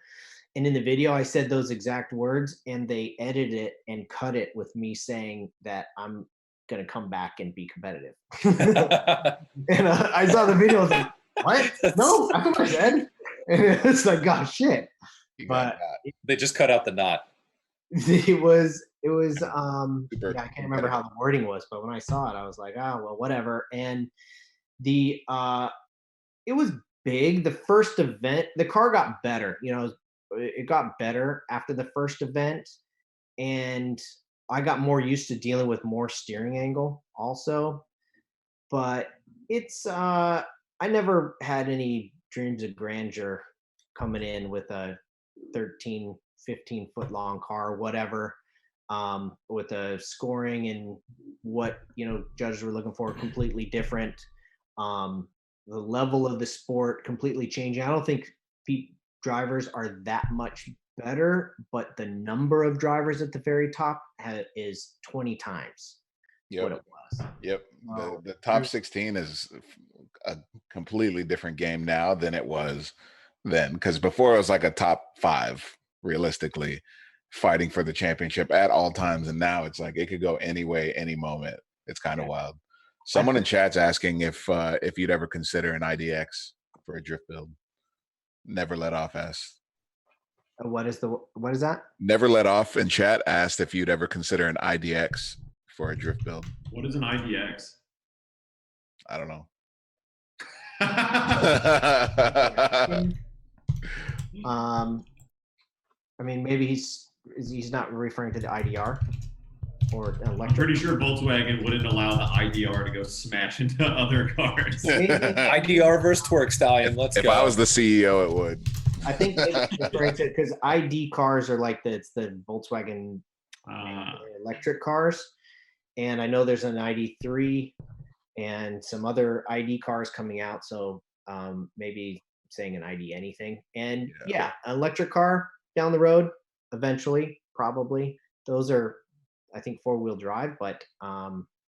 and in the video I said those exact words, and they edited it and cut it with me saying that I'm going to come back and be competitive. And I saw the video, I was like, what? No, that's what I said. And it's like, gosh, shit. But they just cut out the knot. It was I can't remember how the wording was, but when I saw it, I was like, oh, well, whatever. And it was big. The first event, the car got better, it got better after the first event, and I got more used to dealing with more steering angle also. But it's I never had any dreams of grandeur coming in with a 13, 15 foot long car or whatever, with a scoring and what judges were looking for completely different. The level of the sport completely changing. I don't think drivers are that much better, but the number of drivers at the very top is 20 times what it was. Yep. The top 16 is a completely different game now than it was then, because before it was like a top 5 realistically fighting for the championship at all times, and now it's like it could go any way, any moment. It's kind of wild. Someone in chat's asking if you'd ever consider an IDX for a drift build. Never Let Off asked. What is that? Never Let Off in chat asked if you'd ever consider an IDX for a drift build. What is an IDX? I don't know. I mean, maybe he's not referring to the IDR or electric. I'm pretty sure Volkswagen wouldn't allow the IDR to go smash into other cars. IDR versus Twerk Stallion. Let's go. If I was the CEO, it would. I think it's referring to, because ID cars are like the Volkswagen electric cars, and I know there's an ID3 and some other ID cars coming out. So maybe saying an ID anything, and an electric car down the road eventually, probably. Those are, I think, 4-wheel drive, but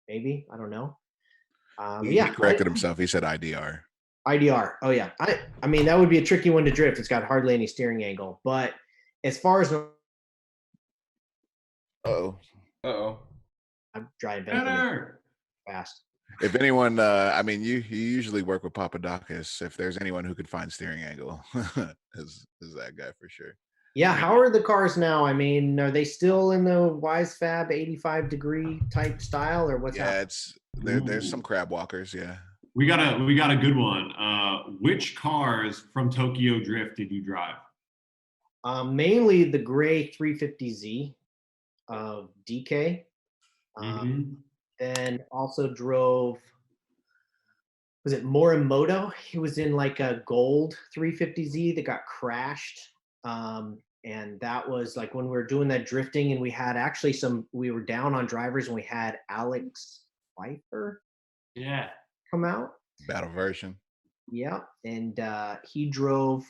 maybe, I don't know. He corrected himself. He said IDR. IDR. Oh yeah. I mean, that would be a tricky one to drift. It's got hardly any steering angle. But as far as I'm driving fast. If anyone, I mean, you usually work with Papadakis. If there's anyone who could find steering angle, is that guy for sure. Yeah, how are the cars now? I mean, are they still in the WiseFab 85-degree type style, or what's happening? There's some crab walkers. Yeah, we got a good one. Which cars from Tokyo Drift did you drive? Mainly the gray 350Z of DK. Then also drove, was it Morimoto? He was in like a gold 350Z that got crashed. And that was like when we were doing that drifting, and we had actually we were down on drivers, and we had Alex Pfeiffer come out. Battle version. Yeah. And he drove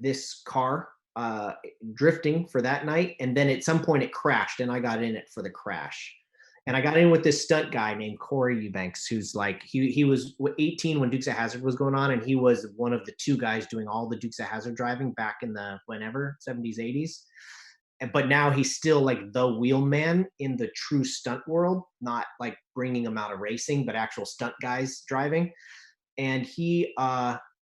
this car drifting for that night. And then at some point it crashed, and I got in it for the crash. And I got in with this stunt guy named Corey Eubanks, who's like, he was 18 when Dukes of Hazzard was going on, and he was one of the 2 guys doing all the Dukes of Hazzard driving back in the 70s, 80s. but now he's still like the wheelman in the true stunt world, not like bringing them out of racing, but actual stunt guys driving. And he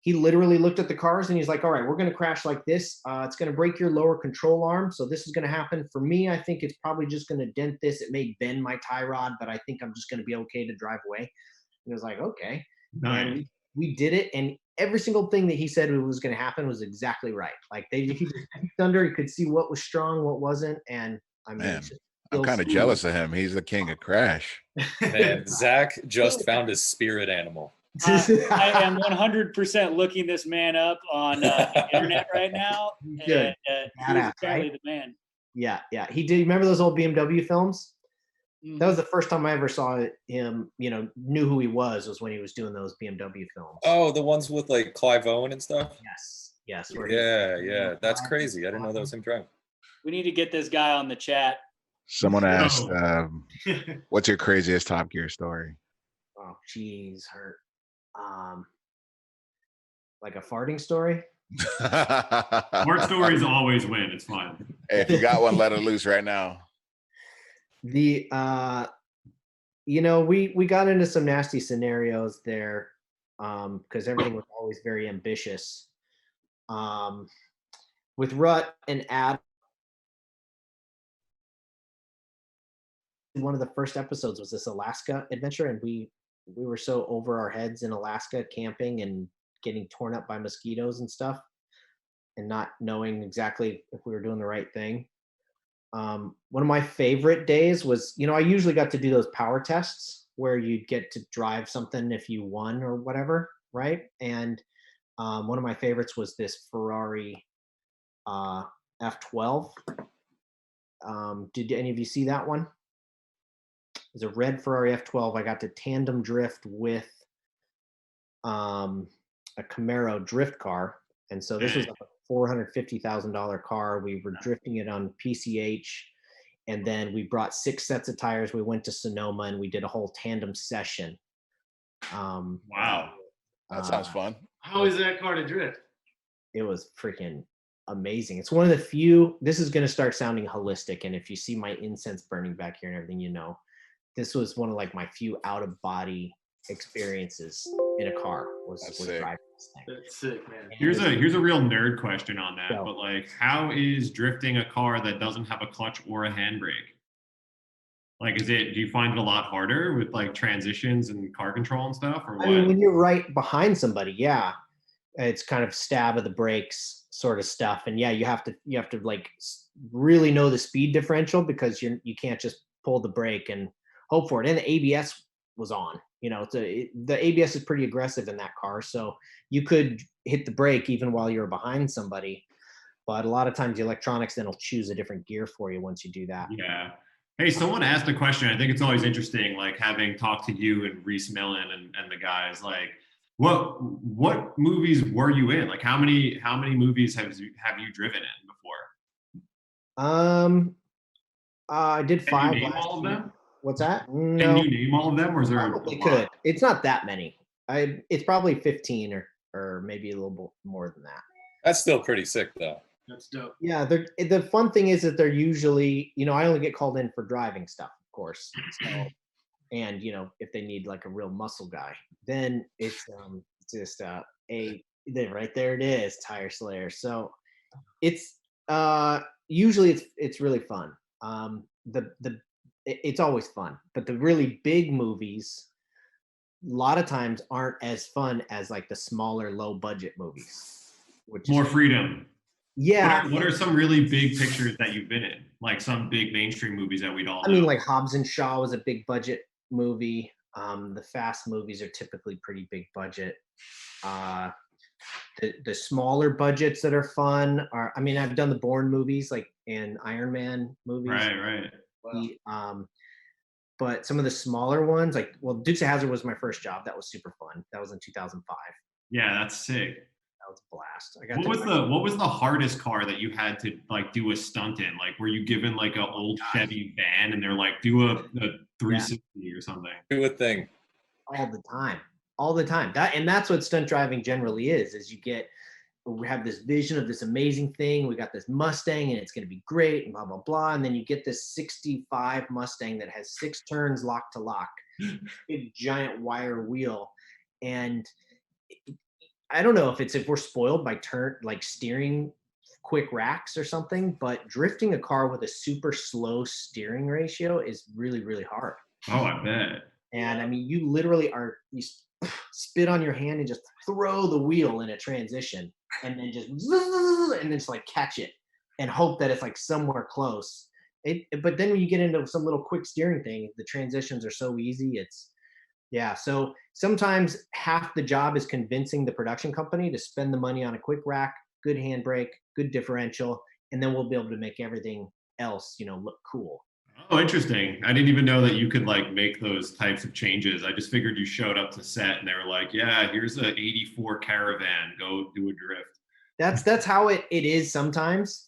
literally looked at the cars and he's like, all right, we're going to crash like this. It's going to break your lower control arm. So this is going to happen. For me, I think it's probably just going to dent this. It may bend my tie rod, but I think I'm just going to be okay to drive away. And it was like, okay. Nice. And we did it. And every single thing that he said was going to happen was exactly right. Like he just peeked under, he could see what was strong, what wasn't. And I mean, Man, I'm kind of jealous of him. He's the king of crash. Man, Zach just found his spirit animal. I am 100% looking this man up on the internet right now. Good. And he's apparently the man. Yeah. He did. Remember those old BMW films? Mm-hmm. That was the first time I ever saw him, knew who he was when he was doing those BMW films. Oh, the ones with like Clive Owen and stuff? Yes. Yeah. That's crazy. I didn't know that was him driving. We need to get this guy on the chat. Someone asked, what's your craziest Top Gear story? Oh, geez, hurt. Like a farting story? Fart stories always win. It's fun. Hey, if you got one, let it loose right now. We got into some nasty scenarios there because everything was always very ambitious. With Rut and Ad, one of the first episodes was this Alaska adventure, and we were so over our heads in Alaska camping and getting torn up by mosquitoes and stuff and not knowing exactly if we were doing the right thing. One of my favorite days was, I usually got to do those power tests where you'd get to drive something if you won or whatever, right? And one of my favorites was this Ferrari F12. Did any of you see that one? It was a red Ferrari F12. I got to tandem drift with a Camaro drift car. And so this was like a $450,000 car. We were drifting it on PCH. And then we brought 6 sets of tires. We went to Sonoma and we did a whole tandem session. Wow. That sounds fun. How is that car to drift? It was freaking amazing. It's one of the few, this is going to start sounding holistic. And if you see my incense burning back here and everything, this was one of like my few out of body experiences in a car was driving this thing. That's sick, man. Here's a real nerd question on that. But like, how is drifting a car that doesn't have a clutch or a handbrake? Like, do you find it a lot harder with like transitions and car control and stuff, or what? I mean, when you're right behind somebody, yeah, it's kind of stab of the brakes sort of stuff. And yeah, you have to like really know the speed differential because you can't just pull the brake and hope for it. And the ABS was on. The ABS is pretty aggressive in that car, so you could hit the brake even while you're behind somebody. But a lot of times the electronics then will choose a different gear for you once you do that. Yeah. Hey, someone asked a question. I think it's always interesting, like having talked to you and Reese Millen and the guys. Like, what movies were you in? Like, how many movies have you driven in before? I did 5. Can you name all of them? What's that? No. Can you name all of them, or is there? It could. It's not that many. It's probably 15 or maybe a little bit more than that. That's still pretty sick, though. That's dope. Yeah, the fun thing is that they're usually, I only get called in for driving stuff, of course. So, and if they need like a real muscle guy, then it's just right there it is, Tire Slayer. So it's usually it's really fun. It's always fun, but the really big movies a lot of times aren't as fun as like the smaller low budget movies, which more freedom. Yeah. What are some really big pictures that you've been in? Like some big mainstream movies that we'd all know. I mean, like Hobbs and Shaw was a big budget movie. The Fast movies are typically pretty big budget. The smaller budgets that are fun are, I've done the Bourne movies, like and Iron Man movies. Right. But some of the smaller ones, like, Dukes of Hazzard was my first job. That was super fun. That was in 2005. Yeah, that's sick. That was a blast. What was the hardest car that you had to like do a stunt in? Like, were you given like an old Chevy van and they're like, do a 360 or something? Do a thing. All the time. That's what stunt driving generally is you get we have this vision of this amazing thing. We got this Mustang and it's going to be great and blah, blah, blah. And then you get this 65 Mustang that has 6 turns lock to lock, big giant wire wheel. And I don't know if we're spoiled by steering quick racks or something, but drifting a car with a super slow steering ratio is really, really hard. Oh, I bet. And I mean, you literally you spit on your hand and just throw the wheel in a transition and then just like catch it and hope that it's like somewhere close. But then when you get into some little quick steering thing, the transitions are so easy. So sometimes half the job is convincing the production company to spend the money on a quick rack, good handbrake, good differential, and then we'll be able to make everything else, look cool. Oh, interesting. I didn't even know that you could like make those types of changes. I just figured you showed up to set and they were like, yeah, here's a 84 Caravan, go do a drift. That's how it is sometimes.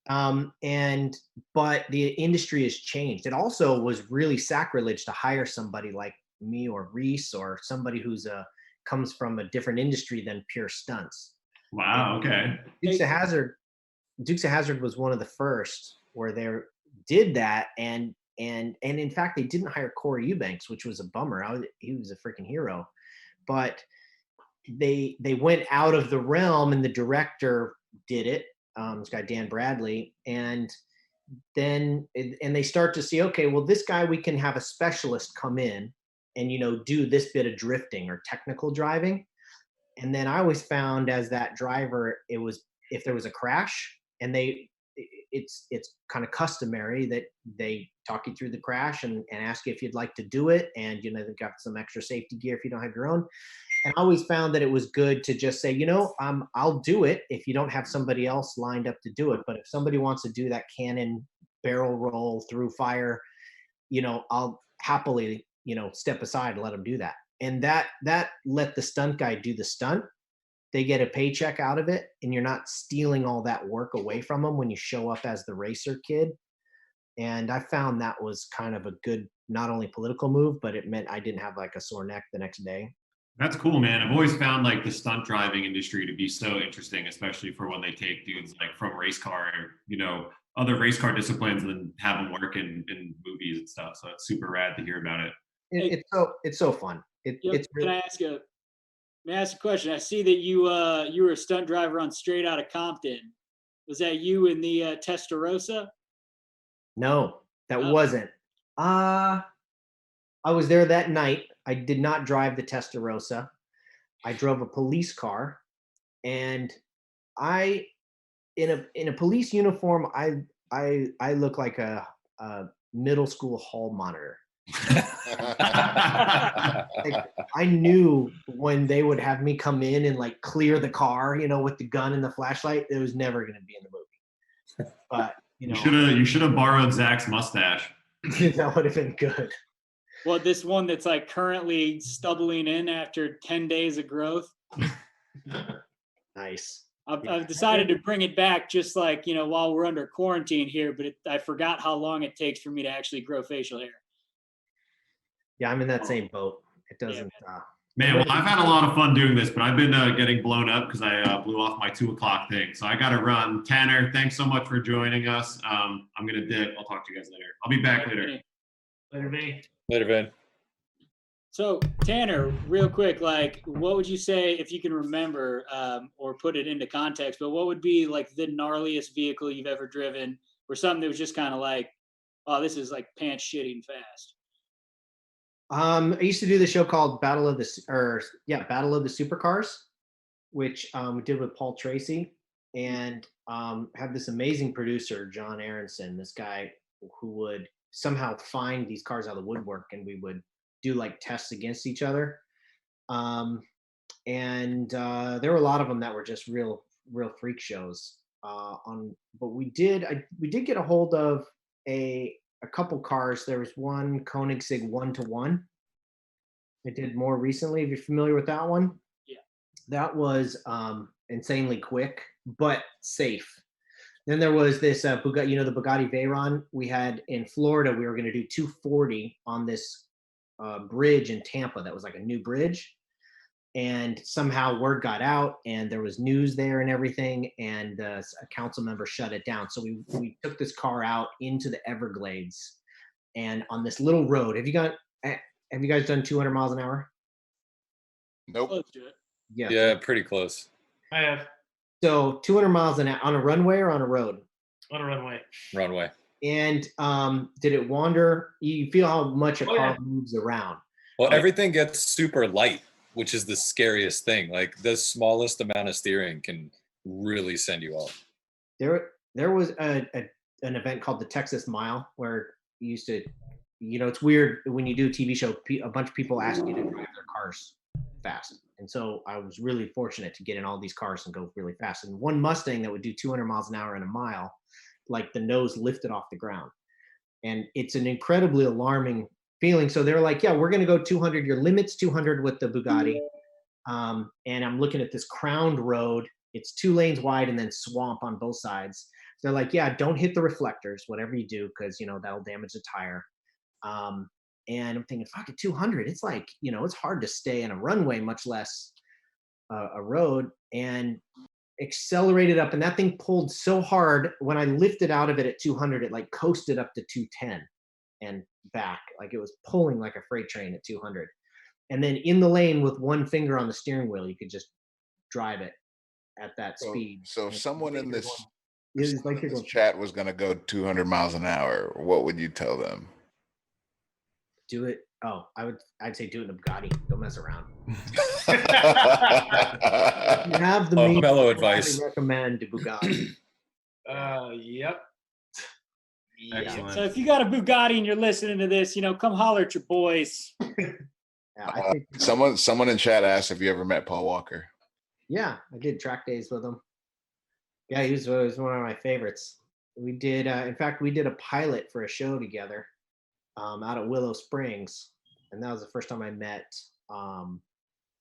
But the industry has changed. It also was really sacrilege to hire somebody like me or Reese or somebody who's comes from a different industry than pure stunts. Wow. Okay. Dukes of Hazzard was one of the first where they did that, and in fact they didn't hire Corey Eubanks, which was a bummer. He was a freaking hero, but they went out of the realm, and the director did it. This guy Dan Bradley, and then they start to see, okay, well, this guy, we can have a specialist come in and do this bit of drifting or technical driving. And then I always found as that driver, it was if there was a crash, and it's kind of customary that they talk you through the crash and ask you if you'd like to do it, and they've got some extra safety gear if you don't have your own. And I always found that it was good to just say, I'll do it if you don't have somebody else lined up to do it. But if somebody wants to do that cannon barrel roll through fire, I'll happily, step aside and let them do that. And that let the stunt guy do the stunt. They get a paycheck out of it, and you're not stealing all that work away from them when you show up as the racer kid. And I found that was kind of a good, not only political move, but it meant I didn't have like a sore neck the next day. That's cool, man. I've always found like the stunt driving industry to be so interesting, especially for when they take dudes like from race car, other race car disciplines, and then have them work in movies and stuff. So it's super rad to hear about it. It's so fun. It's really. May I ask a question? I see that you were a stunt driver on Straight Outta Compton. Was that you in the Testarossa? No, that wasn't. I was there that night. I did not drive the Testarossa. I drove a police car, and in a police uniform, I look like a middle school hall monitor. I knew when they would have me come in and like clear the car, with the gun and the flashlight, it was never going to be in the movie. But you should have borrowed Zach's mustache. That would have been good. Well, this one that's like currently stubbling in after 10 days of growth. Nice. I've decided to bring it back just like, while we're under quarantine here, but I forgot how long it takes for me to actually grow facial hair. Yeah, I'm in that same boat. It doesn't. Man, well, I've had a lot of fun doing this, but I've been getting blown up because I blew off my 2:00 thing. So I got to run. Tanner, thanks so much for joining us. I'm going to dip. I'll talk to you guys later. I'll be back later. Later, Vin. Later, Vin. So Tanner, real quick, like, what would you say, if you can remember, or put it into context, but what would be like the gnarliest vehicle you've ever driven, or something that was just kind of like, oh, this is like pants shitting fast? I used to do the show called Battle of the Supercars, which we did with Paul Tracy, and had this amazing producer, John Aronson, this guy who would somehow find these cars out of the woodwork, and we would do like tests against each other. And there were a lot of them that were just real freak shows. But we did get a hold of a couple cars. There was one Koenigsegg 1-to-1. I did more recently. If you're familiar with that one, yeah, that was insanely quick but safe. Then there was this Bugatti, the Bugatti Veyron we had in Florida. We were going to do 240 on this bridge in Tampa. That was like a new bridge. and somehow word got out, and there was news there and everything, and a council member shut it down. So we took this car out into the Everglades, and on this little road. Have you guys done 200 miles an hour? Nope. Yeah, pretty close. I have. So 200 miles an hour on a runway or on a road? On a runway. Runway. And did it wander? You feel how much a car yeah. moves around. Well, everything gets super light, which is the scariest thing. Like the smallest amount of steering can really send you off. There was an event called the Texas Mile where you used to, it's weird when you do a TV show, a bunch of people ask you to drive their cars fast. And so I was really fortunate to get in all these cars and go really fast. And one Mustang that would do 200 miles an hour in a mile, like the nose lifted off the ground. And it's an incredibly alarming feeling. So they're like, yeah, we're going to go 200. Your limit's 200 with the Bugatti. And I'm looking at this crowned road. It's 2 lanes wide and then swamp on both sides. They're like, yeah, don't hit the reflectors, whatever you do, because, that'll damage the tire. And I'm thinking, fuck it, 200. It's like, it's hard to stay in a runway, much less a road. And accelerated up, and that thing pulled so hard. When I lifted out of it at 200, it like coasted up to 210 and back. Like it was pulling like a freight train at 200. And then in the lane with one finger on the steering wheel, you could just drive it at that speed. So if someone in this going, chat was going to go 200 miles an hour, what would you tell them? Do it. Oh, I'd say do it in a Bugatti. Don't mess around. You have the means, mellow advice. I recommend the Bugatti. Yep. Excellent. So if you got a Bugatti and you're listening to this, come holler at your boys. Someone in chat asked if you ever met Paul Walker. Yeah, I did track days with him. Yeah, he was one of my favorites. We did, in fact, we did a pilot for a show together out at Willow Springs, and that was the first time I met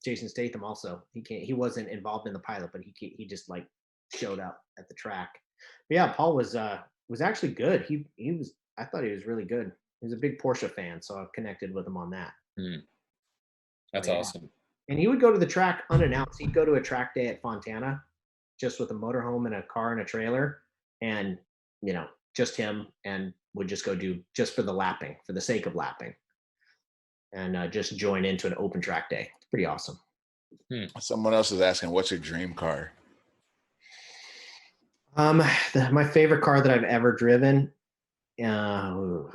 Jason Statham. Also, he wasn't involved in the pilot, but he just like showed up at the track. But yeah, Paul was actually good. He was. I thought he was really good. He was a big Porsche fan, so I've connected with him on that. That's awesome. And he would go to the track unannounced. He'd go to a track day at Fontana, just with a motorhome and a car and a trailer, and just him, and would just go do just for the lapping, for the sake of lapping, and just join into an open track day. It's pretty awesome. Someone else is asking, what's your dream car? My favorite car that I've ever driven. Do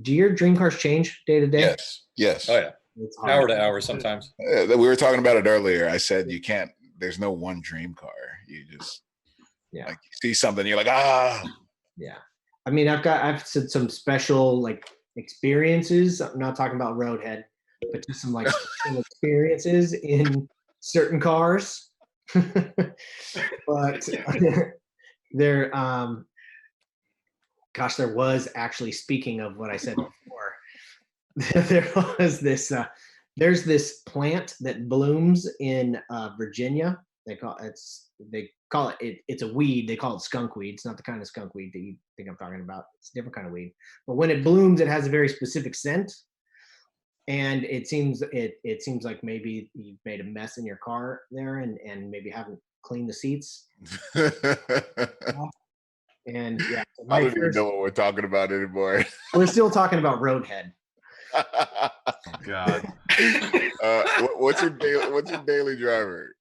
your dream cars change day to day? Yes. Oh yeah. Hour to hour sometimes. We were talking about it earlier. I said you can't. There's no one dream car. You just like you see something, you're like Yeah. I mean, I've said some special like experiences. I'm not talking about Roadhead, but just some like special experiences in certain cars. But there was actually, speaking of what I said before, there was this there's this plant that blooms in Virginia. They call it it's a weed. They call it skunk weed. It's not the kind of skunk weed that you think I'm talking about. It's a different kind of weed. But when it blooms, it has a very specific scent. And it seems like maybe you've made a mess in your car there, and maybe haven't cleaned the seats. And yeah, I don't even know what we're talking about anymore. We're still talking about Roadhead. Oh, God. What's your daily driver?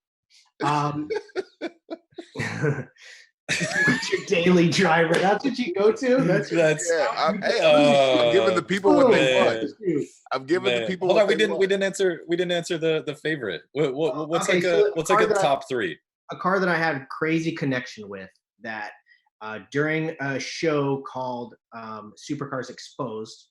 What's your daily driver? That's what you go to? I'm giving the people what they want. I'm giving the people. Hold on, we didn't answer the favorite. What's a top three? A car that I had crazy connection with, that during a show called Supercars Exposed,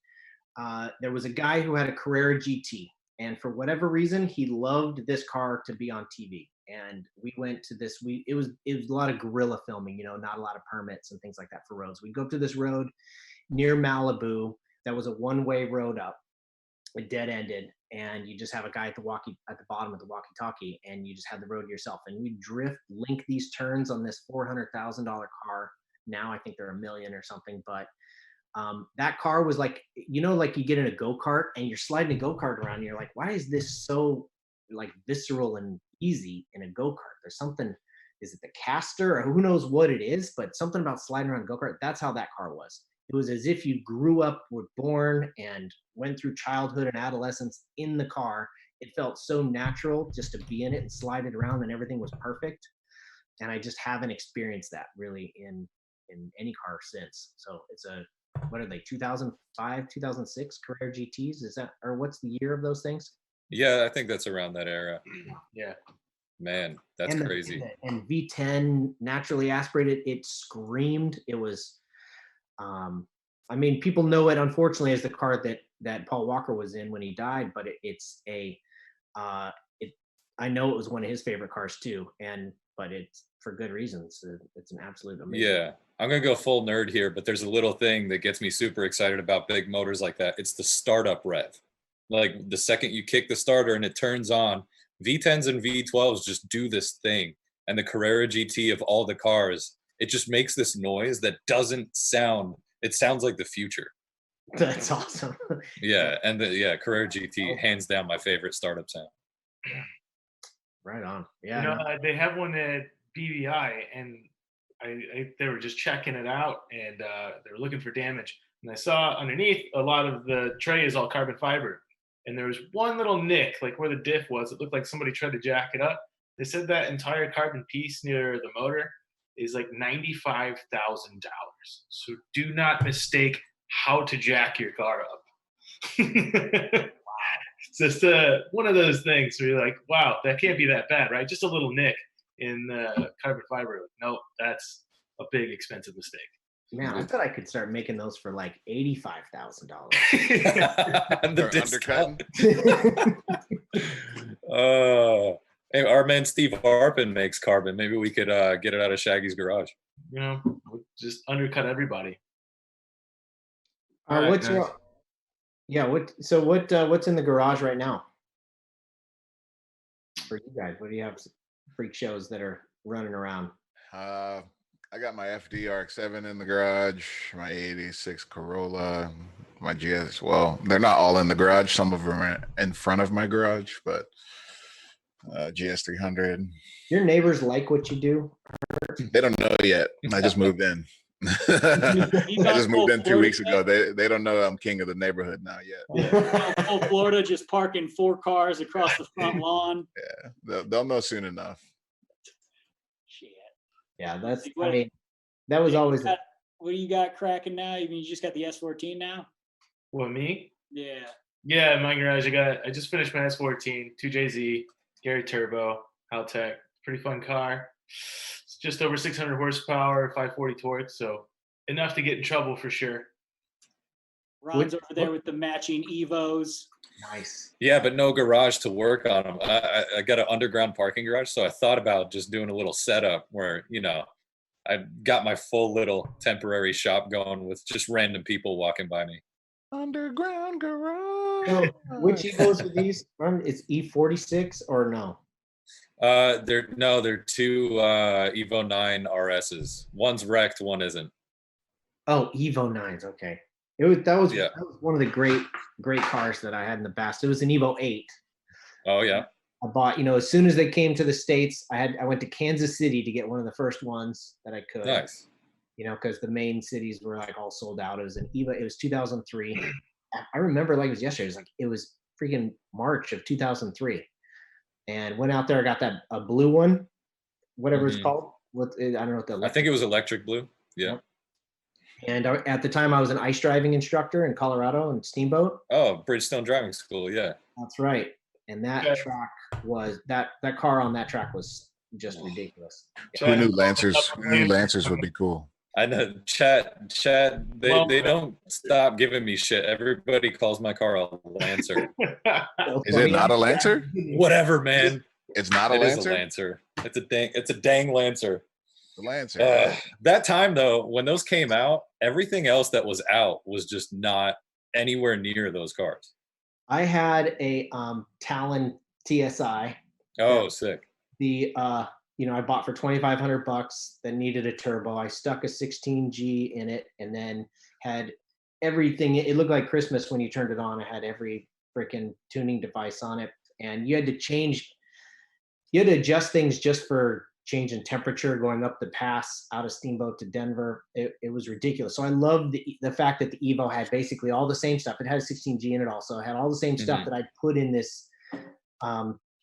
there was a guy who had a Carrera GT, and for whatever reason, he loved this car to be on TV. And we went to this. It was a lot of guerrilla filming, not a lot of permits and things like that for roads. We go up to this road near Malibu that was a one-way road up. It dead ended, and you just have a guy at the bottom of the walkie-talkie, and you just have the road to yourself. And we link these turns on this $400,000 car. Now I think they're $1 million or something, but that car was like, like you get in a go-kart and you're sliding a go-kart around and you're like, why is this so like visceral and easy in a go-kart? There's something, is it the caster or who knows what it is, but something about sliding around a go-kart, that's how that car was. It was as if you grew up, were born and went through childhood and adolescence in the car. It felt so natural just to be in it and slide it around and everything was perfect. And I just haven't experienced that really in any car since. So it's what are they, 2005, 2006 Carrera GTs? Is that, or what's the year of those things? Yeah, I think that's around that era. Yeah. Man, that's crazy. And V10 naturally aspirated, it screamed. It was, I mean, people know it unfortunately as the car that Paul Walker was in when he died, but I know it was one of his favorite cars too, but it's for good reasons. It's an absolute amazing. Yeah, I'm gonna go full nerd here, but there's a little thing that gets me super excited about big motors like that. It's the startup rev. Like the second you kick the starter and it turns on, V10s and V12s just do this thing. And the Carrera GT of all the cars, it just makes this noise that doesn't sound, it sounds like the future. That's awesome. Yeah, and Carrera GT, hands down my favorite startup sound. Right on. Yeah. They have one at BVI, and they were just checking it out, and they were looking for damage. And I saw underneath a lot of the tray is all carbon fiber, and there was one little nick, like where the diff was. It looked like somebody tried to jack it up. They said that entire carbon piece near the motor is like $95,000. So do not mistake how to jack your car up. It's just one of those things where you're like, wow, that can't be that bad, right? Just a little nick in the carbon fiber. No, that's a big expensive mistake. Man, I thought I could start making those for like $85,000. Undercut. Hey, our man Steve Harpin makes carbon. Maybe we could get it out of Shaggy's garage. Just undercut everybody. What's in the garage right now for you guys? What do you have freak shows that are running around? I got my FDRX7 in the garage, my 86 Corolla, my GS. Well, they're not all in the garage. Some of them are in front of my garage, but GS300. Your neighbors like what you do? They don't know yet. I just moved in. I just moved in 2 weeks ago. They don't know I'm king of the neighborhood now yet. Full Florida, just parking 4 cars across the front lawn. Yeah, they'll know soon enough. Shit. Yeah, I mean, that was always. What do you got cracking now? You mean you just got the S14 now? What, me? Yeah. Yeah, in my garage, I just finished my S14, 2JZ, Gary Turbo, Haltech. Pretty fun car. It's just over 600 horsepower, 540 torque, so enough to get in trouble for sure. Ron's over there with the matching Evos. Nice. Yeah, but no garage to work on them. I got an underground parking garage, so I thought about just doing a little setup where, I got my full little temporary shop going with just random people walking by me. Underground garage. So, which Evos are these? It's E46 or no? They're 2 Evo 9 RSs. One's wrecked, one isn't. Oh, Evo 9s. Okay. That was one of the great cars that I had in the past. It was an Evo 8. Oh yeah. I bought, as soon as they came to the States, I went to Kansas City to get one of the first ones that I could. Nice. Because the main cities were like all sold out. It was an Evo. It was 2003. I remember like it was yesterday. It was freaking March of 2003. And went out there, I got a blue one, whatever it's called. I don't know what I think it was electric blue. Yeah. And at the time, I was an ice driving instructor in Colorado and Steamboat. Oh, Bridgestone Driving School, yeah. That's right. And that track was that car on that track was just ridiculous. Who knew Lancers would be cool? I know, chat. They don't stop giving me shit. Everybody calls my car a Lancer. Is it not a Lancer? Whatever, man. It's not a Lancer. It is a Lancer. It's a dang Lancer. The Lancer. That time though, when those came out, everything else that was out was just not anywhere near those cars. I had a Talon TSI. Oh, sick. I bought for $2,500 that needed a turbo. I stuck a 16G in it and then had everything. It looked like Christmas when you turned it on. It had every freaking tuning device on it, and you had to adjust things just for change in temperature going up the pass out of Steamboat to Denver. It was ridiculous. So I loved the fact that the Evo had basically all the same stuff. It had a 16G in it also. It had all the same stuff that I put in this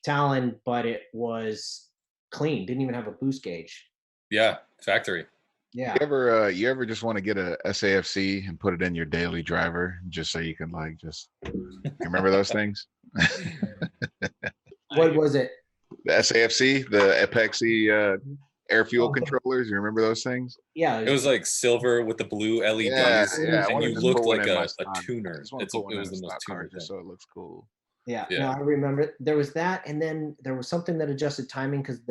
Talon, but it was clean. Didn't even have a boost gauge. Yeah, factory. Yeah. You ever just want to get a SAFC and put it in your daily driver just so you can like just you remember those things? What was it? The SAFC, the Epexi air fuel controllers. You remember those things? Yeah. It was like silver with the blue LEDs, and you looked like a tuner. It was the most tuner thing. So it looks cool. Yeah, no, I remember there was that, and then there was something that adjusted timing because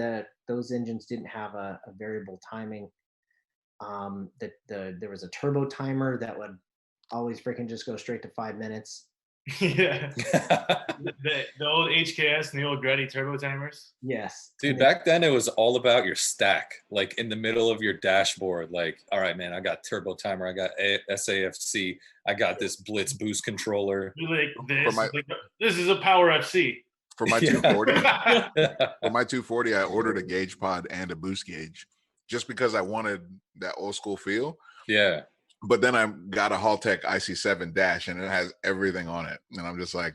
those engines didn't have a variable timing. There was a turbo timer that would always freaking just go straight to 5 minutes. Yeah. the old HKS and the old Gretty turbo timers. Yes. Dude, back then it was all about your stack, like in the middle of your dashboard. Like, all right, man, I got turbo timer, I got SAFC, I got this Blitz boost controller. Like this, this is a Power FC. For my 240, for my 240, I ordered a gauge pod and a boost gauge, just because I wanted that old school feel. Yeah. But then I got a Haltech IC7 dash, and it has everything on it, and I'm just like,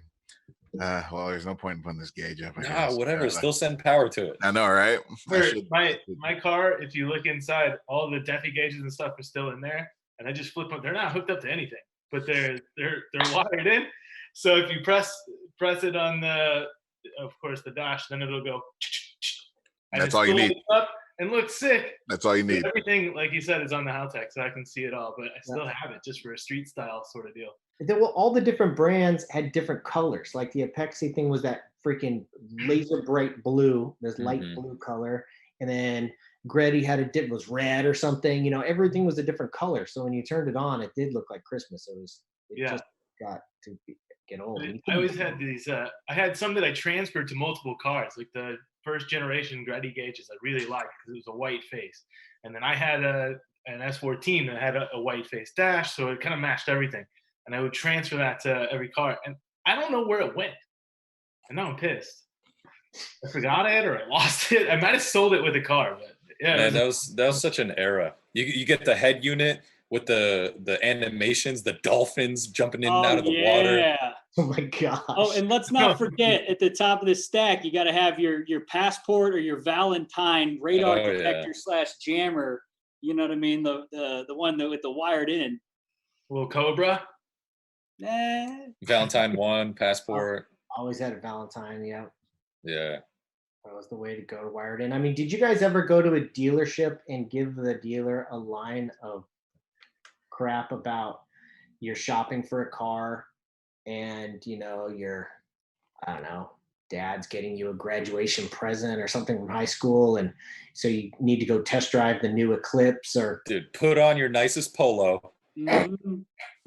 well, there's no point in putting this gauge up. Nah, whatever. Still send power to it. I know, right? My car, if you look inside, all the Defi gauges and stuff are still in there, and I just flip them. They're not hooked up to anything, but they're wired in. So if you press it on of course, the dash, then it'll go. That's all you need. Up and look sick. That's all you need. Everything, like you said, is on the Haltech, so I can see it all. But I still have it just for a street style sort of deal. All the different brands had different colors. Like the Epexi thing was that freaking laser bright blue, this light blue color, and then Gretty was red or something. You know, everything was a different color. So when you turned it on, it did look like Christmas. It just got to get old. I always had these. I had some that I transferred to multiple cars, like the first generation Gretty gauges I really liked because it was a white face. And then I had an S14 that had a white face dash, so it kind of matched everything. And I would transfer that to every car. And I don't know where it went. And now I'm pissed. I forgot it or I lost it. I might have sold it with the car, but yeah. Man, that was such an era. You get the head unit with the animations, the dolphins jumping in and out of the water. Oh my gosh. Oh, and let's not forget at the top of the stack, you got to have your passport or your Valentine radar detector / jammer. You know what I mean? The one with the wired in. Little Cobra. Nah. Valentine 1 passport. Always had a Valentine. Yeah. Yeah. That was the way to go, to wired in. I mean, did you guys ever go to a dealership and give the dealer a line of crap about you're shopping for a car and, you know, I don't know, dad's getting you a graduation present or something from high school, and so you need to go test drive the new Eclipse? Or dude, put on your nicest polo.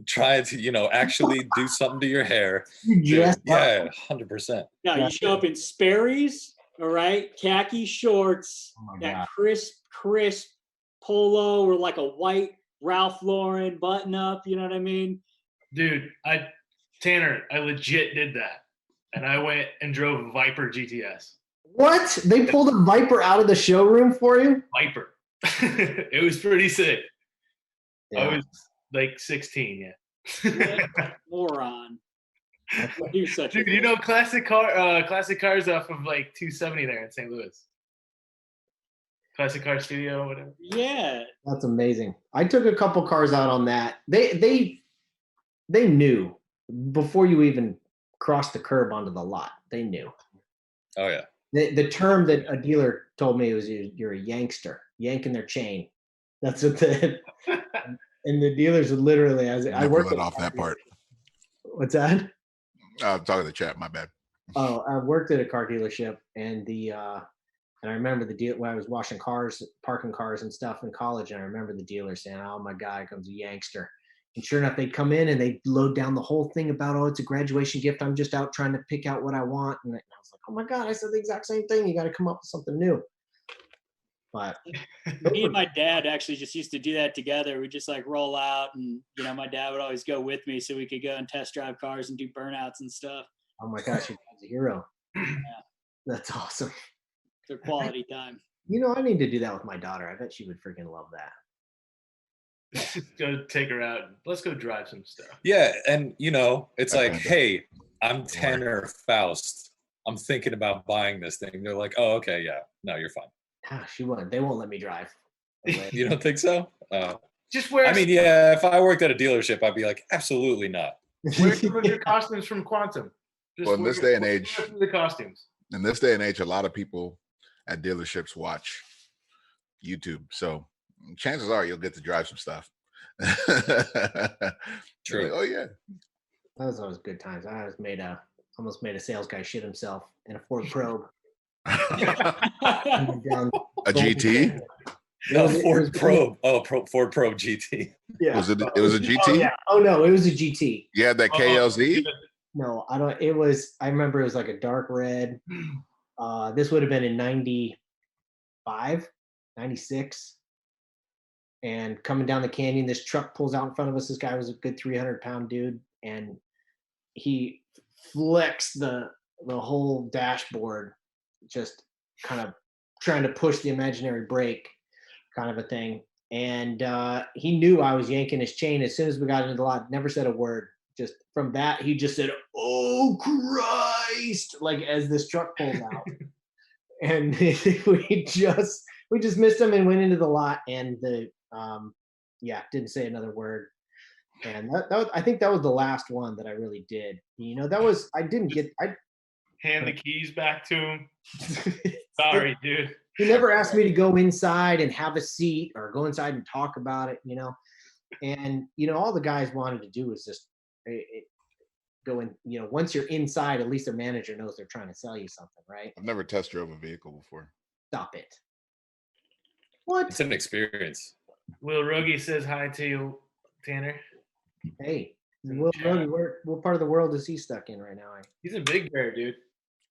Try to, actually do something to your hair. Yes. Yeah, 100%. Now you show up in Sperry's, all right, khaki shorts, that crisp polo, or like a white Ralph Lauren button up. You know what I mean? Dude, Tanner, I legit did that, and I went and drove a Viper GTS. What? They pulled a Viper out of the showroom for you? Viper. It was pretty sick. Yeah. I was like 16, yeah. Moron. Dude, you know classic cars off of like 270 there in St. Louis. Classic Car Studio, whatever. Yeah. That's amazing. I took a couple cars out on that. They knew before you even crossed the curb onto the lot. They knew. Oh yeah. The term that a dealer told me was you're a yankster, yanking their chain. That's what and the dealers would literally, I worked off that part. What's that? I'm talking to the chat. My bad. Oh, I worked at a car dealership, and and I remember the deal when I was washing cars, parking cars and stuff in college. And I remember the dealer saying, "Oh my God, here comes a yankster." And sure enough, they'd come in and they'd load down the whole thing about, "Oh, it's a graduation gift. I'm just out trying to pick out what I want." And I was like, "Oh my God!" I said the exact same thing. You got to come up with something new. But Me and my dad actually just used to do that together. We just like roll out, and my dad would always go with me so we could go and test drive cars and do burnouts and stuff. oh my gosh, your dad's a hero. Yeah, That's awesome. they're quality time. I need to do that with my daughter. I bet she would freaking love that. Just go take her out. Let's go drive some stuff. Yeah, and it's like, Okay. hey, I'm Tanner Foust. I'm thinking about buying this thing. They're like, oh, okay, yeah, no, you're fine. Ah, she won't. They won't let me drive. You don't think so? Just wear. I mean, yeah, if I worked at a dealership, I'd be like, absolutely not. Wear some of your costumes from Quantum. Just Well, in this day and wear age, some of the costumes. in this day and age, a lot of people at dealerships watch YouTube. So chances are you'll get to drive some stuff. True. Like, oh yeah. That was always good times. I almost made a sales guy shit himself in a Ford Probe. Down A GT? No, Ford Probe. Oh, Ford Probe GT. Yeah. Was it a GT? Oh, yeah. Oh no, it was a GT. You had that KLZ? No, I don't. It was. I remember it was like a dark red. This would have been in 95, 96. And coming down the canyon, this truck pulls out in front of us. This guy was a good 300-pound dude, and he flexed the whole dashboard, just kind of trying to push the imaginary brake, kind of a thing. And he knew I was yanking his chain as soon as we got into the lot. Never said a word. Just from that, he just said, "Oh Christ!" like as this truck pulled out, and we just missed him and went into the lot, and the didn't say another word. And that I think that was the last one that I really did. That was I Hand the keys back to him. Sorry, dude. He never asked me to go inside and have a seat or go inside and talk about it, And all the guys wanted to do was just go in. Once you're inside, at least their manager knows they're trying to sell you something, right? I've never test drove a vehicle before. Stop it. What? It's an experience. Will Rogie says hi to you, Tanner. Hey, what part of the world is he stuck in right now? He's a Big Bear, dude.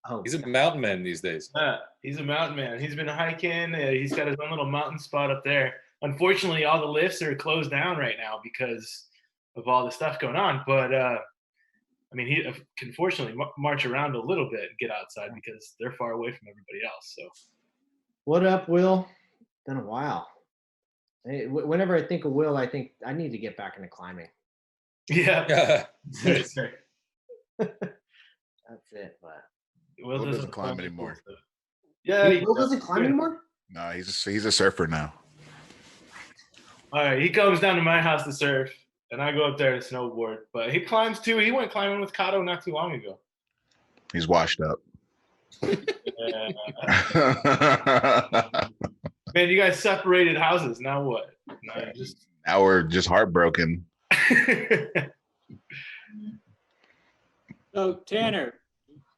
Oh, He's a mountain man these days. He's a mountain man. He's been hiking. He's got his own little mountain spot up there. Unfortunately, all the lifts are closed down right now because of all the stuff going on. But he can fortunately march around a little bit and get outside because they're far away from everybody else. So, what up, Will? Been a while. Hey, whenever I think of Will, I think I need to get back into climbing. Yeah. That's it. But Will doesn't climb anymore. Yeah, Will doesn't climb anymore. No, he's a surfer now. All right, he comes down to my house to surf, and I go up there to snowboard. But he climbs too. He went climbing with Kato not too long ago. He's washed up. Man, you guys separated houses. Now what? Now we're just heartbroken. So Tanner,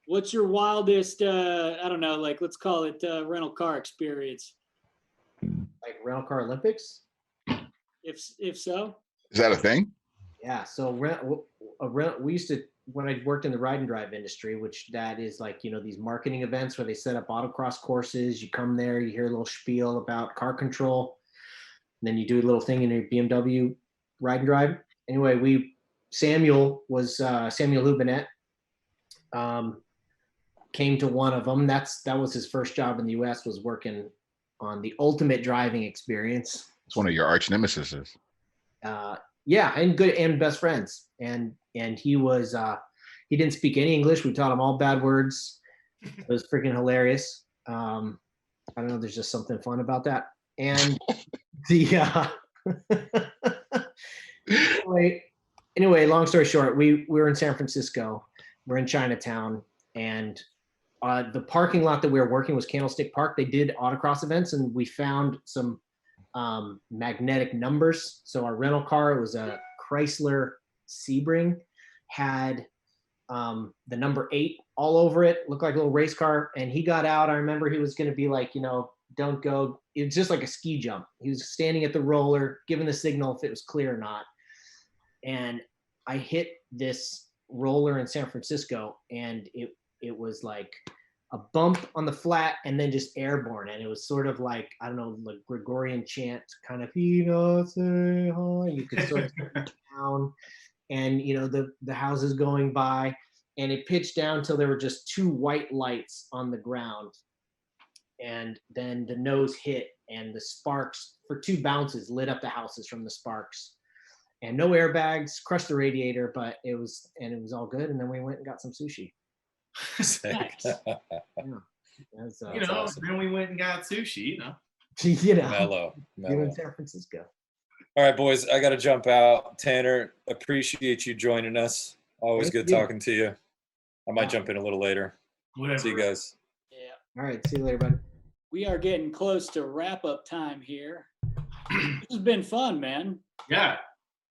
what's your wildest? I don't know. Like, let's call it rental car experience. Like rental car Olympics? If so. Is that a thing? Yeah. So we used to, when I worked in the ride and drive industry, which that is like, these marketing events where they set up autocross courses. You come there, you hear a little spiel about car control, and then you do a little thing in your BMW ride and drive. Anyway, Samuel Lubinet came to one of them. That was his first job in the US, was working on the ultimate driving experience. It's one of your arch nemesises. Yeah, and good and best friends. And he was he didn't speak any English. We taught him all bad words. It was freaking hilarious. I don't know, there's just something fun about that. And the anyway, long story short, we were in San Francisco. We're in Chinatown, and the parking lot that we were working was Candlestick Park. They did autocross events, and we found some magnetic numbers. So our rental car, it was a Chrysler Sebring, had the number 8 all over it. Looked like a little race car. And he got out. I remember he was going to be like, don't go. It was just like a ski jump. He was standing at the roller, giving the signal if it was clear or not. And I hit this roller in San Francisco, and it was like a bump on the flat and then just airborne. And it was sort of like, I don't know, like Gregorian chant kind of, say hi. You could sort of see down and, the houses going by, and it pitched down till there were just 2 white lights on the ground. And then the nose hit and the sparks for 2 bounces lit up the houses from the sparks. And no airbags, crushed the radiator, but it was all good. And then we went and got some sushi. Nice. Yeah. Then we went and got sushi, Mellow. In San Francisco. All right, boys, I got to jump out. Tanner, appreciate you joining us. Always good talking to you. I might jump in a little later. Whatever. See you guys. Yeah. All right. See you later, buddy. We are getting close to wrap-up time here. This has been fun, man. Yeah.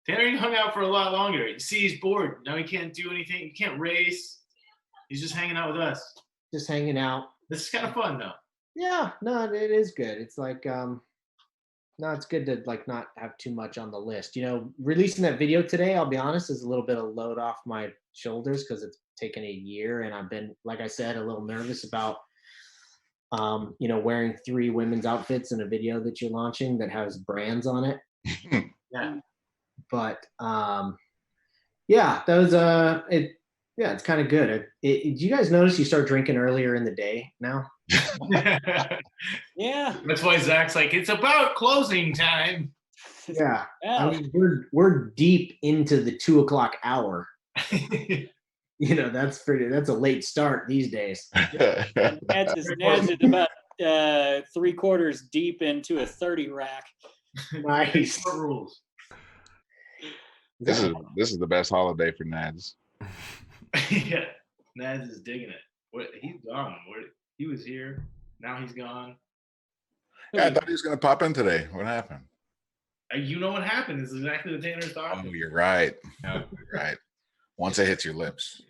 Tanner hung out for a lot longer. You see, he's bored. Now he can't do anything. He can't race. He's just hanging out with us. Just hanging out. This is kind of fun, though. Yeah. No, it is good. It's like, it's good to like not have too much on the list. Releasing that video today, I'll be honest, is a little bit of load off my shoulders because it's taken a year, and I've been, like I said, a little nervous about, wearing 3 women's outfits in a video that you're launching that has brands on it. Yeah. But it's kind of good. Do you guys notice you start drinking earlier in the day now? Yeah. That's why Zach's like, it's about closing time. Yeah. I mean, we're deep into the 2 o'clock hour. That's a late start these days. That's about 3/4 deep into a 30 rack. Nice. Rules. This is the best holiday for Nads. Yeah, Nads is digging it. He's gone. He was here. Now he's gone. Yeah, I thought he was going to pop in today. What happened? You know what happened? It's exactly the Tanner's thought. Oh, you're right. You're right. Once it hits your lips.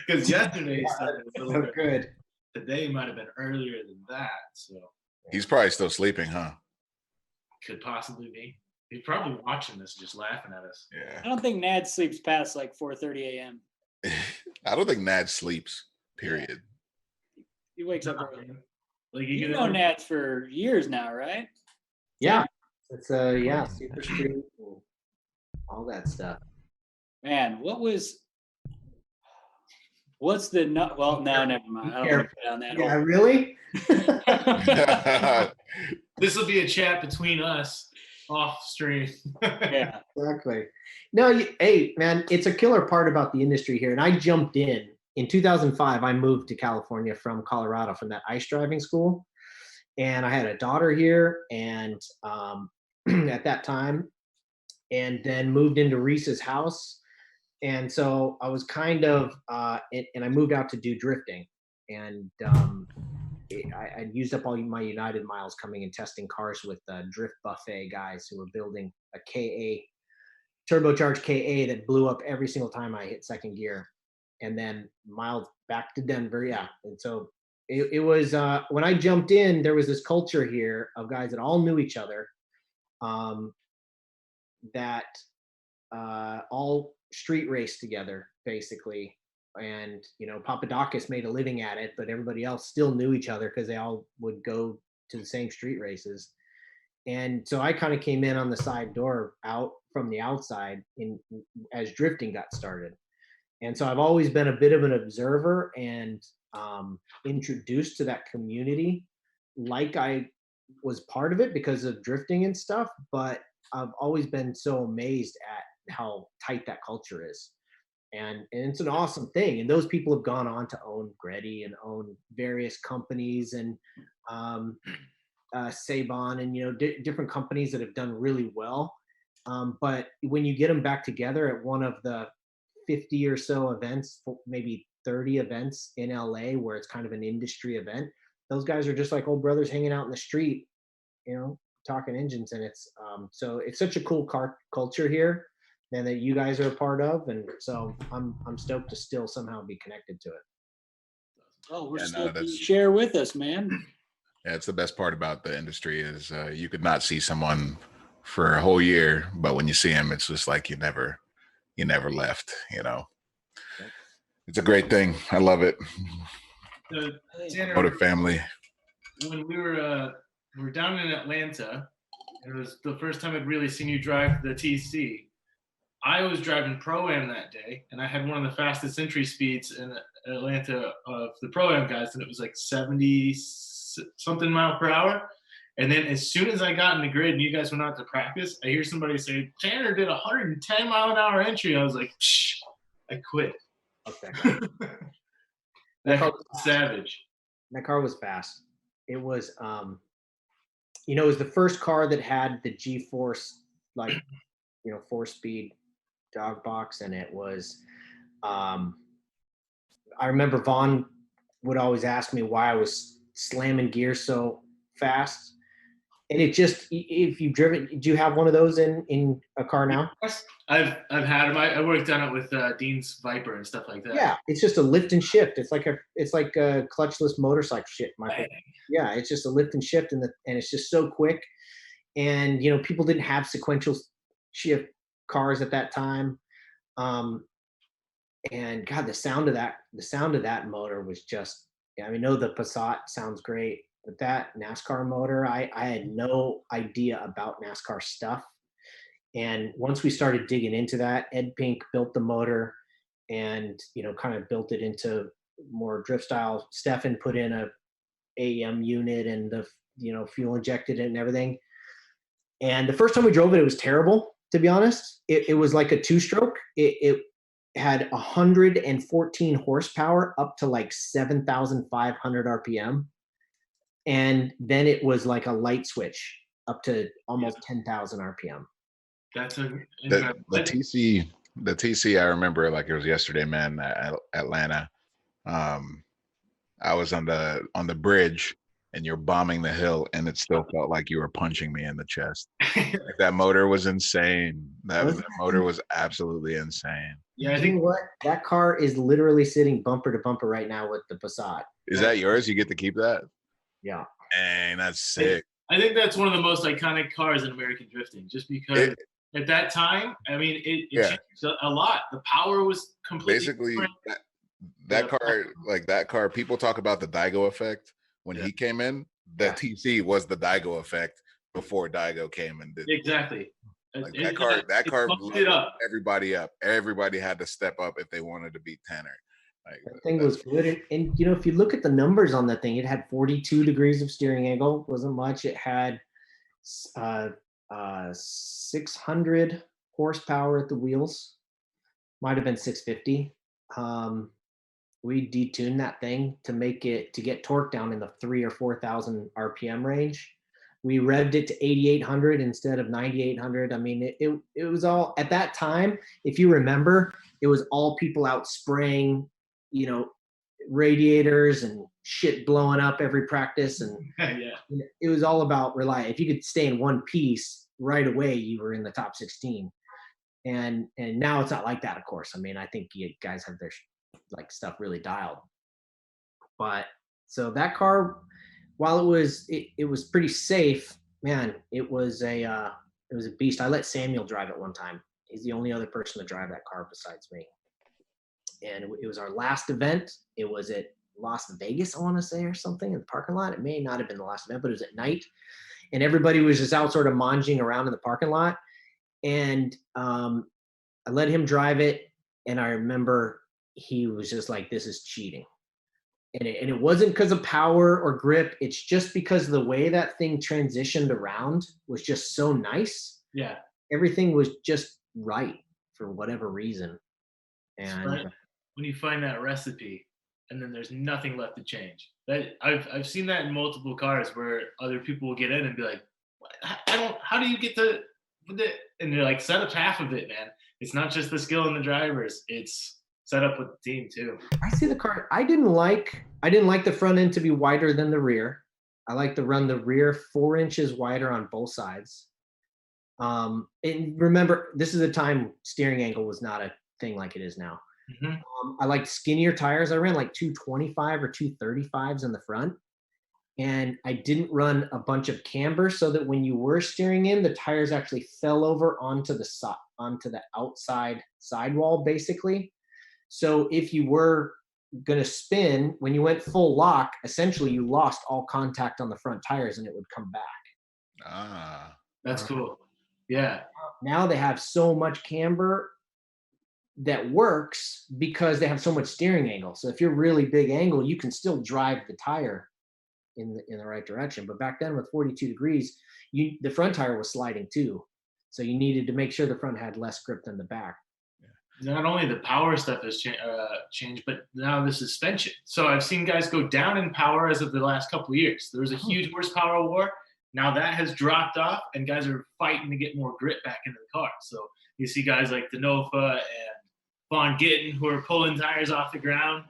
Because yesterday started a little bit good. Today might have been earlier than that. So he's probably still sleeping, huh? Could possibly be. He's probably watching this, just laughing at us. Yeah. I don't think Nad sleeps past like 4:30 a.m. I don't think Nad sleeps. Period. He wakes up early. Like you know Nads for years now, right? Yeah. It's Super Street, all that stuff. Man, what's the nut? Well, no, never mind. I don't want to put on that. Yeah, really? This will be a chat between us off stream. Yeah, exactly. No, hey, man, it's a killer part about the industry here. And I jumped in 2005. I moved to California from Colorado from that ice driving school. And I had a daughter here and at that time, and then moved into Reese's house. And so I was kind of, and I moved out to do drifting. And I used up all my United miles coming and testing cars with Drift Buffet guys who were building a KA, turbocharged KA that blew up every single time I hit second gear. And then miles back to Denver, yeah. And so it was, when I jumped in, there was this culture here of guys that all knew each other, that all street race together, basically. And, Papadakis made a living at it, but everybody else still knew each other because they all would go to the same street races. And so I kind of came in on the side door out from the outside as drifting got started. And so I've always been a bit of an observer and introduced to that community like I was part of it because of drifting and stuff, but I've always been so amazed at how tight that culture is. And it's an awesome thing. And those people have gone on to own Greddy and own various companies and Sabon and, different companies that have done really well. But when you get them back together at one of the 50 or so events, maybe 30 events in LA where it's kind of an industry event, those guys are just like old brothers hanging out in the street, talking engines. And it's so it's such a cool car culture here and that you guys are a part of. And so I'm stoked to still somehow be connected to it. Oh, we're stoked to share with us, man. Yeah, it's the best part about the industry is you could not see someone for a whole year, but when you see them, it's just like you never left, It's a great thing. I love it. Tanner, Motor family. when we were down in Atlanta, it was the first time I'd really seen you drive the TC. I was driving Pro-Am that day, and I had one of the fastest entry speeds in Atlanta of the Pro-Am guys, and it was like 70-something mile per hour. And then as soon as I got in the grid and you guys went out to practice, I hear somebody say, Tanner did 110 mile an hour entry. I was like, shh, I quit. Okay. That car was savage. That car was fast. It was, it was the first car that had the G-Force, 4-speed dog box. And it was, I remember Vaughn would always ask me why I was slamming gears so fast. And it just, if you've driven, do you have one of those in a car now? I've had them. I worked on it with Dean's Viper and stuff like that. Yeah, it's just a lift and shift. It's like a clutchless motorcycle shit. Yeah, it's just a lift and shift, and it's just so quick. And people didn't have sequential shift cars at that time. And God, the sound of that motor was just. I know the Passat sounds great. But that NASCAR motor, I had no idea about NASCAR stuff. And once we started digging into that, Ed Pink built the motor and, kind of built it into more drift style. Stefan put in a AEM unit and the, fuel injected it and everything. And the first time we drove it, it was terrible, to be honest. It was like a two-stroke. It had 114 horsepower up to like 7,500 RPM. And then it was like a light switch up to almost 10,000 RPM. That's the TC. I remember like it was yesterday, man. At Atlanta, I was on the bridge, and you're bombing the hill, and it still felt like you were punching me in the chest. Like, that motor was insane. That motor was absolutely insane. Yeah, I think what that car is literally sitting bumper to bumper right now with the Passat. Is that yours? You get to keep that? Yeah. Dang, that's sick. I think that's one of the most iconic cars in American drifting, just because at that time, it changed a lot. The power was completely basically different. that car. People talk about the Daigo effect when he came in. The TC was the Daigo effect before Daigo came and did exactly. Like that car blew everybody up. Everybody had to step up if they wanted to beat Tanner. That thing was good. And if you look at the numbers on that thing, it had 42 degrees of steering angle. Wasn't much. It had 600 horsepower at the wheels. Might have been 650. We detuned that thing to get torque down in the 3,000 or 4,000 RPM range. We revved it to 8,800 instead of 9,800. It was all at that time. If you remember, it was all people out spraying, radiators and shit blowing up every practice. And it was all about if you could stay in one piece right away, you were in the top 16. And now it's not like that, of course. I think you guys have their stuff really dialed. But so that car, while it was pretty safe, man, it was a beast. I let Samuel drive it one time. He's the only other person to drive that car besides me. And it was our last event. It was at Las Vegas, I want to say, or something, in the parking lot. It may not have been the last event, but it was at night. And everybody was just out sort of monging around in the parking lot. And I let him drive it. And I remember he was just like, this is cheating. And it wasn't because of power or grip. It's just because the way that thing transitioned around was just so nice. Yeah. Everything was just right for whatever reason. And when you find that recipe and then there's nothing left to change. That I've seen that in multiple cars where other people will get in and be like, how do you get the and they're like, set up half of it, man. It's not just the skill in the drivers. It's set up with the team too. I see the car. I didn't like the front end to be wider than the rear. I like to run the rear 4 inches wider on both sides. And remember, this is a time steering angle was not a thing like it is now. Mm-hmm. I liked skinnier tires. I ran like 225 or 235s in the front. And I didn't run a bunch of camber so that when you were steering in, the tires actually fell over onto the outside sidewall, basically. So if you were going to spin, when you went full lock, essentially you lost all contact on the front tires and it would come back. That's cool. Yeah. Now they have so much camber that works because they have so much steering angle. So if you're really big angle, you can still drive the tire in the right direction. But back then with 42 degrees, the front tire was sliding too. So you needed to make sure the front had less grip than the back. Not only the power stuff has changed, but now the suspension. So I've seen guys go down in power as of the last couple of years. There was a huge horsepower war. Now that has dropped off, and guys are fighting to get more grip back into the car. So you see guys like Denofa and Von Gittin who are pulling tires off the ground,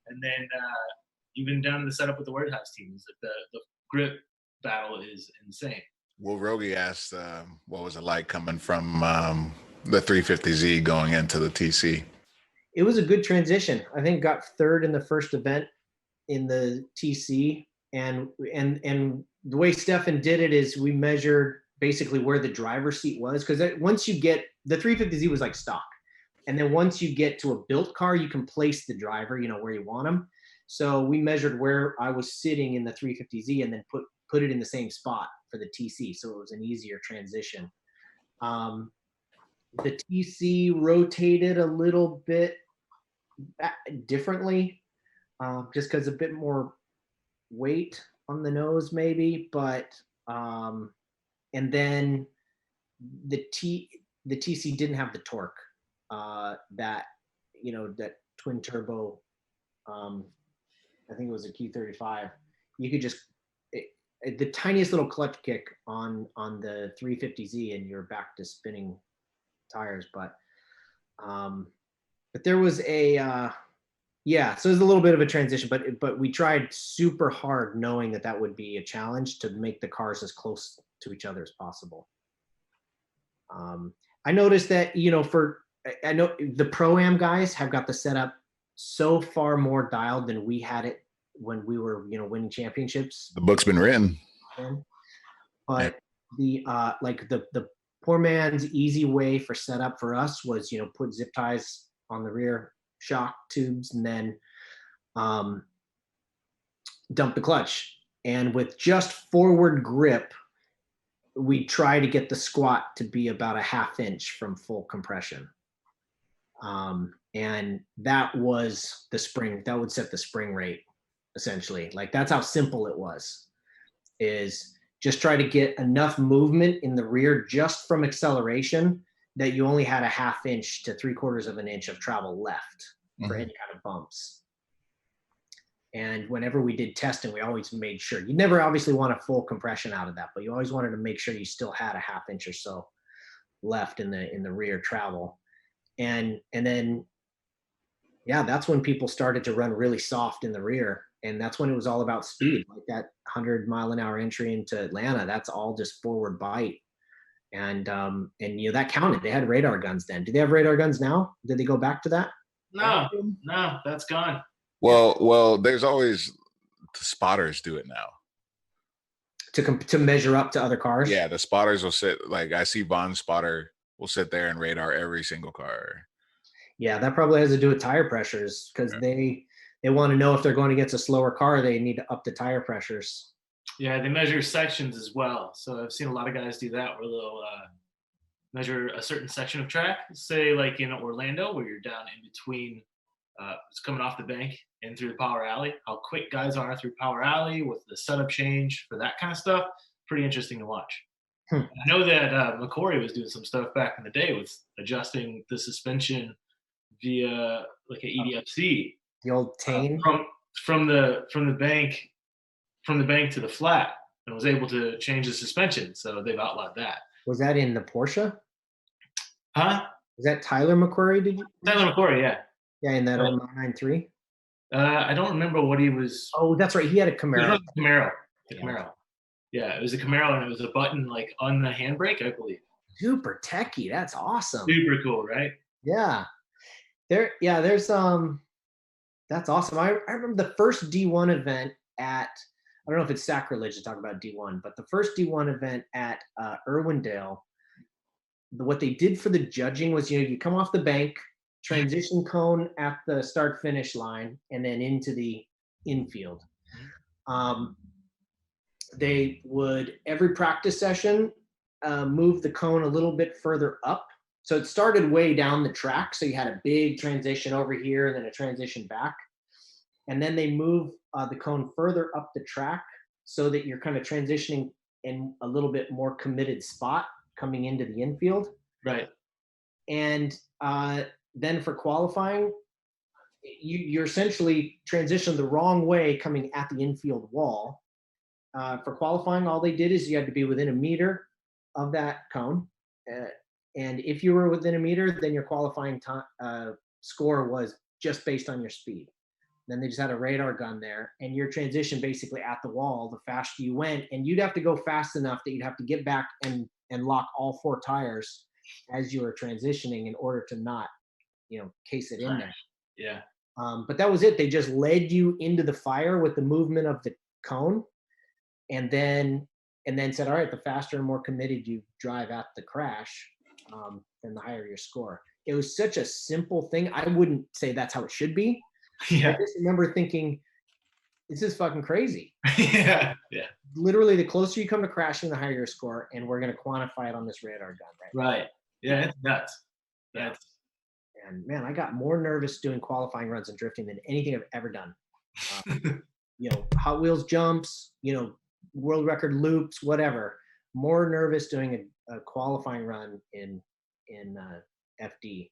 and then even down to the setup with the Warehouse team, the grip battle is insane. Will Rogie asked, what was it like coming from the 350Z going into the TC? It was a good transition. I think got third in the first event in the TC, and the way Stefan did it is we measured basically where the driver's seat was, because once you get the 350Z was like stock, and then once you get to a built car, you can place the driver, where you want them. So we measured where I was sitting in the 350Z and then put it in the same spot for the TC, so it was an easier transition. The TC rotated a little bit differently, just because a bit more weight on the nose maybe, but and then the TC didn't have the torque that twin turbo, I think it was a Q35. You could just the tiniest little clutch kick on the 350Z and you're back to spinning tires. But there was a so it was a little bit of a transition, but we tried super hard knowing that would be a challenge to make the cars as close to each other as possible. I noticed that I know the Pro-Am guys have got the setup so far more dialed than we had it when we were winning championships. The book's been written. But the poor man's easy way for setup for us was put zip ties on the rear shock tubes and then dump the clutch. And with just forward grip, we try to get the squat to be about a 1/2 inch from full compression. And that was the spring, that would set the spring rate essentially. Like that's how simple it was, is just try to get enough movement in the rear just from acceleration that you only had a 1/2 inch to 3/4 of an inch of travel left for any kind of bumps. And whenever we did testing, we always made sure, you never obviously want a full compression out of that, but you always wanted to make sure you still had a 1/2 inch or so left in the rear travel. And then, that's when people started to run really soft in the rear. And that's when it was all about speed, like that 100-mile-an-hour entry into Atlanta. That's all just forward bite, and that counted. They had radar guns then. Do they have radar guns now? Did they go back to that? No, that's gone. Well, there's always the spotters do it now to measure up to other cars. Yeah, the spotters will sit, like I see Bond's spotter will sit there and radar every single car. Yeah, that probably has to do with tire pressures, because they want to know if they're going against a slower car, they need to up the tire pressures. Yeah, they measure sections as well. So I've seen a lot of guys do that, where they'll measure a certain section of track, say like in Orlando, where you're down in between, it's coming off the bank and through the power alley, how quick guys are through power alley with the setup change for that kind of stuff. Pretty interesting to watch. I know that McCory was doing some stuff back in the day with adjusting the suspension via like an EDFC. The old Tane? From the bank to the flat, and was able to change the suspension. So they've outlawed that. Was that in the Porsche? Huh? Was that Tyler McCory? Tyler McCory, yeah. Yeah, in that old 993. I don't remember what he was. Oh, that's right. He had a Camaro. The Camaro. Yeah, it was a Camaro, and it was a button like on the handbrake, I believe. Super techie. That's awesome. Super cool, right? Yeah. There's that's awesome. I remember the first D1 event at, I don't know if it's sacrilege to talk about D1, but the first D1 event at Irwindale, what they did for the judging was, you come off the bank, transition cone at the start finish line, and then into the infield. They would, every practice session, move the cone a little bit further up. So it started way down the track. So you had a big transition over here and then a transition back. And then they move the cone further up the track so that you're kind of transitioning in a little bit more committed spot coming into the infield. Right. And then for qualifying, you're essentially transitioned the wrong way coming at the infield wall. For qualifying, all they did is you had to be within a meter of that cone. And if you were within a meter, then your qualifying score was just based on your speed. Then they just had a radar gun there, and your transition basically at the wall, the faster you went, and you'd have to go fast enough that you'd have to get back and lock all 4 tires as you were transitioning in order to not, case it in there. Yeah. But that was it. They just led you into the fire with the movement of the cone, and then said, all right, the faster and more committed you drive at the crash, then the higher your score. It was such a simple thing. I wouldn't say that's how it should be. Yeah. I just remember thinking, this is fucking crazy. Yeah. Literally, the closer you come to crashing, the higher your score, and we're going to quantify it on this radar gun. Right. Yeah, it's nuts. And man, I got more nervous doing qualifying runs and drifting than anything I've ever done. Hot Wheels jumps, world record loops, whatever. More nervous doing a qualifying run in FD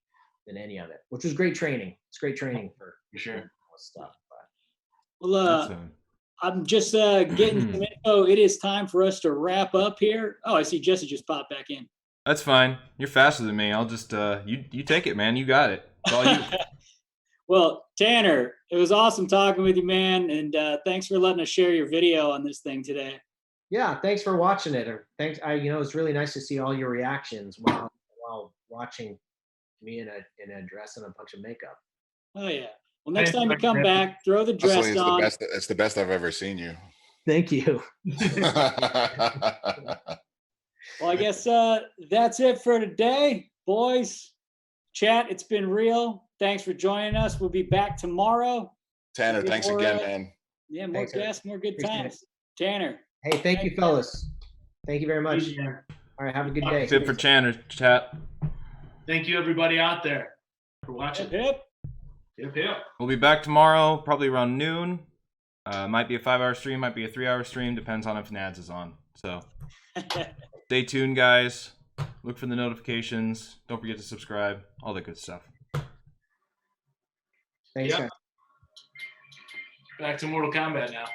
than any of it, which was great training. It's great training for sure stuff. Well, I'm just getting some info. It is time for us to wrap up here. Oh, I see Jesse just popped back in. That's fine. You're faster than me. I'll just you take it, man. You got it. It's all you. Well, Tanner, it was awesome talking with you, man, and thanks for letting us share your video on this thing today. Yeah, thanks for watching it. Or thanks. It's really nice to see all your reactions while watching me in a dress and a bunch of makeup. Oh yeah. Well, next time you come back, throw the dress Honestly, on. It's the best I've ever seen you. Thank you. Well, I guess that's it for today, boys. Chat, it's been real. Thanks for joining us. We'll be back tomorrow. Tanner, thanks again, man. Yeah, more guests, more good times. Tanner. Hey, thank you, fellas. Thank you very much. All right, have a good day. That's it for Tanner, chat. Thank you, everybody out there, for watching. Hip. We'll be back tomorrow, probably around noon. Might be a 5-hour stream, might be a 3-hour stream. Depends on if Nads is on. So stay tuned, guys. Look for the notifications. Don't forget to subscribe. All that good stuff. Thanks, guys. Back to Mortal Kombat now.